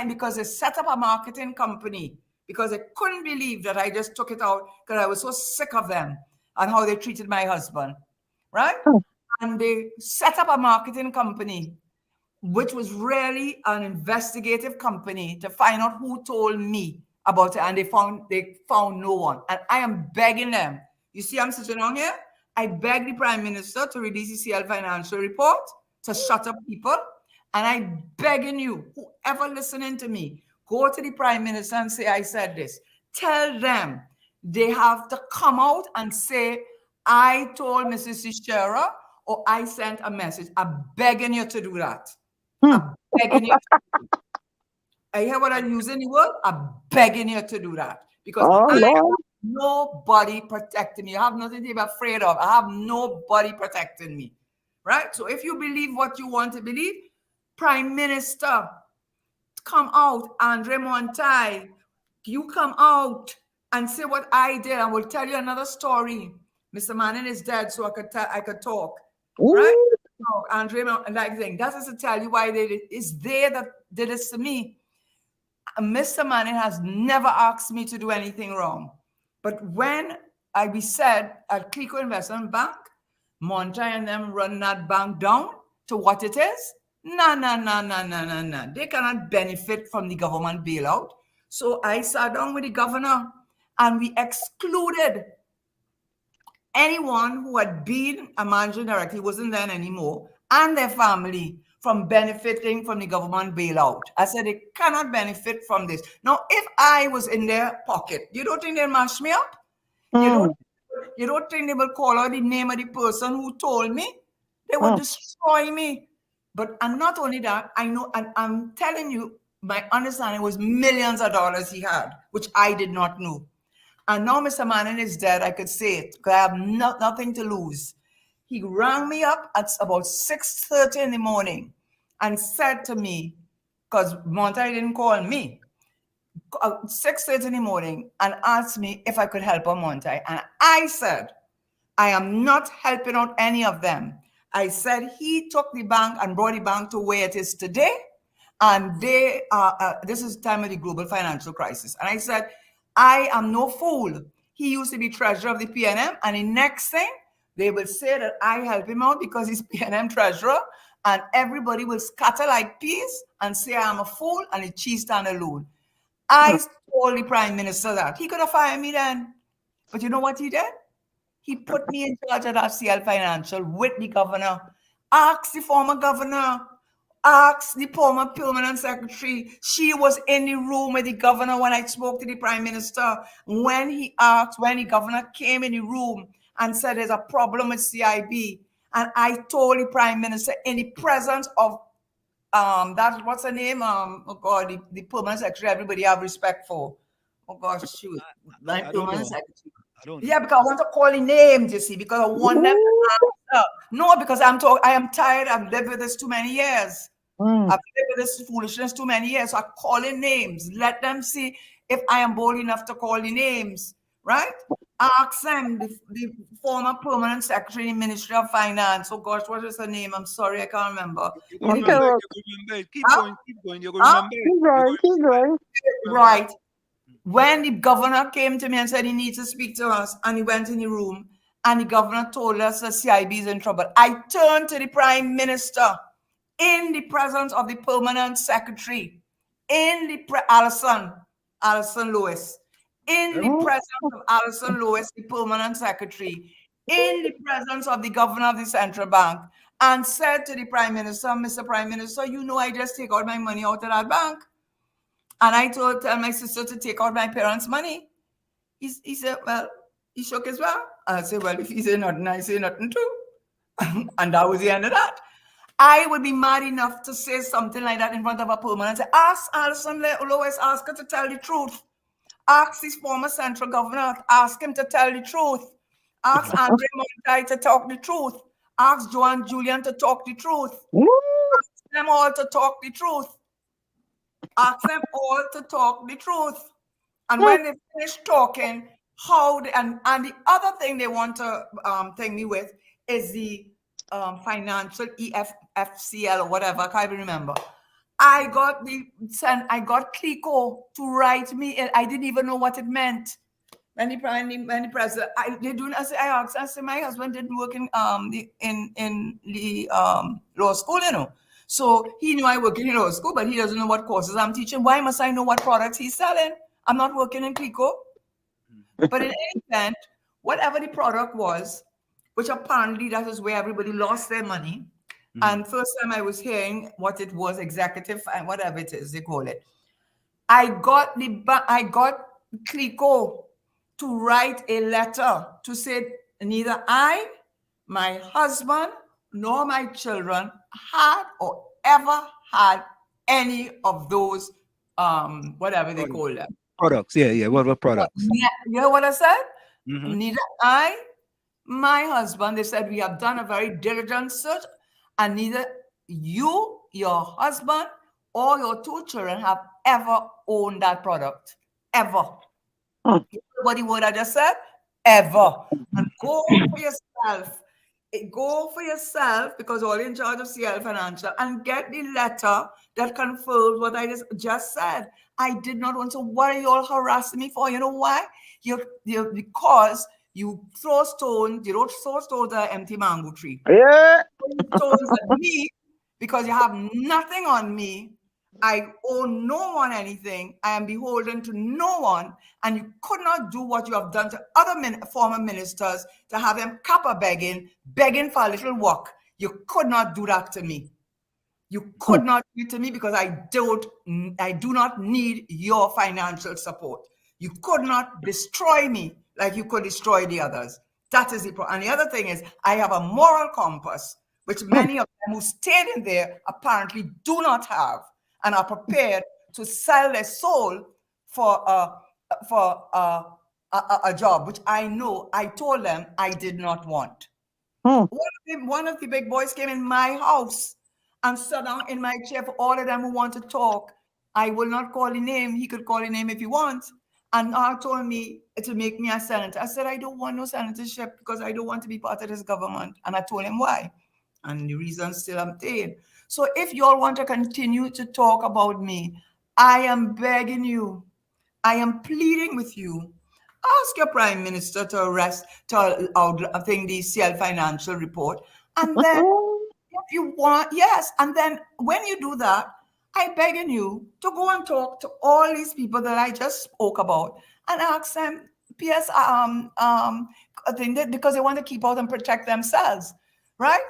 Because they set up a marketing company, because I couldn't believe that I just took it out, because I was so sick of them and how they treated my husband, right? And they set up a marketing company, which was really an investigative company, to find out who told me about it. And they found no one. And I am begging them. You see, I'm sitting on here. I beg the Prime Minister to release the CL financial report, to shut up people. And I'm begging you, whoever listening to me, go to the Prime Minister and say, I said this. Tell them they have to come out and say, I told Mrs. Tesheira, or I sent a message. I'm begging you to do that. I'm begging you to do that. I hear what I'm using the word? I'm begging you to do that. Because I have nobody protecting me. I have nothing to be afraid of. I have nobody protecting me. Right? So if you believe what you want to believe, Prime Minister, come out. Andre Montai, you come out and say what I did. I will tell you another story. Mr. Manning is dead, so I could talk. Right? So Andre, like saying, that is to tell you why they did. It's they that did this to me. Mr. Manning has never asked me to do anything wrong. But when we said at Clico Investment Bank, Montai and them run that bank down to what it is, no. They cannot benefit from the government bailout. So I sat down with the governor and we excluded anyone who had been a managing director, he wasn't there anymore, and their family from benefiting from the government bailout. I said they cannot benefit from this. Now, if I was in their pocket, you don't think they'll mash me up? You don't think they will call out the name of the person who told me? They would destroy me. And not only that, I know, and I'm telling you, my understanding was millions of dollars he had, which I did not know. And now Mr. Manning is dead, I could say it, because I have nothing to lose. He rang me up at about 6:30 in the morning and said to me, because Monty didn't call me, 6:30 in the morning, and asked me if I could help on Monty. And I said, I am not helping out any of them. I said he took the bank and brought the bank to where it is today. And they this is the time of the global financial crisis. And I said, I am no fool. He used to be treasurer of the PNM. And the next thing, they will say that I help him out because he's PNM treasurer. And everybody will scatter like peas and say I am a fool and the cheese stand alone. I told the prime minister that. He could have fired me then. But you know what he did? He put me in charge of RCL Financial with the governor. Ask the former governor. Ask the former permanent secretary. She was in the room with the governor when I spoke to the prime minister. When the governor came in the room and said there's a problem with CIB. And I told the prime minister in the presence of what's her name? Oh God, the permanent secretary everybody have respect for. Oh gosh, shoot. My permanent secretary. Yeah, because I want to call the names, you see, because I want them to answer. No, because I am tired. I've lived with this too many years. I've lived with this foolishness too many years. So I call in names. Let them see if I am bold enough to call the names, right? Ask them, the former permanent secretary in the Ministry of Finance. Oh gosh, what is her name? I'm sorry, I can't remember. Keep going. You're going to remember. Keep going. Right. When the governor came to me and said he needs to speak to us, and he went in the room, and the governor told us that CIB is in trouble, I turned to the prime minister in the presence of the permanent secretary, Alison Lewis, in the presence of Alison Lewis, the permanent secretary, in the presence of the governor of the central bank, and said to the prime minister, Mr. Prime Minister, you know I just take out my money out of that bank. And I tell my sister to take out my parents' money. He said, well, he shook his well. I said, well, if he say nothing, I say nothing too. And that was the end of that. I would be mad enough to say something like that in front of a permanent. Say, ask Alison Lewis, ask her to tell the truth. Ask his former central governor, ask him to tell the truth. Ask Andre Montai to talk the truth. Ask Joanne Julian to talk the truth. Ask them all to talk the truth. Ask them all to talk the truth. And when they finish talking, and the other thing they want to thing me with is the financial FCL or whatever, I can't even remember. I got Clico to write me. I didn't even know what it meant. When the president, I asked, my husband didn't work in the law school, you know. So he knew I work in law school, but he doesn't know what courses I'm teaching. Why must I know what products he's selling? I'm not working in Clico. But in any event, whatever the product was, which apparently that is where everybody lost their money. And first time I was hearing what it was, executive and whatever it is they call it. I got Clico to write a letter to say neither I, my husband, nor my children had or ever had any of those whatever they call them. Products, yeah. What were products? You know what I said? Neither I, my husband, they said we have done a very diligent search, and neither you, your husband, or your two children have ever owned that product. Ever. You know what the word I just said? Ever. And go for yourself. Go for yourself, because you're in charge of CL Financial, and get the letter that confirms what I just said. I did not want to worry you all harassing me for. You know why? Because you throw stones, you don't throw stones at an empty mango tree. Yeah. Stones at me because you have nothing on me. I owe no one anything. I am beholden to no one. And you could not do what you have done to other former ministers, to have them kappa begging for a little work. You could not do that to me. You could not do it to me because I do not need your financial support. You could not destroy me like you could destroy the others. That is the problem. And the other thing is, I have a moral compass which many of them who stayed in there apparently do not have, and are prepared to sell their soul for a job, which I know I told them I did not want. One of the big boys came in my house and sat down in my chair for all of them who want to talk. I will not call the name. He could call the name if he wants. And told me to make me a senator. I said, I don't want no senatorship because I don't want to be part of this government. And I told him why. And the reason still obtained. So if you all want to continue to talk about me, I am begging you, I am pleading with you, ask your prime minister to arrest, I think the CL financial report. And then if you want, yes. And then when you do that, I begging you to go and talk to all these people that I just spoke about and ask them, PS, I think that because they want to keep out and protect themselves, right?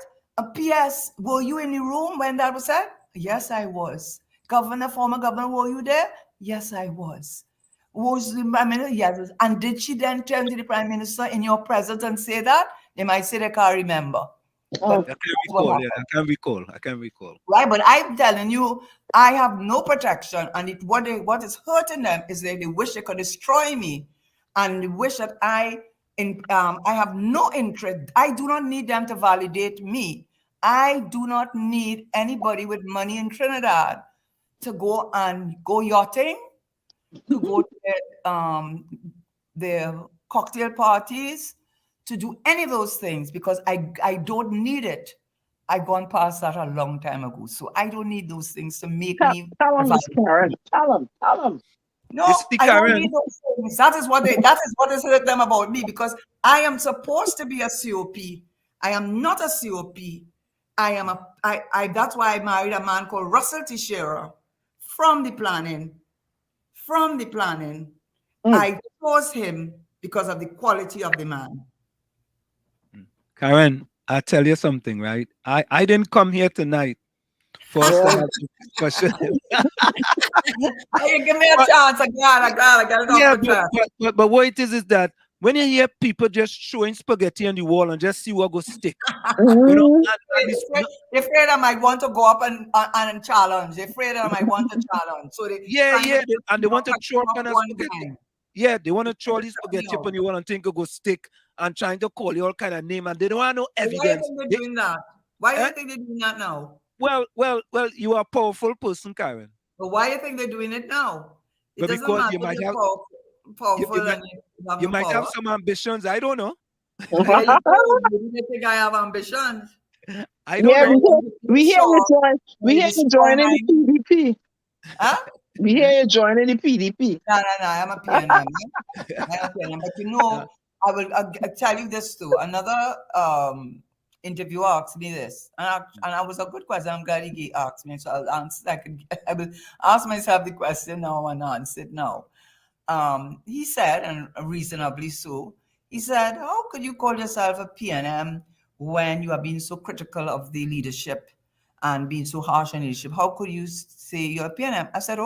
PS, were you in the room when that was said? Yes, I was. Former governor, were you there? Yes, I was. Was the prime minister? Yes. And did she then turn to the prime minister in your presence and say that? They might say they can't remember. I can recall. Right, but I'm telling you, I have no protection, and what is hurting them is that they wish they could destroy me, and they wish that I have no interest. I do not need them to validate me. I do not need anybody with money in Trinidad to go yachting, to go to their cocktail parties, to do any of those things, because I don't need it. I've gone past that a long time ago. So I don't need those things to make me. Tell him, Karen. Tell him. No, I don't need those things. That is what has hurt them about me, because I am supposed to be a COP. I am not a COP. That's why I married a man called Russell Tesheira from the planning. I chose him because of the quality of the man. Karen, I'll tell you something, right? I didn't come here tonight for us to have this discussion. Hey, give me a chance. I got it off the track. But what it is that when you hear people just showing spaghetti on the wall and just see what goes stick, you know, they're afraid I might want to go up and challenge. They're afraid I might want to challenge. So they want to throw up on a spaghetti. Yeah, they want to throw this spaghetti up on the wall and think it go stick, and trying to call you all kind of name, and they don't want no evidence. Why do you think they're doing that? Why do you think they're doing that now? Well, you are a powerful person, Karen. But why do you think they're doing it now? It doesn't because matter you might have powerful you might have some ambitions. I don't know. You think I have ambitions? I don't know. We hear you joining the PDP. Huh? We hear you joining the PDP. No, I'm a PNM. But you know, I'll tell you this too. Another interviewer asked me this, and I was a good question. I'm glad he asked me, so I'll answer. I will ask myself the question now and answer it now. He said, and reasonably so, he said, how could you call yourself a PNM when you are being so critical of the leadership and being so harsh on leadership? How could you say you're a PNM? I said,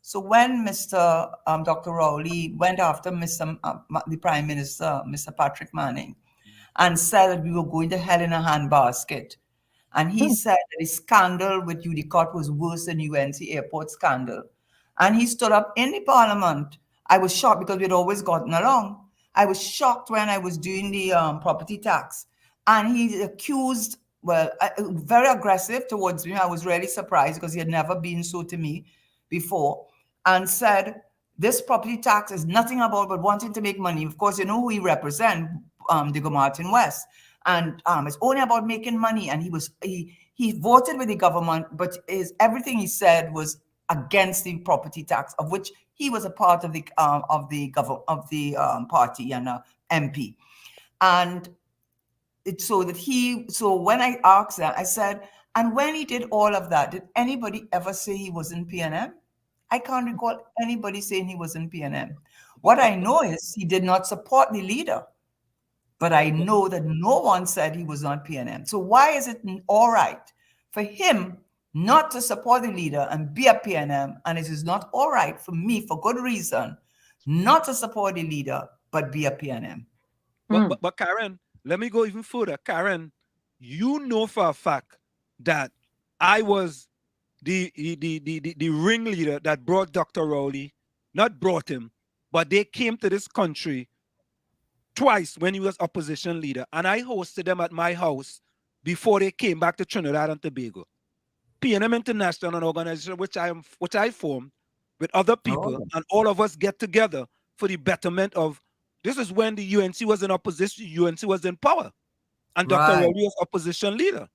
so when Mr. Dr. Rowley went after the Prime Minister, Mr. Patrick Manning, and said that we were going to hell in a handbasket, and he said that the scandal with Udicott was worse than UNC airport scandal, and he stood up in the parliament. I was shocked because we'd always gotten along. I was shocked when I was doing the property tax, and he accused, very aggressive towards me. I was really surprised because he had never been so to me before, and said, this property tax is nothing about but wanting to make money. Of course, you know who he represents, Diego Martin West, and it's only about making money. And he voted with the government, but everything he said was against the property tax, of which he was a part of the party and MP. And so when I asked that, I said, and when he did all of that, did anybody ever say he was in PNM? I can't recall anybody saying he was in PNM. What I know is he did not support the leader, but I know that no one said he was not PNM. So why is it all right for him not to support the leader and be a PNM, and it is not all right for me, for good reason, not to support the leader but be a PNM? But Karen, let me go even further. Karen, you know for a fact that I was the ringleader that brought Dr. Rowley, not brought him, but they came to this country twice when he was opposition leader, and I hosted them at my house before they came back to Trinidad and Tobago. PNM International, an organization which I formed with other people, and all of us get together for the betterment of. This is when the UNC was in opposition, UNC was in power, and Dr. Right. Rowley was opposition leader,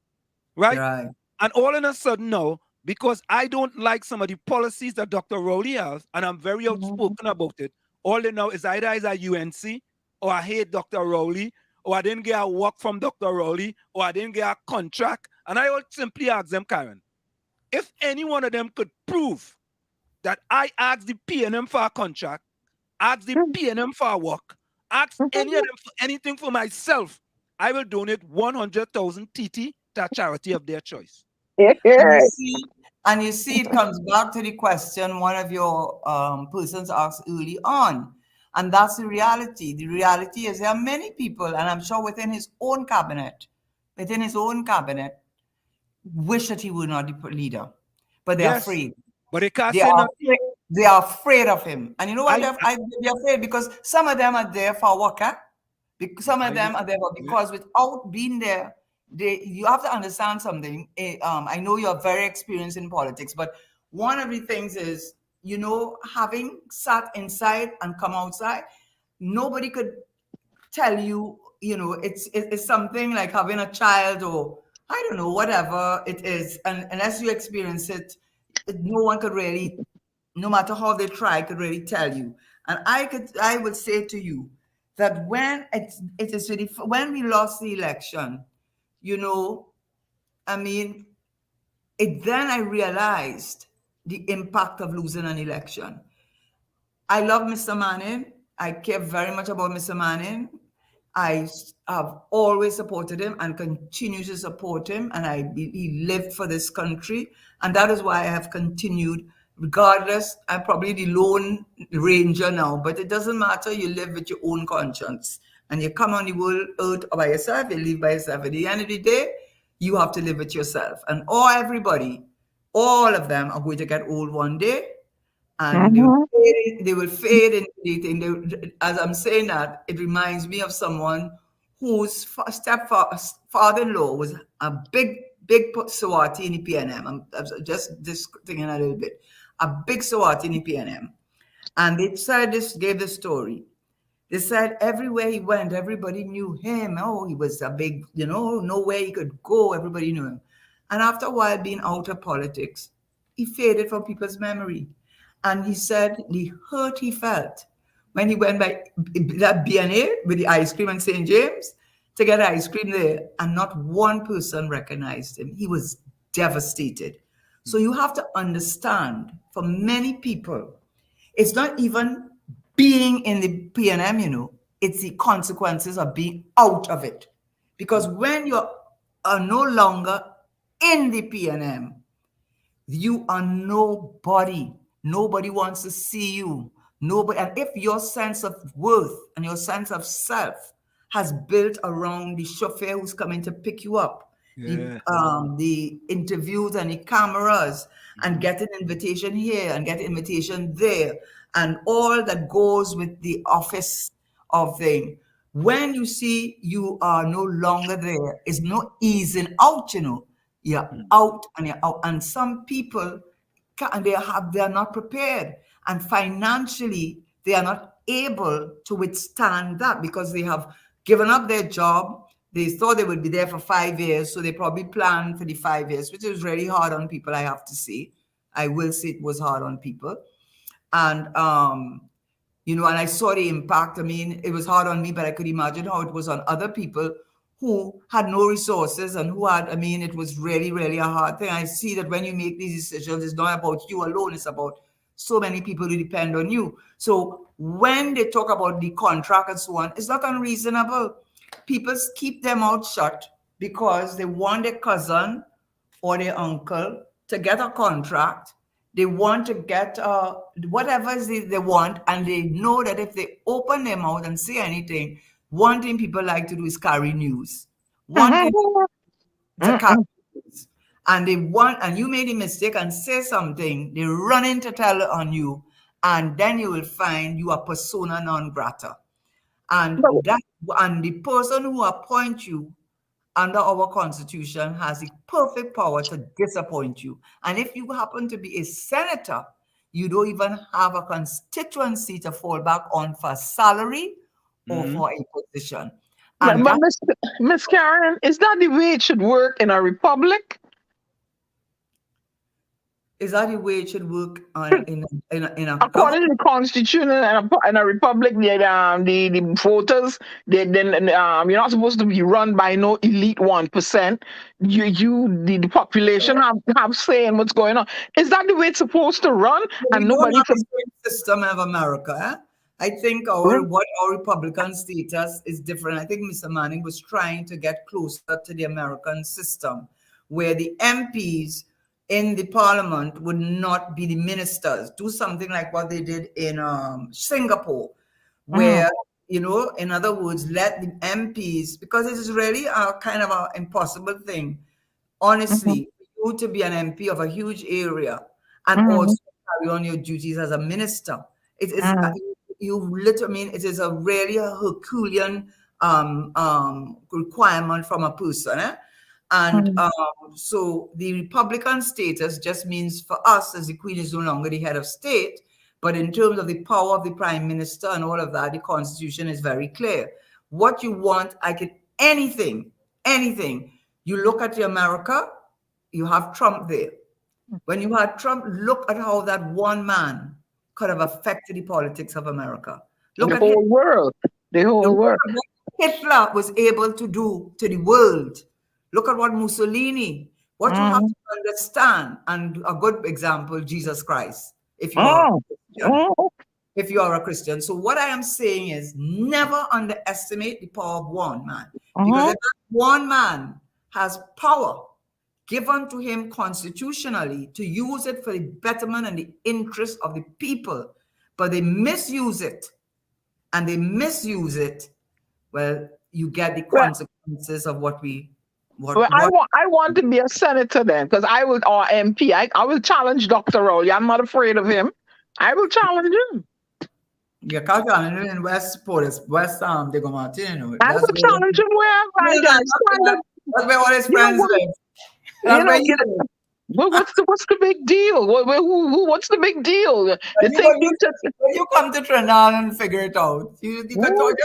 right? Right. And all in a sudden now, because I don't like some of the policies that Dr. Rowley has, and I'm very outspoken about it, all they know is either is a UNC, or I hate Dr. Rowley, or I didn't get a work from Dr. Rowley, or I didn't get a contract. And I would simply ask them, Karen, if any one of them could prove that I asked the PNM for a contract, asked the PNM for a work, asked any of them for anything for myself, I will donate 100,000 TT to a charity of their choice. And you see, it comes back to the question one of your persons asked early on. And that's the reality. The reality is there are many people, and I'm sure within his own cabinet, wish that he would not be leader. But they're afraid. But they can't say nothing. They are afraid of him. And you know why they're afraid? Because some of them are there for work. Some of them are there because without being there, you have to understand something. I know you're very experienced in politics, but one of the things is, having sat inside and come outside, nobody could tell you, it's something like having a child or I don't know, whatever it is. And unless you experience it, no one could really, no matter how they try, could really tell you. And I would say to you that when when we lost the election, then I realized the impact of losing an election. I love Mr. Manning. I care very much about Mr. Manning. I have always supported him and continue to support him. And he lived for this country. And that is why I have continued, regardless. I'm probably the lone ranger now, but it doesn't matter. You live with your own conscience. And you come on the world earth by yourself, you live by yourself. At the end of the day, you have to live with yourself. And everybody, all of them are going to get old one day. And they will fade into the thing. As I'm saying that, it reminds me of someone whose father-in-law was a big Swati in the PNM. I'm just thinking a little bit. A big Swati in the PNM. And they gave the story. They said everywhere he went, everybody knew him. Oh, he was a big, nowhere he could go. Everybody knew him. And after a while being out of politics, he faded from people's memory. And he said the hurt he felt when he went by that B&A with the ice cream in St. James to get ice cream there, and not one person recognized him. He was devastated. So you have to understand, for many people, it's not even being in the PNM, it's the consequences of being out of it. Because when you are no longer in the PNM, you are nobody. Nobody wants to see you. Nobody. And if your sense of worth and your sense of self has built around the chauffeur who's coming to pick you up, the interviews and the cameras, and get an invitation here and get an invitation there, and all that goes with the office of thing. When you see you are no longer there, it's no easing out, You're out and you're out. And some people, they are not prepared, and financially they are not able to withstand that because they have given up their job. They thought they would be there for 5 years, so they probably planned for the 5 years, which is really hard on people. I have to say, I will say it was hard on people, and and I saw the impact. It was hard on me, but I could imagine how it was on other people who had no resources and who had, it was really, really a hard thing. I see that when you make these decisions, it's not about you alone, it's about so many people who depend on you. So when they talk about the contract and so on, it's not unreasonable. People keep their mouth shut because they want their cousin or their uncle to get a contract. They want to get whatever they want, and they know that if they open their mouth and say anything, one thing people like to do is carry news. One thing It's a catchphrase. And they want, and you made a mistake and say something, they run in to tell it on you, and then you will find you are persona non grata. And the person who appoints you under our constitution has the perfect power to disappoint you. And if you happen to be a senator, you don't even have a constituency to fall back on for salary or for a position. And but Miss Karen, is that the way it should work in a republic? is that the way it should work in a According to the constitution in a republic, the voters, you're not supposed to be run by no elite 1%. The population have say in what's going on. Is that the way it's supposed to run? And nobody have the same system of America. Eh? I think our Republican status is different. I think Mr. Manning was trying to get closer to the American system, where the MPs in the parliament would not be the ministers. Do something like what they did in Singapore, where, in other words, let the MPs, because it is really a kind of an impossible thing, honestly, for you to be an MP of a huge area and also carry on your duties as a minister. It is it is a really a Herculean requirement from a person. Eh? And so the Republican status just means for us, as the Queen is no longer the head of state, but in terms of the power of the Prime Minister and all of that, the Constitution is very clear. What you want, anything. You look at America, you have Trump there. When you had Trump, look at how that one man could have affected the politics of America. Look at the whole world. Hitler was able to do to the world. Look at what Mussolini, what you have to understand, and a good example, Jesus Christ, if you are a Christian. So what I am saying is never underestimate the power of one man. Because if that one man has power given to him constitutionally to use it for the betterment and the interest of the people, but they misuse it, well, you get the consequences of what we... I want to be a senator then, because or MP. I will challenge Dr. Rowley. I'm not afraid of him. I will challenge him. You can't challenge him in West Diego Martin. I will challenge him wherever I can. That's where all his friends live. What's the big deal? What's the big deal? When you come to Trinidad and figure it out, you can talk.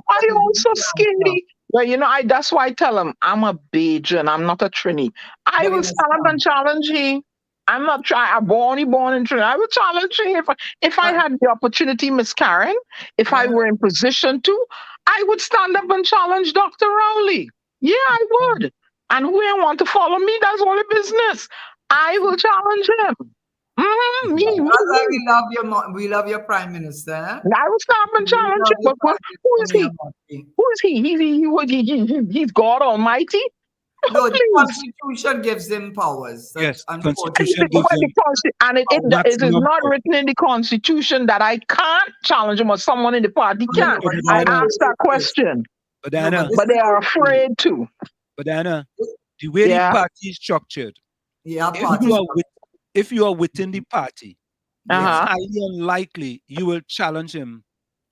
Are you also skinny? Well, that's why I tell him I'm a Bajan. I'm not a Trini. I will stand up and challenge him. I'm not trying. I'm born in Trinidad. I will challenge him if I had the opportunity, Miss Karen. If I were in position to, I would stand up and challenge Dr. Rowley. Yeah, I would. And whoever want to follow me, that's all the business. I will challenge him. We love your Prime Minister. I will stop and challenge him. But who is he? Who is he? He's God Almighty. No, the Constitution gives him powers. Yes, Constitution gives him. And it is not written in the Constitution that I can't challenge him or someone in the party can. I asked that question. But they are afraid to. But Anna, the way the party is structured, if you are within the party, it's highly unlikely you will challenge him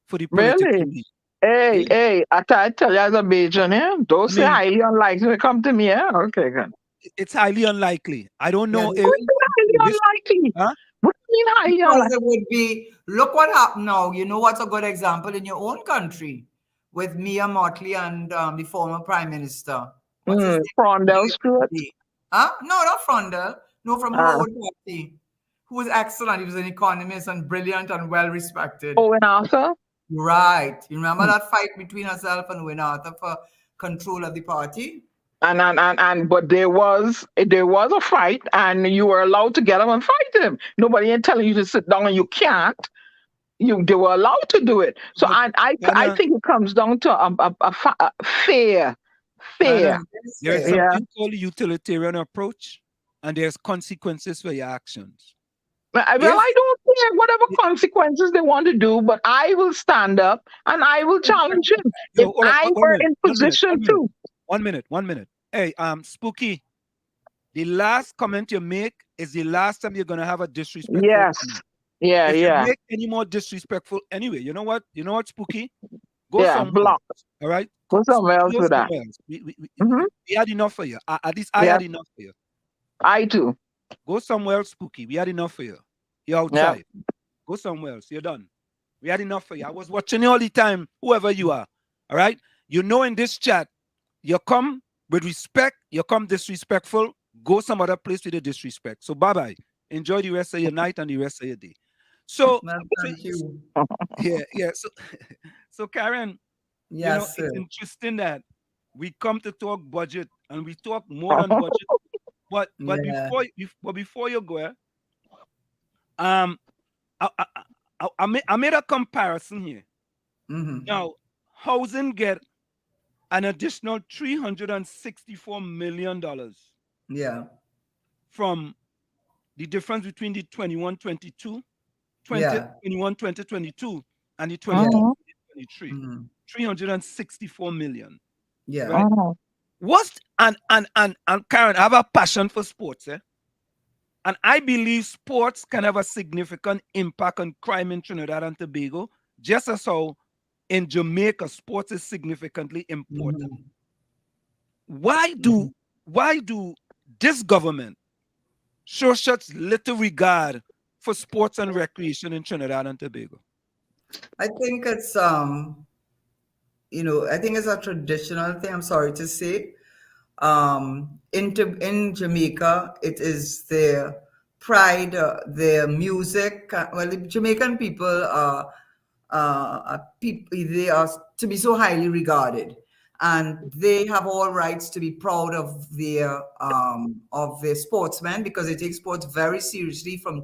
for the political lead. Hey, I tell you as a Bajan, don't say highly unlikely to come to me. Okay, good. It's highly unlikely. I don't know if highly unlikely. Huh? What do you mean highly unlikely? It would be, look what happened now. You know what's a good example in your own country with Mia Mottley and the former Prime Minister. Frondell Stewart. Huh? No, not Frondell. No, from her own party. Who was excellent. He was an economist and brilliant and well respected. Owen Arthur? Right. You remember that fight between herself and Owen Arthur for control of the party? But there was a fight, and you were allowed to get him and fight him. Nobody ain't telling you to sit down, and you can't. They were allowed to do it. So I think it comes down to a fair. There is something called a utilitarian approach, and there's consequences for your actions. Well, I don't care whatever consequences they want to do, but I will stand up and I will challenge him. If I were in position to. 1 minute. Hey, Spooky, the last comment you make is the last time you're gonna have a disrespectful Yes. comment. Yeah, If you yeah. make any more disrespectful, anyway, you know what? You know what, Spooky? Go Yeah, somewhere block. else. All right? Go somewhere else Go with that. somewhere else. Mm-hmm. We had enough for you. At least I Yeah, had enough for you. I too. Go somewhere else, Spooky. We had enough for you. You're Yeah. outside. Go somewhere else. You're done. We had enough for you. I was watching you all the time, whoever you are. All right? You know, in this chat, you come with respect, you come disrespectful, go some other place with the disrespect. So bye-bye. Enjoy the rest of your night and the rest of your day. So, Well, thank you. yeah. So Karen, Yes, sir. it's interesting that we come to talk budget and we talk more than budget. But Yeah. before you go, um, I made a comparison here. Mm-hmm. Now, housing get an additional $364 million Yeah. from the difference between the 2022 Yeah. and the Yeah. 2023. Mm-hmm. 364 million. Yeah. Right? What's and Karen, I have a passion for sports, and I believe sports can have a significant impact on crime in Trinidad and Tobago, just as how in Jamaica sports is significantly important. Mm-hmm. Why do this government show such little regard for sports and recreation in Trinidad and Tobago? I think it's I think it's a traditional thing. I'm sorry to say. In Jamaica, it is their pride, their music. Well, the Jamaican people are people. They are to be so highly regarded, and they have all rights to be proud of their sportsmen because they take sports very seriously from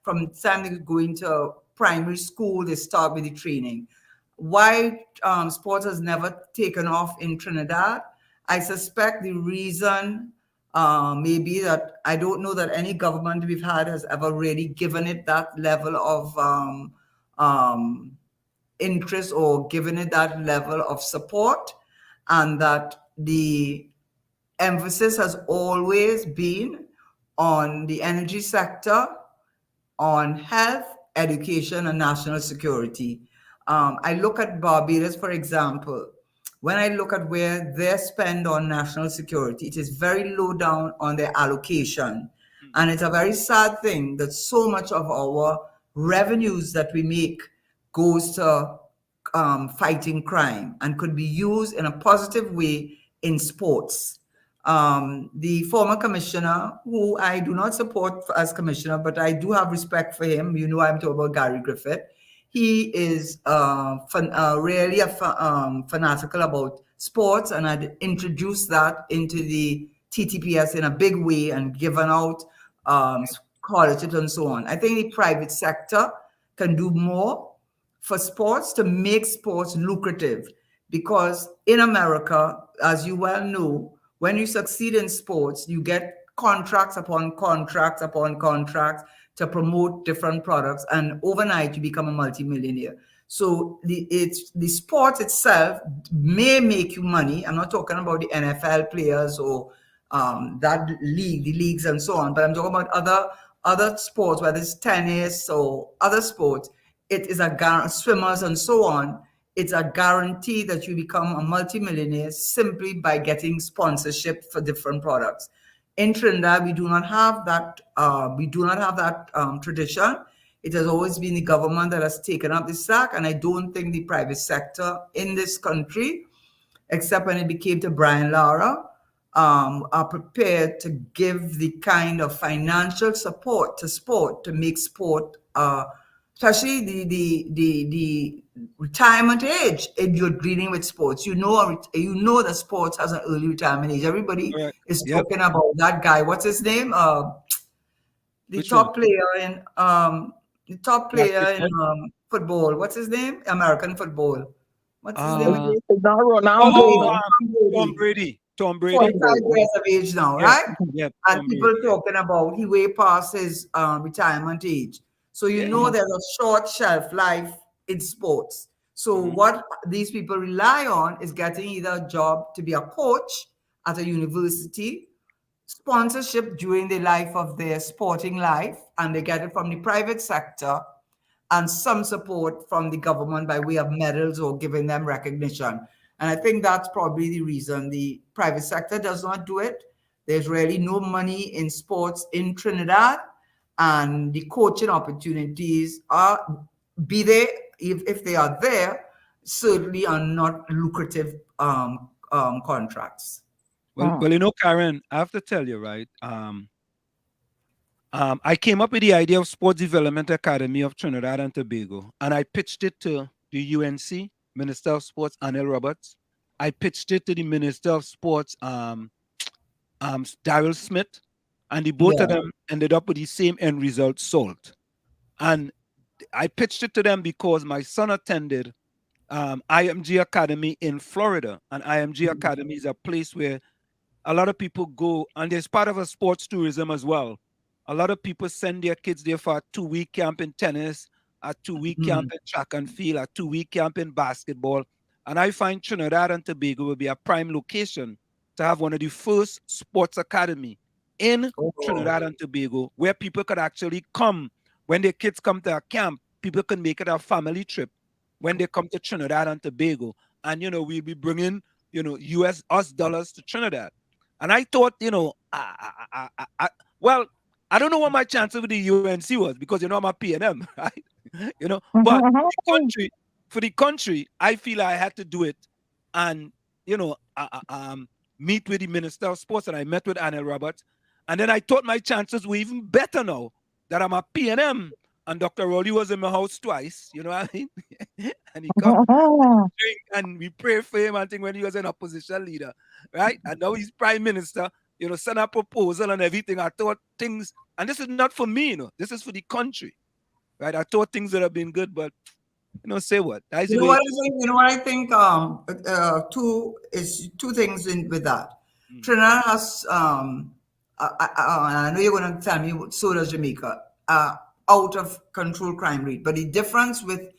from the time they go into primary school. They start with the training. Why sports has never taken off in Trinidad? I suspect the reason may be that I don't know that any government we've had has ever really given it that level of interest or given it that level of support, and that the emphasis has always been on the energy sector, on health, education, and national security. I look at Barbados, for example. When I look at where they spend on national security, it is very low down on their allocation. And it's a very sad thing that so much of our revenues that we make goes to fighting crime and could be used in a positive way in sports. The former commissioner, who I do not support as commissioner, but I do have respect for him. You know, I'm talking about Gary Griffith. He is really fanatical about sports, and I'd introduced that into the TTPS in a big way and given out scholarships and so on. I think the private sector can do more for sports to make sports lucrative, because in America, as you well know, when you succeed in sports, you get contracts upon contracts upon contracts to promote different products, and overnight you become a multimillionaire. So the sport itself may make you money. I'm not talking about the NFL players or the leagues and so on, but I'm talking about other sports, whether it's tennis or other sports. It is swimmers and so on. It's a guarantee that you become a multimillionaire simply by getting sponsorship for different products. In Trinidad, we do not have that. Tradition. It has always been the government that has taken up the slack, and I don't think the private sector in this country, except when it became to Brian Lara, are prepared to give the kind of financial support to sport to make sport, especially the retirement age. If you're dealing with sports, you know that sports has an early retirement age. Everybody is talking about that guy. What's his name? The top player in football. What's his name? American football. What's his name? Tom Brady. 45 years of age now, right? Yep. And people talking about he way past his retirement age. So you know there's a short shelf life in sports. So what these people rely on is getting either a job to be a coach at a university, sponsorship during the life of their sporting life, and they get it from the private sector, and some support from the government by way of medals or giving them recognition. And I think that's probably the reason the private sector does not do it. There's really no money in sports in Trinidad, and the coaching opportunities are, be they, if they are there, certainly are not lucrative contracts. Well, you know, Karen, I have to tell you, right? I came up with the idea of Sports Development Academy of Trinidad and Tobago, and I pitched it to the UNC, Minister of Sports, Anil Roberts. I pitched it to the Minister of Sports, Daryl Smith, and the both of them ended up with the same end result, SALT. And I pitched it to them because my son attended IMG Academy in Florida, and IMG Academy is a place where a lot of people go, and there's part of a sports tourism as well. A lot of people send their kids there for a 2-week camp in tennis, a 2-week camp in track and field, a 2-week camp in basketball. And I find Trinidad and Tobago will be a prime location to have one of the first sports academy in Trinidad and Tobago, where people could actually come. When their kids come to a camp, people can make it a family trip when they come to Trinidad and Tobago. And, you know, we'll be bringing, you know, US dollars to Trinidad. And I thought, you know, well, I don't know what my chances with the UNC was, because, you know, I'm a P&M, right? You know, but for the country, I feel I had to do it and, you know, meet with the Minister of Sports, and I met with Anil Roberts. And then I thought my chances were even better now that I'm a P&M, and Dr. Rowley was in my house twice, you know what I mean? And he come and we pray for him, I think, when he was an opposition leader, right? And now he's prime minister, you know, send a proposal and everything. I thought things, and this is not for me, you know, this is for the country, right? I thought things would have been good, but, you know, say what? You know what I think? Two things with that. Trinidad has, I know you're going to tell me, so does Jamaica, out of control crime rate. But the difference with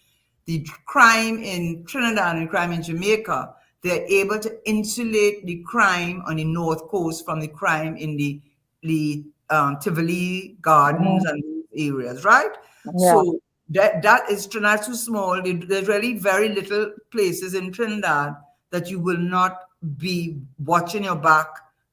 the crime in Trinidad and crime in Jamaica, they're able to insulate the crime on the North Coast from the crime in the Tivoli Gardens and these areas, right? Yeah. So that is, Trinidad too small. There's really very little places in Trinidad that you will not be watching your back,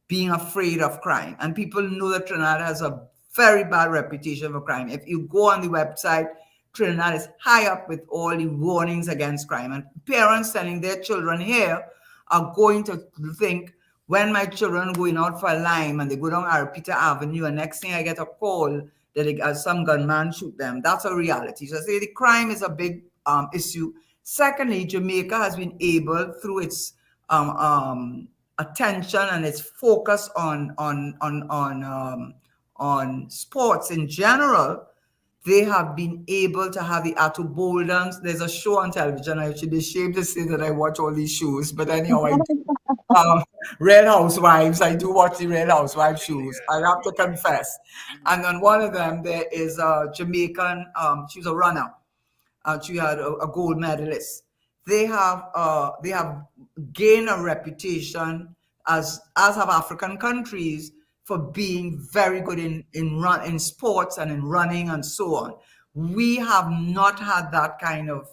being afraid of crime. And people know that Trinidad has a very bad reputation for crime. If you go on the website, Trinidad is high up with all the warnings against crime. And parents sending their children here are going to think, when my children going out for a lime and they go down Arapita Avenue, and next thing I get a call that some gunman shoot them. That's a reality. So I say the crime is a big issue. Secondly, Jamaica has been able, through its attention and its focus on sports in general, they have been able to have the Atto Boldens. There's a show on television. I should be ashamed to say that I watch all these shows, but anyhow, I do. Real Housewives. I do watch the Real Housewives shows. I have to confess. And on one of them, there is a Jamaican. She was a runner. She had a gold medalist. They have gained a reputation, as have African countries, for being very good in sports and in running and so on. We have not had that kind of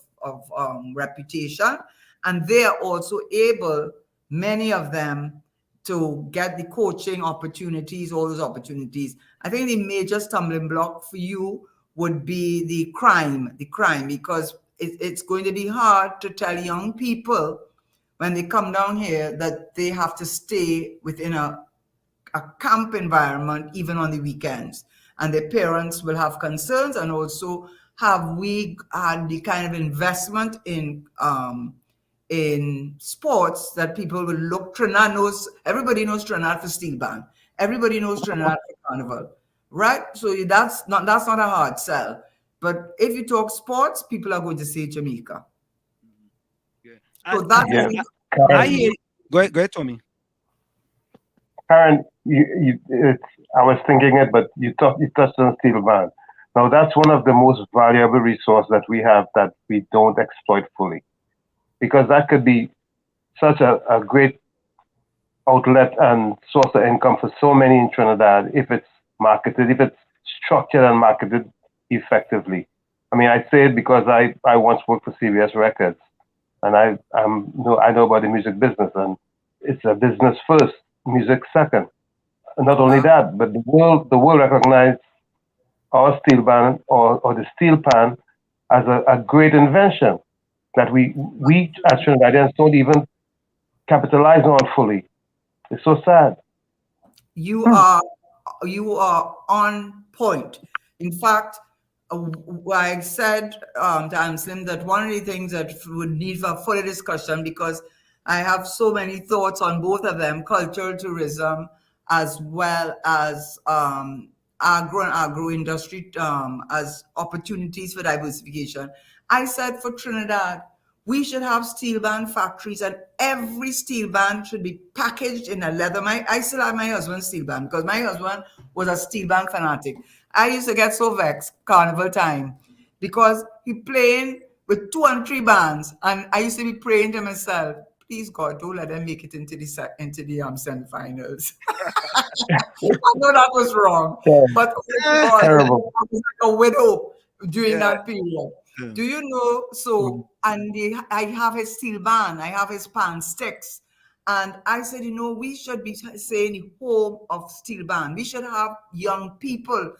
reputation, and they are also able, many of them, to get the coaching opportunities, all those opportunities. I think the major stumbling block for you would be the crime, because it's going to be hard to tell young people when they come down here that they have to stay within a camp environment, even on the weekends. And their parents will have concerns, and also have we had the kind of investment in sports that people will look. Trinidad knows, everybody knows Trinidad for Steel Band. Everybody knows Trinidad for Carnival, right? So that's not a hard sell. But if you talk sports, people are going to say Jamaica. Yeah. So that Go ahead, Tommy. Karen, I was thinking it, but you touched on Steel Band. Now, that's one of the most valuable resources that we have that we don't exploit fully, because that could be such a great outlet and source of income for so many in Trinidad if it's marketed, if it's structured and marketed effectively. I mean, I say it because I once worked for CBS Records, and I know about the music business, and it's a business first, music second. And not only that, but the world recognized our steel band or the steel pan as a great invention that we as Trinidadians don't even capitalize on fully. It's so sad. You are on point. In fact, I said to Anselm that one of the things that would need for further discussion, because I have so many thoughts on both of them, cultural tourism as well as agro industry as opportunities for diversification. I said for Trinidad, we should have steel band factories, and every steel band should be packaged in a leather. I still have my husband's steel band because my husband was a steel band fanatic. I used to get so vexed carnival time because he playing with 2 and 3 bands, and I used to be praying to myself, please God, don't let them make it into the semifinals. I know that was wrong, but God, Terrible. I was like a widow during that period. Do you know? So, and I have his steel band, I have his pan sticks. And I said, you know, we should be saying the home of steel band. We should have young people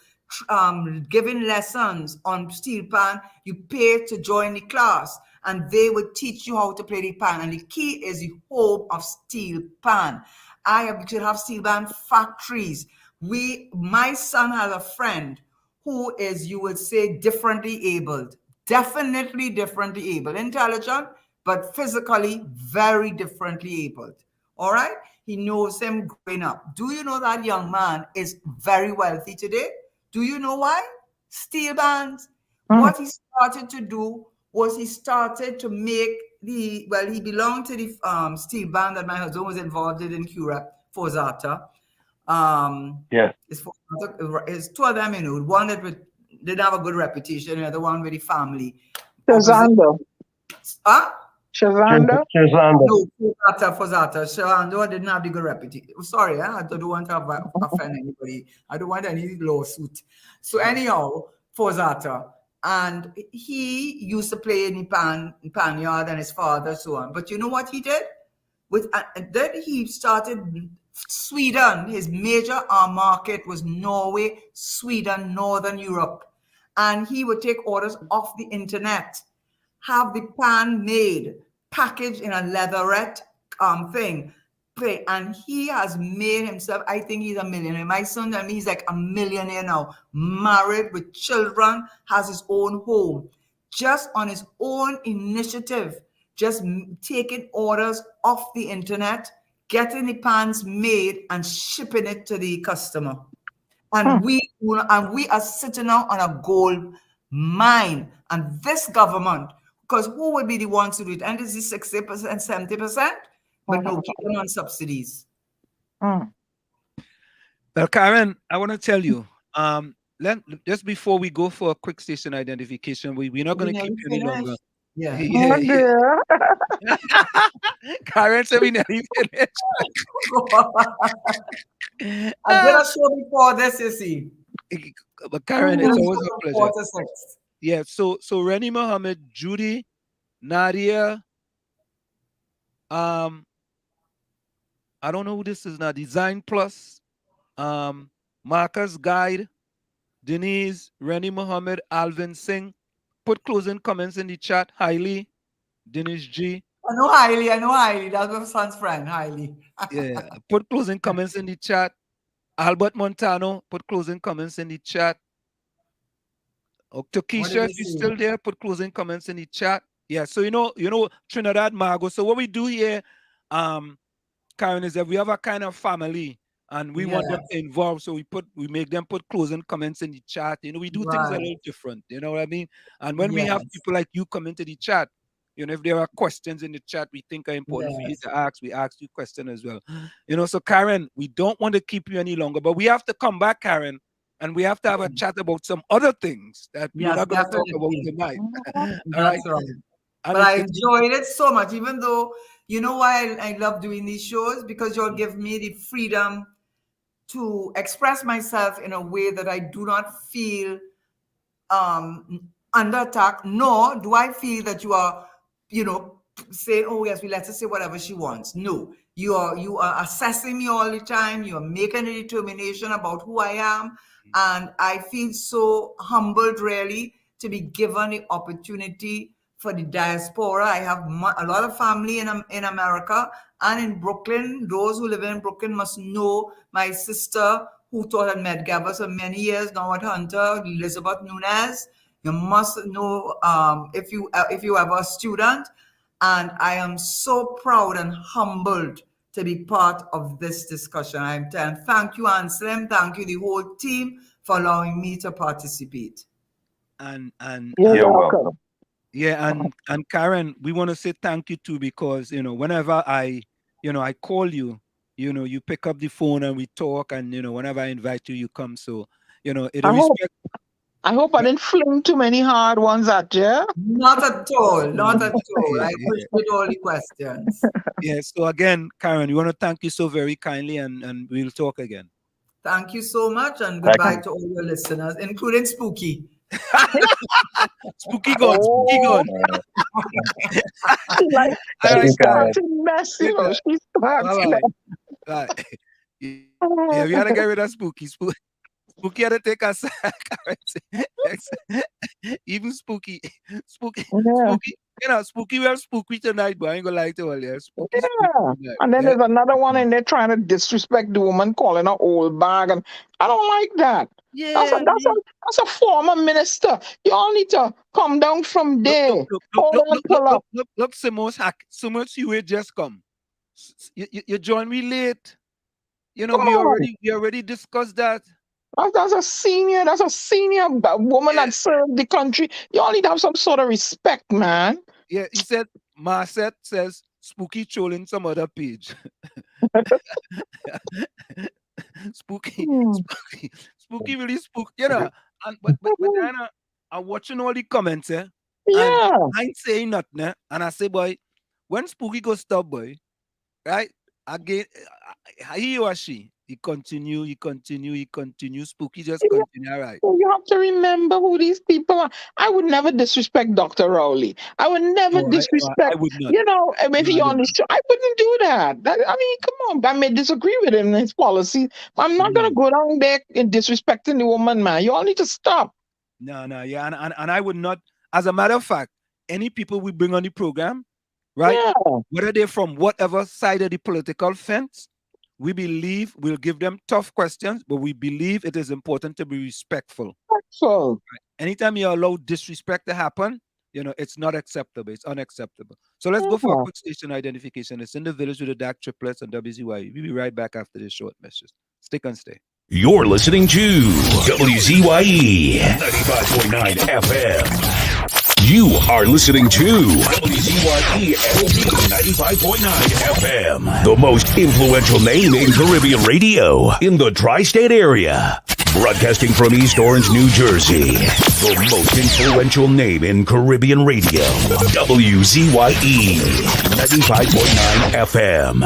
giving lessons on steel pan. You pay to join the class, and they would teach you how to play the pan. And the key is the home of steel pan. We should have steel band factories. My son has a friend who is, you would say, differently abled. Definitely differently able, intelligent, but physically very differently abled. All right? He knows him growing up. Do you know that young man is very wealthy today? Do you know why? Steel bands. What he started to do was he started to make he belonged to the steel band that my husband was involved in Cura, Forzata. Yes. It's 2 of them, you know, one that didn't have a good reputation, the other one with the family. Shazando. Huh? Shazando? No, Forzata. Shazando didn't have the good reputation. Sorry, I don't want to offend anybody. I don't want any lawsuit. So anyhow, Forzata. And he used to play in the pan yard, and his father, so on. But you know what he did? Then he started Sweden. His major market was Norway, Sweden, Northern Europe. And he would take orders off the internet, have the pan made, packaged in a leatherette thing. And he has made himself, I think he's a millionaire. My son and me, he's like a millionaire now, married with children, has his own home, just on his own initiative, just taking orders off the internet, getting the pans made and shipping it to the customer. And we are sitting now on a gold mine. And this government, because who would be the ones to do it? And this is 60%, 70%, but no, keep them on subsidies. Well, Karen, I want to tell you, just before we go for a quick station identification, we're not going to keep you any longer. Yeah. Karen said we never finished. I did a show before this, you see. But Karen, it's always a pleasure. Yeah, so Rennie Mohammed, Judy, Nadia, I don't know who this is now, Design Plus, Marcus Guide, Denise, Rennie Mohammed, Alvin Singh. Put closing comments in the chat. Hailey, Denise G. I know Hailey. That's my son's friend, Hailey. Yeah, put closing comments in the chat. Albert Montano, put closing comments in the chat. Tokisha, if you're still there, put closing comments in the chat. Yeah, so you know Trinidad Margo. So what we do here, Karen, is that we have a kind of family, and we want them involved. So we make them put closing comments in the chat. You know, we do things a little different. You know what I mean? And when we have people like you come into the chat, you know, if there are questions in the chat we think are important for you to ask, we ask you questions as well. You know, so Karen, we don't want to keep you any longer, but we have to come back, Karen, and we have to have a chat about some other things that we're not going to talk about tonight. That's right. But I enjoyed it so much, even though You know why I love doing these shows? Because you'll give me the freedom to express myself in a way that I do not feel under attack, nor do I feel that you are, saying, oh yes, we let her say whatever she wants. No, you are assessing me all the time. You are making a determination about who I am, and I feel so humbled, really, to be given the opportunity for the diaspora. I have a lot of family in America and in Brooklyn. Those who live in Brooklyn must know my sister, who taught at Medgar for many years now at Hunter, Elizabeth Nunez. You must know if you have a student. And I am so proud and humbled to be part of this discussion. I'm telling, thank you, Anselm. Thank you, the whole team, for allowing me to participate. And You're welcome. Yeah, and Karen, we want to say thank you too, because whenever I call you, you pick up the phone and we talk, and whenever I invite you, you come. So I hope I didn't fling too many hard ones at you. Not at all. Not at all. I appreciate all the questions. Yeah. So again, Karen, we want to thank you so very kindly, and we'll talk again. Thank you so much, and goodbye to all your listeners, including Spooky. Spooky gone. Spooky gone. She's starting mess, She's starting mess. Right. Yeah, we gotta get rid of Spooky. Spooky had to take us. Even Spooky. Spooky. Spooky. We're spooky tonight, but I ain't gonna lie to all you. Spooky. And then there's another one in there trying to disrespect the woman, calling her old bag, and I don't like that. Yeah, that's a former minister. You all need to come down from there. Look, Simos, you will just come. You join me late. We already discussed that. That's a senior woman that served the country. You all need to have some sort of respect, man. Yeah, he said, Marset says Spooky trolling some other page. Spooky really spooked, but I'm watching all the comments, Yeah. I ain't saying nothing, and I say, boy, when Spooky goes stop, boy, right? Again, he or she, he continue, Spooky just continue, all right. You have to remember who these people are. I would never disrespect Dr. Rowley. I would never disrespect, I would not. if he on the show, I wouldn't do that. Come on, I may disagree with him and his policy. I'm not going to go down there and disrespecting the woman, man. You all need to stop. No, yeah, and I would not. As a matter of fact, any people we bring on the program, right, whether they're from whatever side of the political fence, we believe we'll give them tough questions, but we believe it is important to be respectful. Right. Anytime you allow disrespect to happen, it's not acceptable. It's unacceptable. So let's go for a quick station identification. It's in the village with the dark triplets on WZYE. We'll be right back after this short message. Stick and stay. You're listening to WZYE 95.9 FM. You are listening to WZYE-7 95.9 FM, the most influential name in Caribbean radio in the tri-state area. Broadcasting from East Orange, New Jersey, the most influential name in Caribbean radio. WZYE 95.9 FM.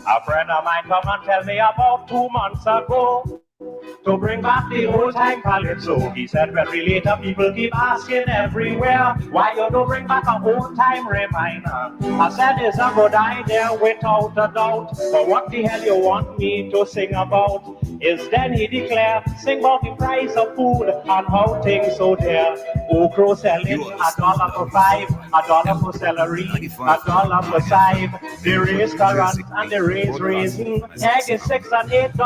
A friend of mine come and tell me about 2 months ago to bring back the old time calypso. He said very later people keep asking everywhere why you don't bring back a old time reminder. I said it's a good idea without a doubt, but what the hell you want me to sing about? Is then he declare, sing about the price of food and how things so dear. Okra selling $1 for 5, $1 for celery, $1 for chive. The raise currant and the raisin. Egg is $6 and $8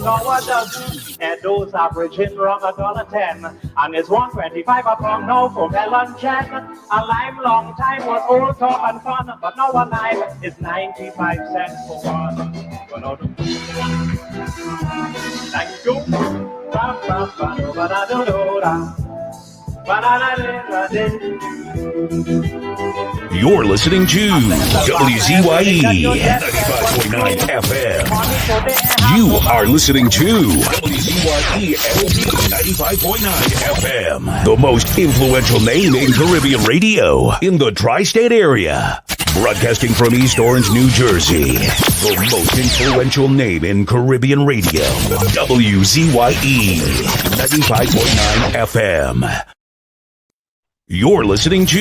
now a dozen. And those averaging around $1.10. And it's $1.25 a pound now for melon jen. A lime long time was old talk and fun, but now a lime is 95 cents for one. Thank you. You're listening to WZYE 95.9 FM. You are listening to WZYE-7 95.9 FM. The most influential name in Caribbean radio in the tri-state area. Broadcasting from East Orange, New Jersey. The most influential name in Caribbean radio. WZYE 95.9 FM. You're listening to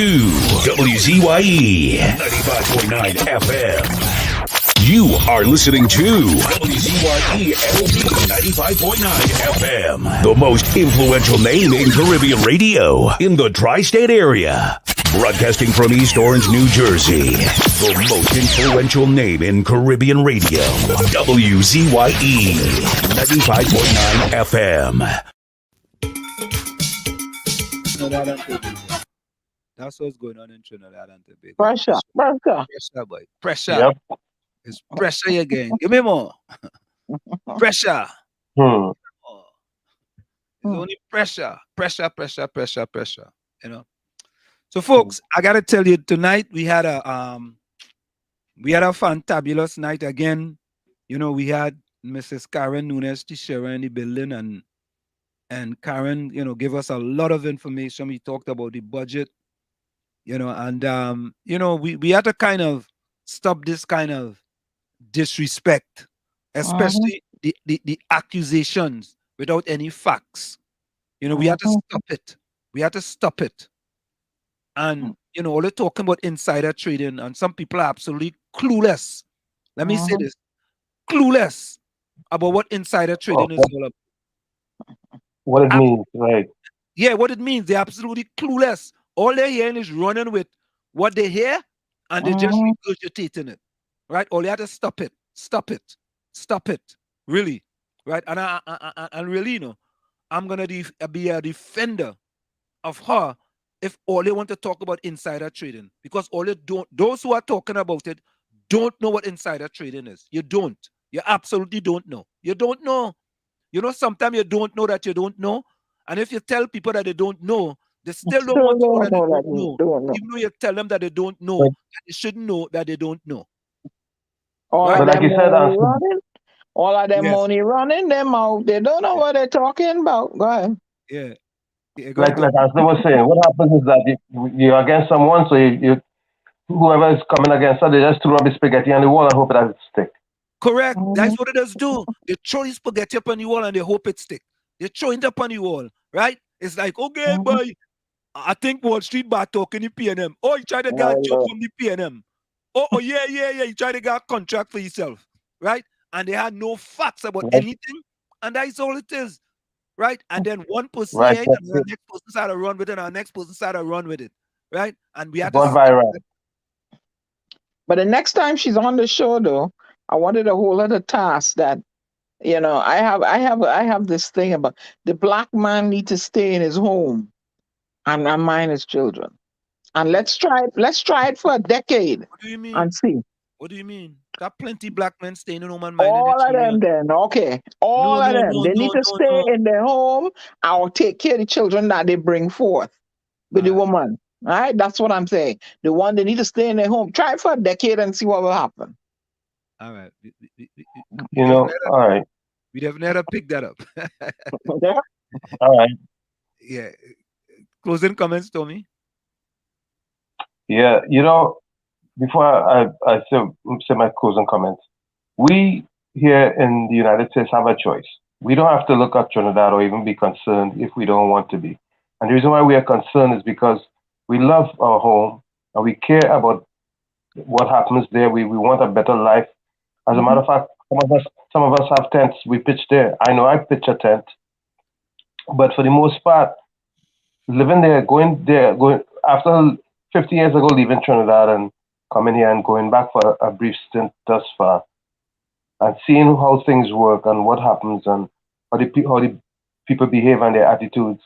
WZYE 95.9 FM. You are listening to WZYE-7 95.9 FM. The most influential name in Caribbean radio in the tri-state area. Broadcasting from East Orange, New Jersey. The most influential name in Caribbean radio. WZYE 95.9 FM. Trinidad and Tobago. That's what's going on in Trinidad and Tobago. Pressure. Pressure, boy. Pressure. Yep. It's pressure again. Give me more. Pressure. Hmm. It's only pressure. Pressure. You know. So, folks, I gotta tell you, tonight we had a fantabulous night again. You know, we had Mrs. Karen Nunez Tesheira in the building, and Karen, you know, gave us a lot of information. We talked about the budget, you know, and you know, we had to kind of stop this kind of disrespect, especially the accusations without any facts. You know, we had to stop it. And you know, all they're talking about insider trading, and some people are absolutely clueless. Let me say this: clueless about what insider trading is all about. What it means, right? Yeah, what it means. They're absolutely clueless. All they're hearing is running with what they hear, and they're just regurgitating it. Right? All you have to stop it. Really, right? And really, you know, I'm gonna be a defender of her if all they want to talk about insider trading, because those who are talking about it don't know what insider trading is. You absolutely don't know. You don't know. You know, sometimes you don't know that you don't know, and if you tell people that they don't know, they still don't want to know that they don't know. Even though you tell them that they don't know, that they shouldn't know that they don't know. All Right? of But like them you said, money running. All of them Yes. money running them out. They don't know what they're talking about. Go ahead. Yeah. like Asda was saying, what happens is that you're against someone, so you whoever is coming against her, they just throw up the spaghetti on the wall and hope that it stick. Correct. That's what it does do. They throw the spaghetti up on the wall and they hope it stick. They throw it up on the wall, right? It's like, okay, boy, I think Wall Street bad talking the PNM. Oh, you try to get a job from the PNM. Oh, yeah. You try to get a contract for yourself, right? And they had no facts about anything, and that's all it is, right? And then one person Right. and the next person started to run with it, and the next person started to run with it, right? And we had to Gone viral. But the next time she's on the show, though, I wanted to hold her to task that, you know, I have this thing about the black man need to stay in his home and mind his children. And let's try it for a decade. What do you mean? And see. What do you mean? Got plenty black men staying in home and minding All their of them children. then, okay. All of them. They need to stay in their home or take care of the children that they bring forth with the woman. All right? That's what I'm saying. The one, they need to stay in their home. Try it for a decade and see what will happen. All right. You know, all right. We'd have never picked that up. All right. Yeah. Closing comments, Tommy? Yeah, you know, before I say my closing comments, we here in the United States have a choice. We don't have to look at Trinidad or even be concerned if we don't want to be. And the reason why we are concerned is because we love our home and we care about what happens there. We want a better life. As a matter of fact, some of us have tents. We pitch there. I know I pitch a tent. But for the most part, living there, going after 50 years ago, leaving Trinidad and coming here and going back for a brief stint thus far, and seeing how things work and what happens and how the people behave and their attitudes,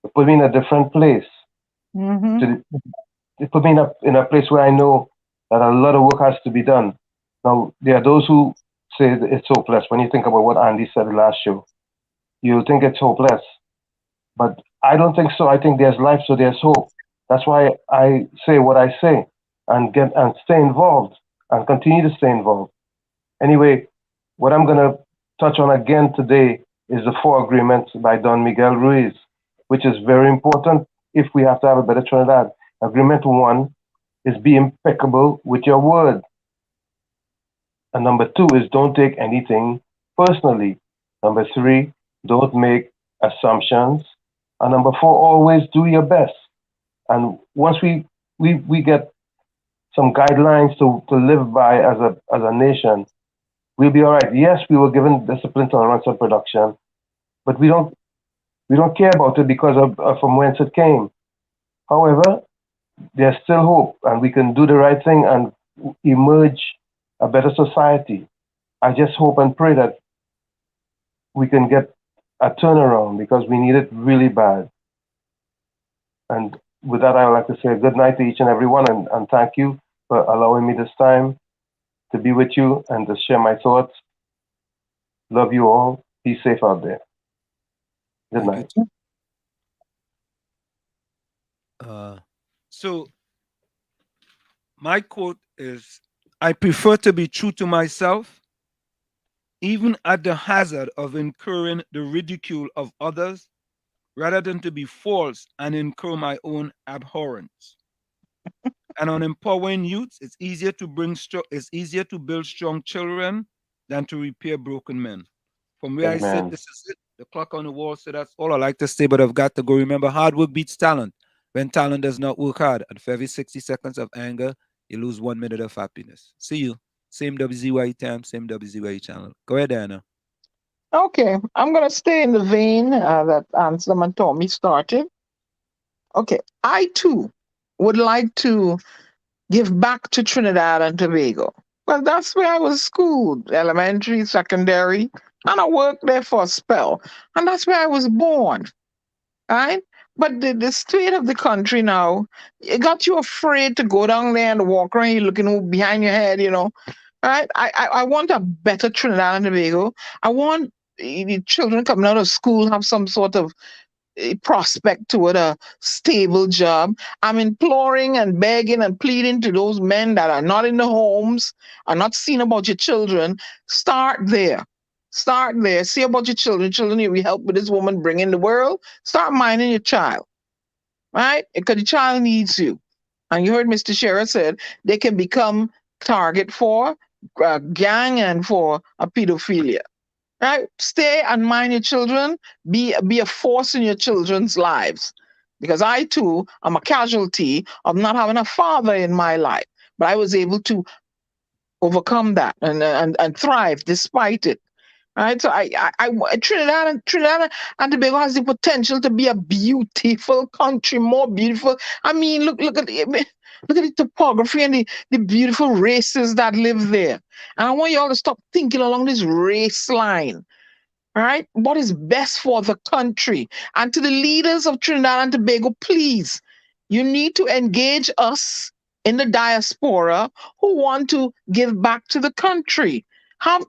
it put me in a different place. It put me in a place where I know that a lot of work has to be done. Now, there are those who say that it's hopeless. When you think about what Andy said last show, you think it's hopeless. But I don't think so. I think there's life, so there's hope. That's why I say what I say and stay involved and continue to stay involved. Anyway, what I'm gonna touch on again today is the 4 agreements by Don Miguel Ruiz, which is very important if we have to have a better Trinidad. Agreement 1 is be impeccable with your word. And number 2 is don't take anything personally. Number 3, don't make assumptions. And number 4, always do your best. And once we get some guidelines to live by as a nation, we'll be all right. Yes, we were given discipline tolerance of production, but we don't care about it because of from whence it came. However, there's still hope, and we can do the right thing and emerge a better society. I just hope and pray that we can get a turnaround because we need it really bad. And with that, I would like to say good night to each and everyone, and thank you for allowing me this time to be with you and to share my thoughts. Love you all. Be safe out there. Good night. So my quote is, I prefer to be true to myself, even at the hazard of incurring the ridicule of others, rather than to be false and incur my own abhorrence. And on empowering youths, it's easier to build strong children than to repair broken men. From where I sit, this is it. The clock on the wall. So that's all I like to say, but I've got to go. Remember, hard work beats talent. When talent does not work hard, and for every 60 seconds of anger, you lose 1 minute of happiness. See you. Same WZYE time, same WZYE channel. Go ahead, Anna. Okay, I'm going to stay in the vein that Anselm and Tommy started. Okay, I too would like to give back to Trinidad and Tobago. Well, that's where I was schooled, elementary, secondary, and I worked there for a spell. And that's where I was born, right? But the state of the country now, it got you afraid to go down there and walk around, you're looking behind your head, right? I want a better Trinidad and Tobago. I want the children coming out of school have some sort of a prospect toward a stable job. I'm imploring and begging and pleading to those men that are not in the homes, are not seeing about your children. Start there. Start there. See about your children. Children, if we help with this woman bringing the world, start minding your child, right? Because the child needs you. And you heard Mr. Tesheira said they can become target for gang and for a pedophilia. Right? Stay and mind your children. Be a force in your children's lives. Because I too am a casualty of not having a father in my life. But I was able to overcome that and thrive despite it. Right? So Trinidad and Tobago has the potential to be a beautiful country, more beautiful. I mean, look at the topography and the beautiful races that live there. And I want you all to stop thinking along this race line. Right? What is best for the country? And to the leaders of Trinidad and Tobago, please, you need to engage us in the diaspora who want to give back to the country. Invite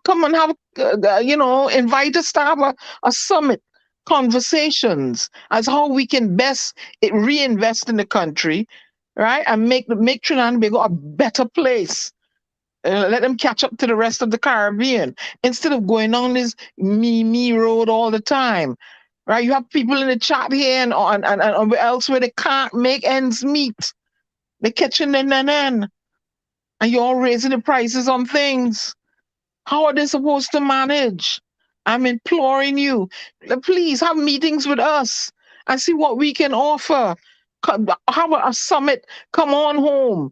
us to have a summit, conversations as how we can best reinvest in the country, right? And make Trinidad and Tobago a better place. Let them catch up to the rest of the Caribbean instead of going on this me road all the time, right? You have people in the chat here and elsewhere they can't make ends meet. They're catching the nan, and you're all raising the prices on things. How are they supposed to manage? I'm imploring you, please have meetings with us and see what we can offer. Have a summit. Come on home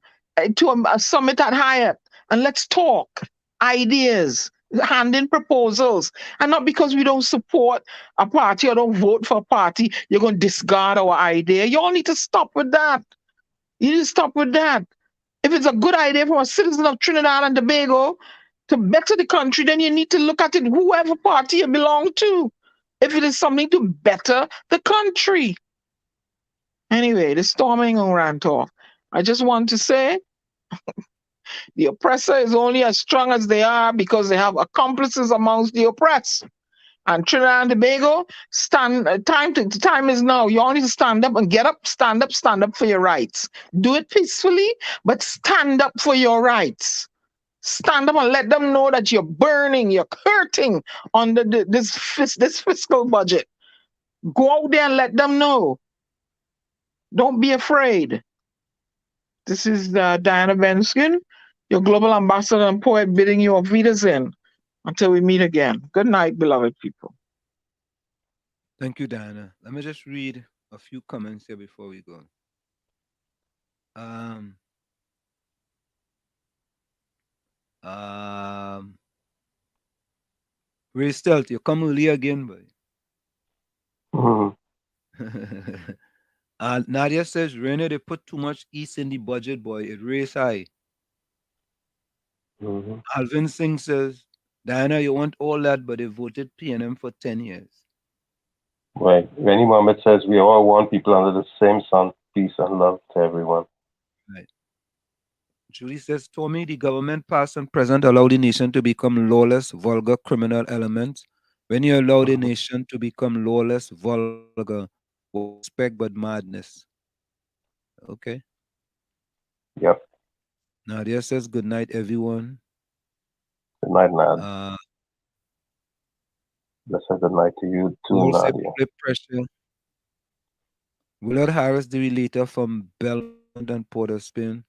to a summit at Hyatt. And let's talk ideas, hand in proposals. And not because we don't support a party or don't vote for a party, you're going to discard our idea. You all need to stop with that. You need to stop with that. If it's a good idea for a citizen of Trinidad and Tobago to better the country, then you need to look at it, whoever party you belong to, if it is something to better the country. Anyway, the storming on rant off. I just want to say, The oppressor is only as strong as they are because they have accomplices amongst the oppressed. And Trinidad and Tobago, time is now. You all need to stand up and get up, stand up for your rights. Do it peacefully, but stand up for your rights. Stand up and let them know that you're burning, you're hurting under this fiscal budget. Go out there and let them know. Don't be afraid. This is Diana Benskin, your global ambassador and poet, bidding you auf Wiedersehen until we meet again. Good night, beloved people. Thank you, Diana. Let me just read a few comments here before we go. Ray Stelt, you come early again, boy. Nadia says, Rene, they put too much East in the budget, boy. It raised high. Alvin Singh says, Diana, you want all that, but they voted PNM for 10 years. Right. Rennie Mohammed says, we all want people under the same sun. Peace and love to everyone. Right. Julie says, Tommy, the government past and present allow the nation to become lawless, vulgar, criminal elements. When you allow the nation to become lawless, vulgar, respect but madness. Okay. Yep. Nadia says, good night, everyone. Good night, Nadia. Let's say good night to you too, Nadia. Pressure. Willard Harris, the relator from Belmont and Port of Spain.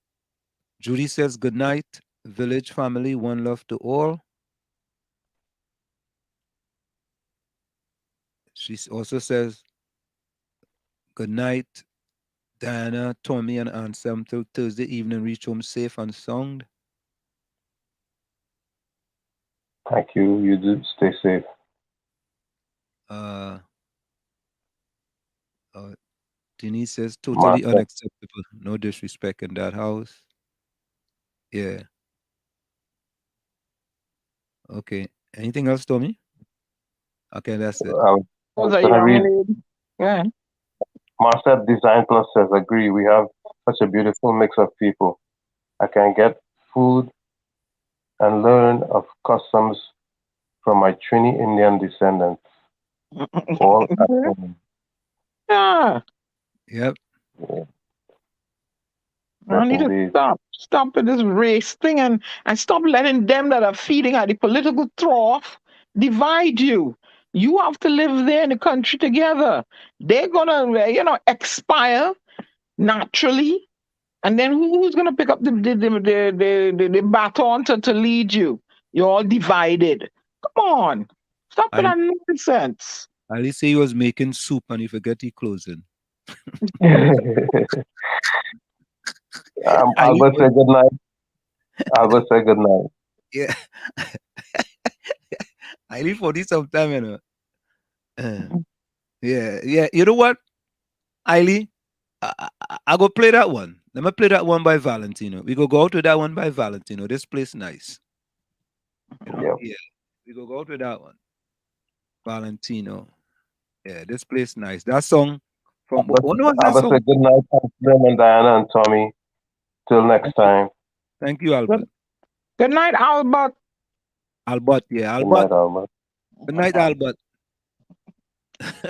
Judy says, good night, village family, one love to all. She also says, good night, Diana, Tommy, and Ansem till Thursday evening. Reach home safe and sound. Thank you. You do stay safe. Denise says, totally unacceptable. No disrespect in that house. Yeah. Okay. Anything else, Tommy? Okay, that's it. Yeah. Marcel Design Plus says, agree. We have such a beautiful mix of people. I can get food and learn of customs from my Trini Indian descendants. All at home. Yeah. Yep. Yeah. I need to stop with this race thing and stop letting them that are feeding at the political trough divide you. You have to live there in the country together. They're gonna, expire naturally, and then who's gonna pick up the baton to lead you? You're all divided. Come on, stop with that nonsense. At least he was making soup and you forget he closing. Albert say good night. Albert say good night. Yeah. I live for this sometime, Yeah. You know what, Eiley? I go play that one. Let me play that one by Valentino. We go out to that one by Valentino. This place nice. Yeah. We go out to that one. Valentino. Yeah, this place nice. That song from what was that song? Say good night, and Diana and Tommy. Till next time. Thank you, Albert. Good night, Albert. Albert, yeah, Albert. Good night, Albert.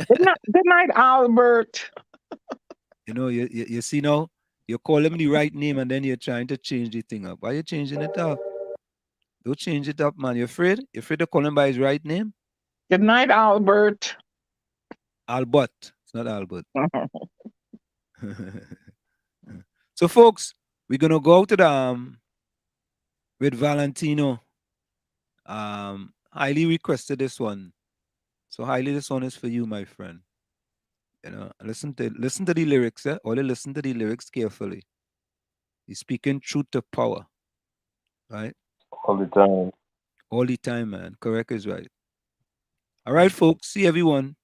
Good night, Albert. Good night, Albert. You see now, you call him the right name and then you're trying to change the thing up. Why are you changing it up? Don't change it up, man. You're afraid? You're afraid to call him by his right name? Good night, Albert. Albert. It's not Albert. So, folks, we're gonna go to the with Valentino. Highly requested this one. So Highly, this one is for you, my friend. Listen to the lyrics, Only listen to the lyrics carefully. He's speaking truth to power. Right? All the time. All the time, man. Correct is right. All right, folks. See everyone.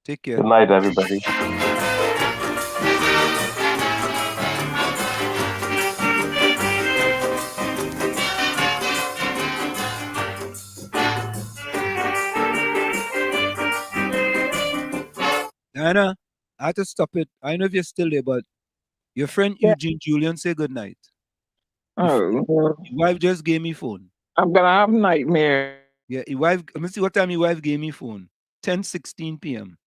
Take care. Good night, everybody. Diana, I had to stop it. I don't know if you're still there, but your friend Eugene Julian, say good night. Oh, His wife just gave me phone. I'm gonna have nightmare. Yeah, his wife. Let me see what time his wife gave me phone. 10:16 p.m.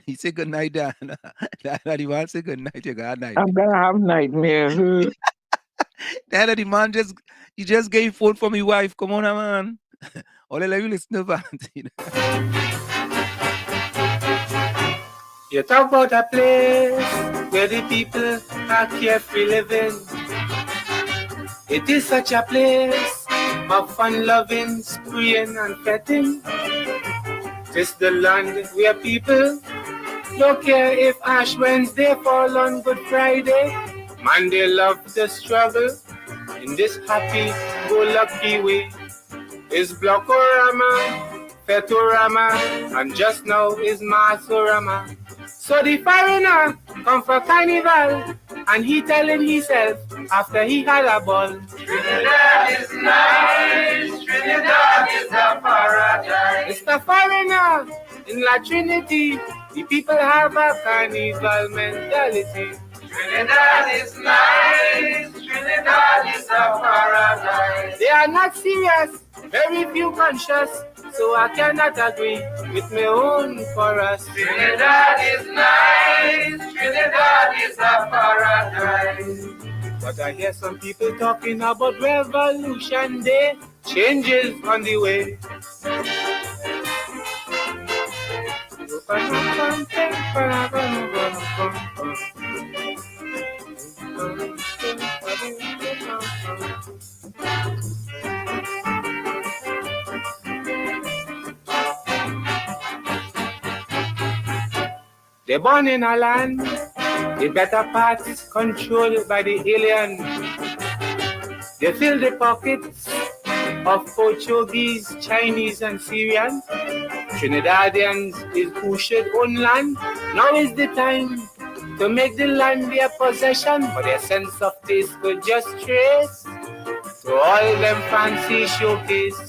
He said good night, Dan. Daddy man say good night. You got night. I'm gonna have nightmares. Daddy, the man he just gave phone for my wife. Come on, man. All I let you listen to Valentine. You talk about a place where the people are carefree living. It is such a place of fun loving, spraying and petting. It's the land where people don't care if Ash Wednesday fall on Good Friday. Man, they love the struggle in this happy-go-lucky way. It's Blockorama, Fetorama, and just now is Masorama. So the foreigner come for carnival, and he telling himself after he had a ball. Trinidad is nice, Trinidad is a paradise. It's the foreigner in La Trinity, the people have a carnival mentality. Trinidad is nice, Trinidad is a paradise. They are not serious, very few conscious, so I cannot agree with my own chorus. Trinidad is nice, Trinidad is a paradise. But I hear some people talking about Revolution Day, changes on the way. They're born in a land, the better part is controlled by the alien. They fill the pockets of Portuguese, Chinese, and Syrians. Trinidadians is who should own land. Now is the time to make the land their possession, but their sense of taste could just trace to all them fancy showcase.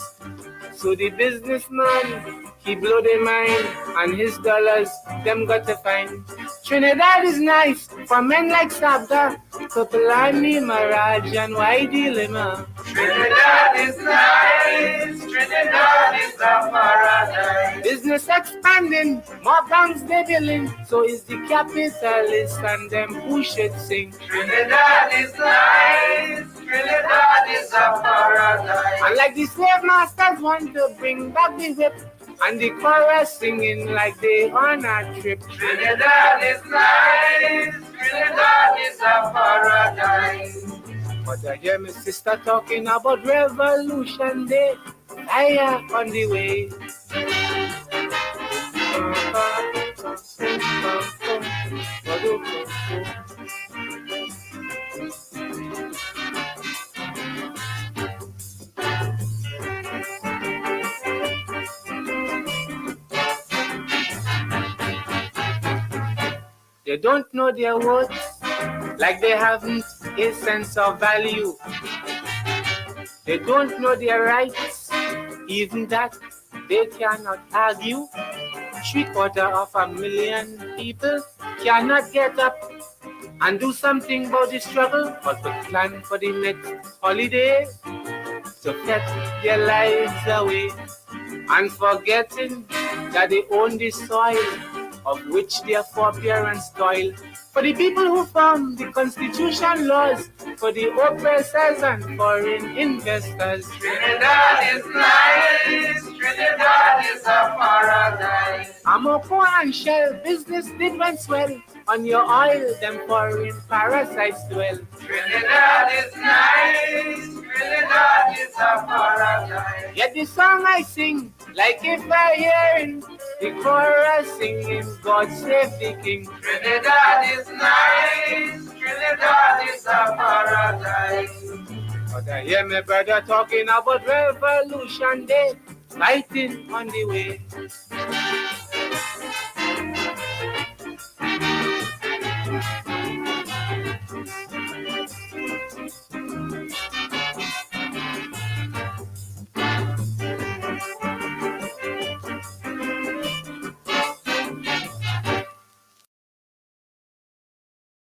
So the businessman, he blow their mind, and his dollars, them got to find. Trinidad is nice for men like Sabda, Kapalani, Mirage, and White Dilemma. Trinidad is nice, Trinidad is a paradise. Business expanding, more banks they billing, so is the capitalist and them who should sing. Trinidad is nice, Trinidad is a paradise. And like the slave masters want to bring back the whip, and the chorus singing like they on a trip. Trinidad is nice, Trinidad is a paradise. But I hear my sister talking about Revolution Day, fire on the way. They don't know their worth, like they haven't a sense of value. They don't know their rights, even that they cannot argue. 750,000 people cannot get up and do something about the struggle, but to plan for the next holiday, to get their lives away, and forgetting that they own the soil of which their foreparents toil. For the people who form the constitution laws, for the oppressors and foreign investors. Trinidad is nice, Trinidad is a paradise. Amoko and Shell business did went swell, on your oil them foreign parasites dwell. Trinidad is nice, Trinidad is a paradise. Yet the song I sing, like if I hearing the chorus singing, God save the King. Trinidad is nice, Trinidad is a paradise. But I hear my brother talking about Revolution Day, fighting on the way.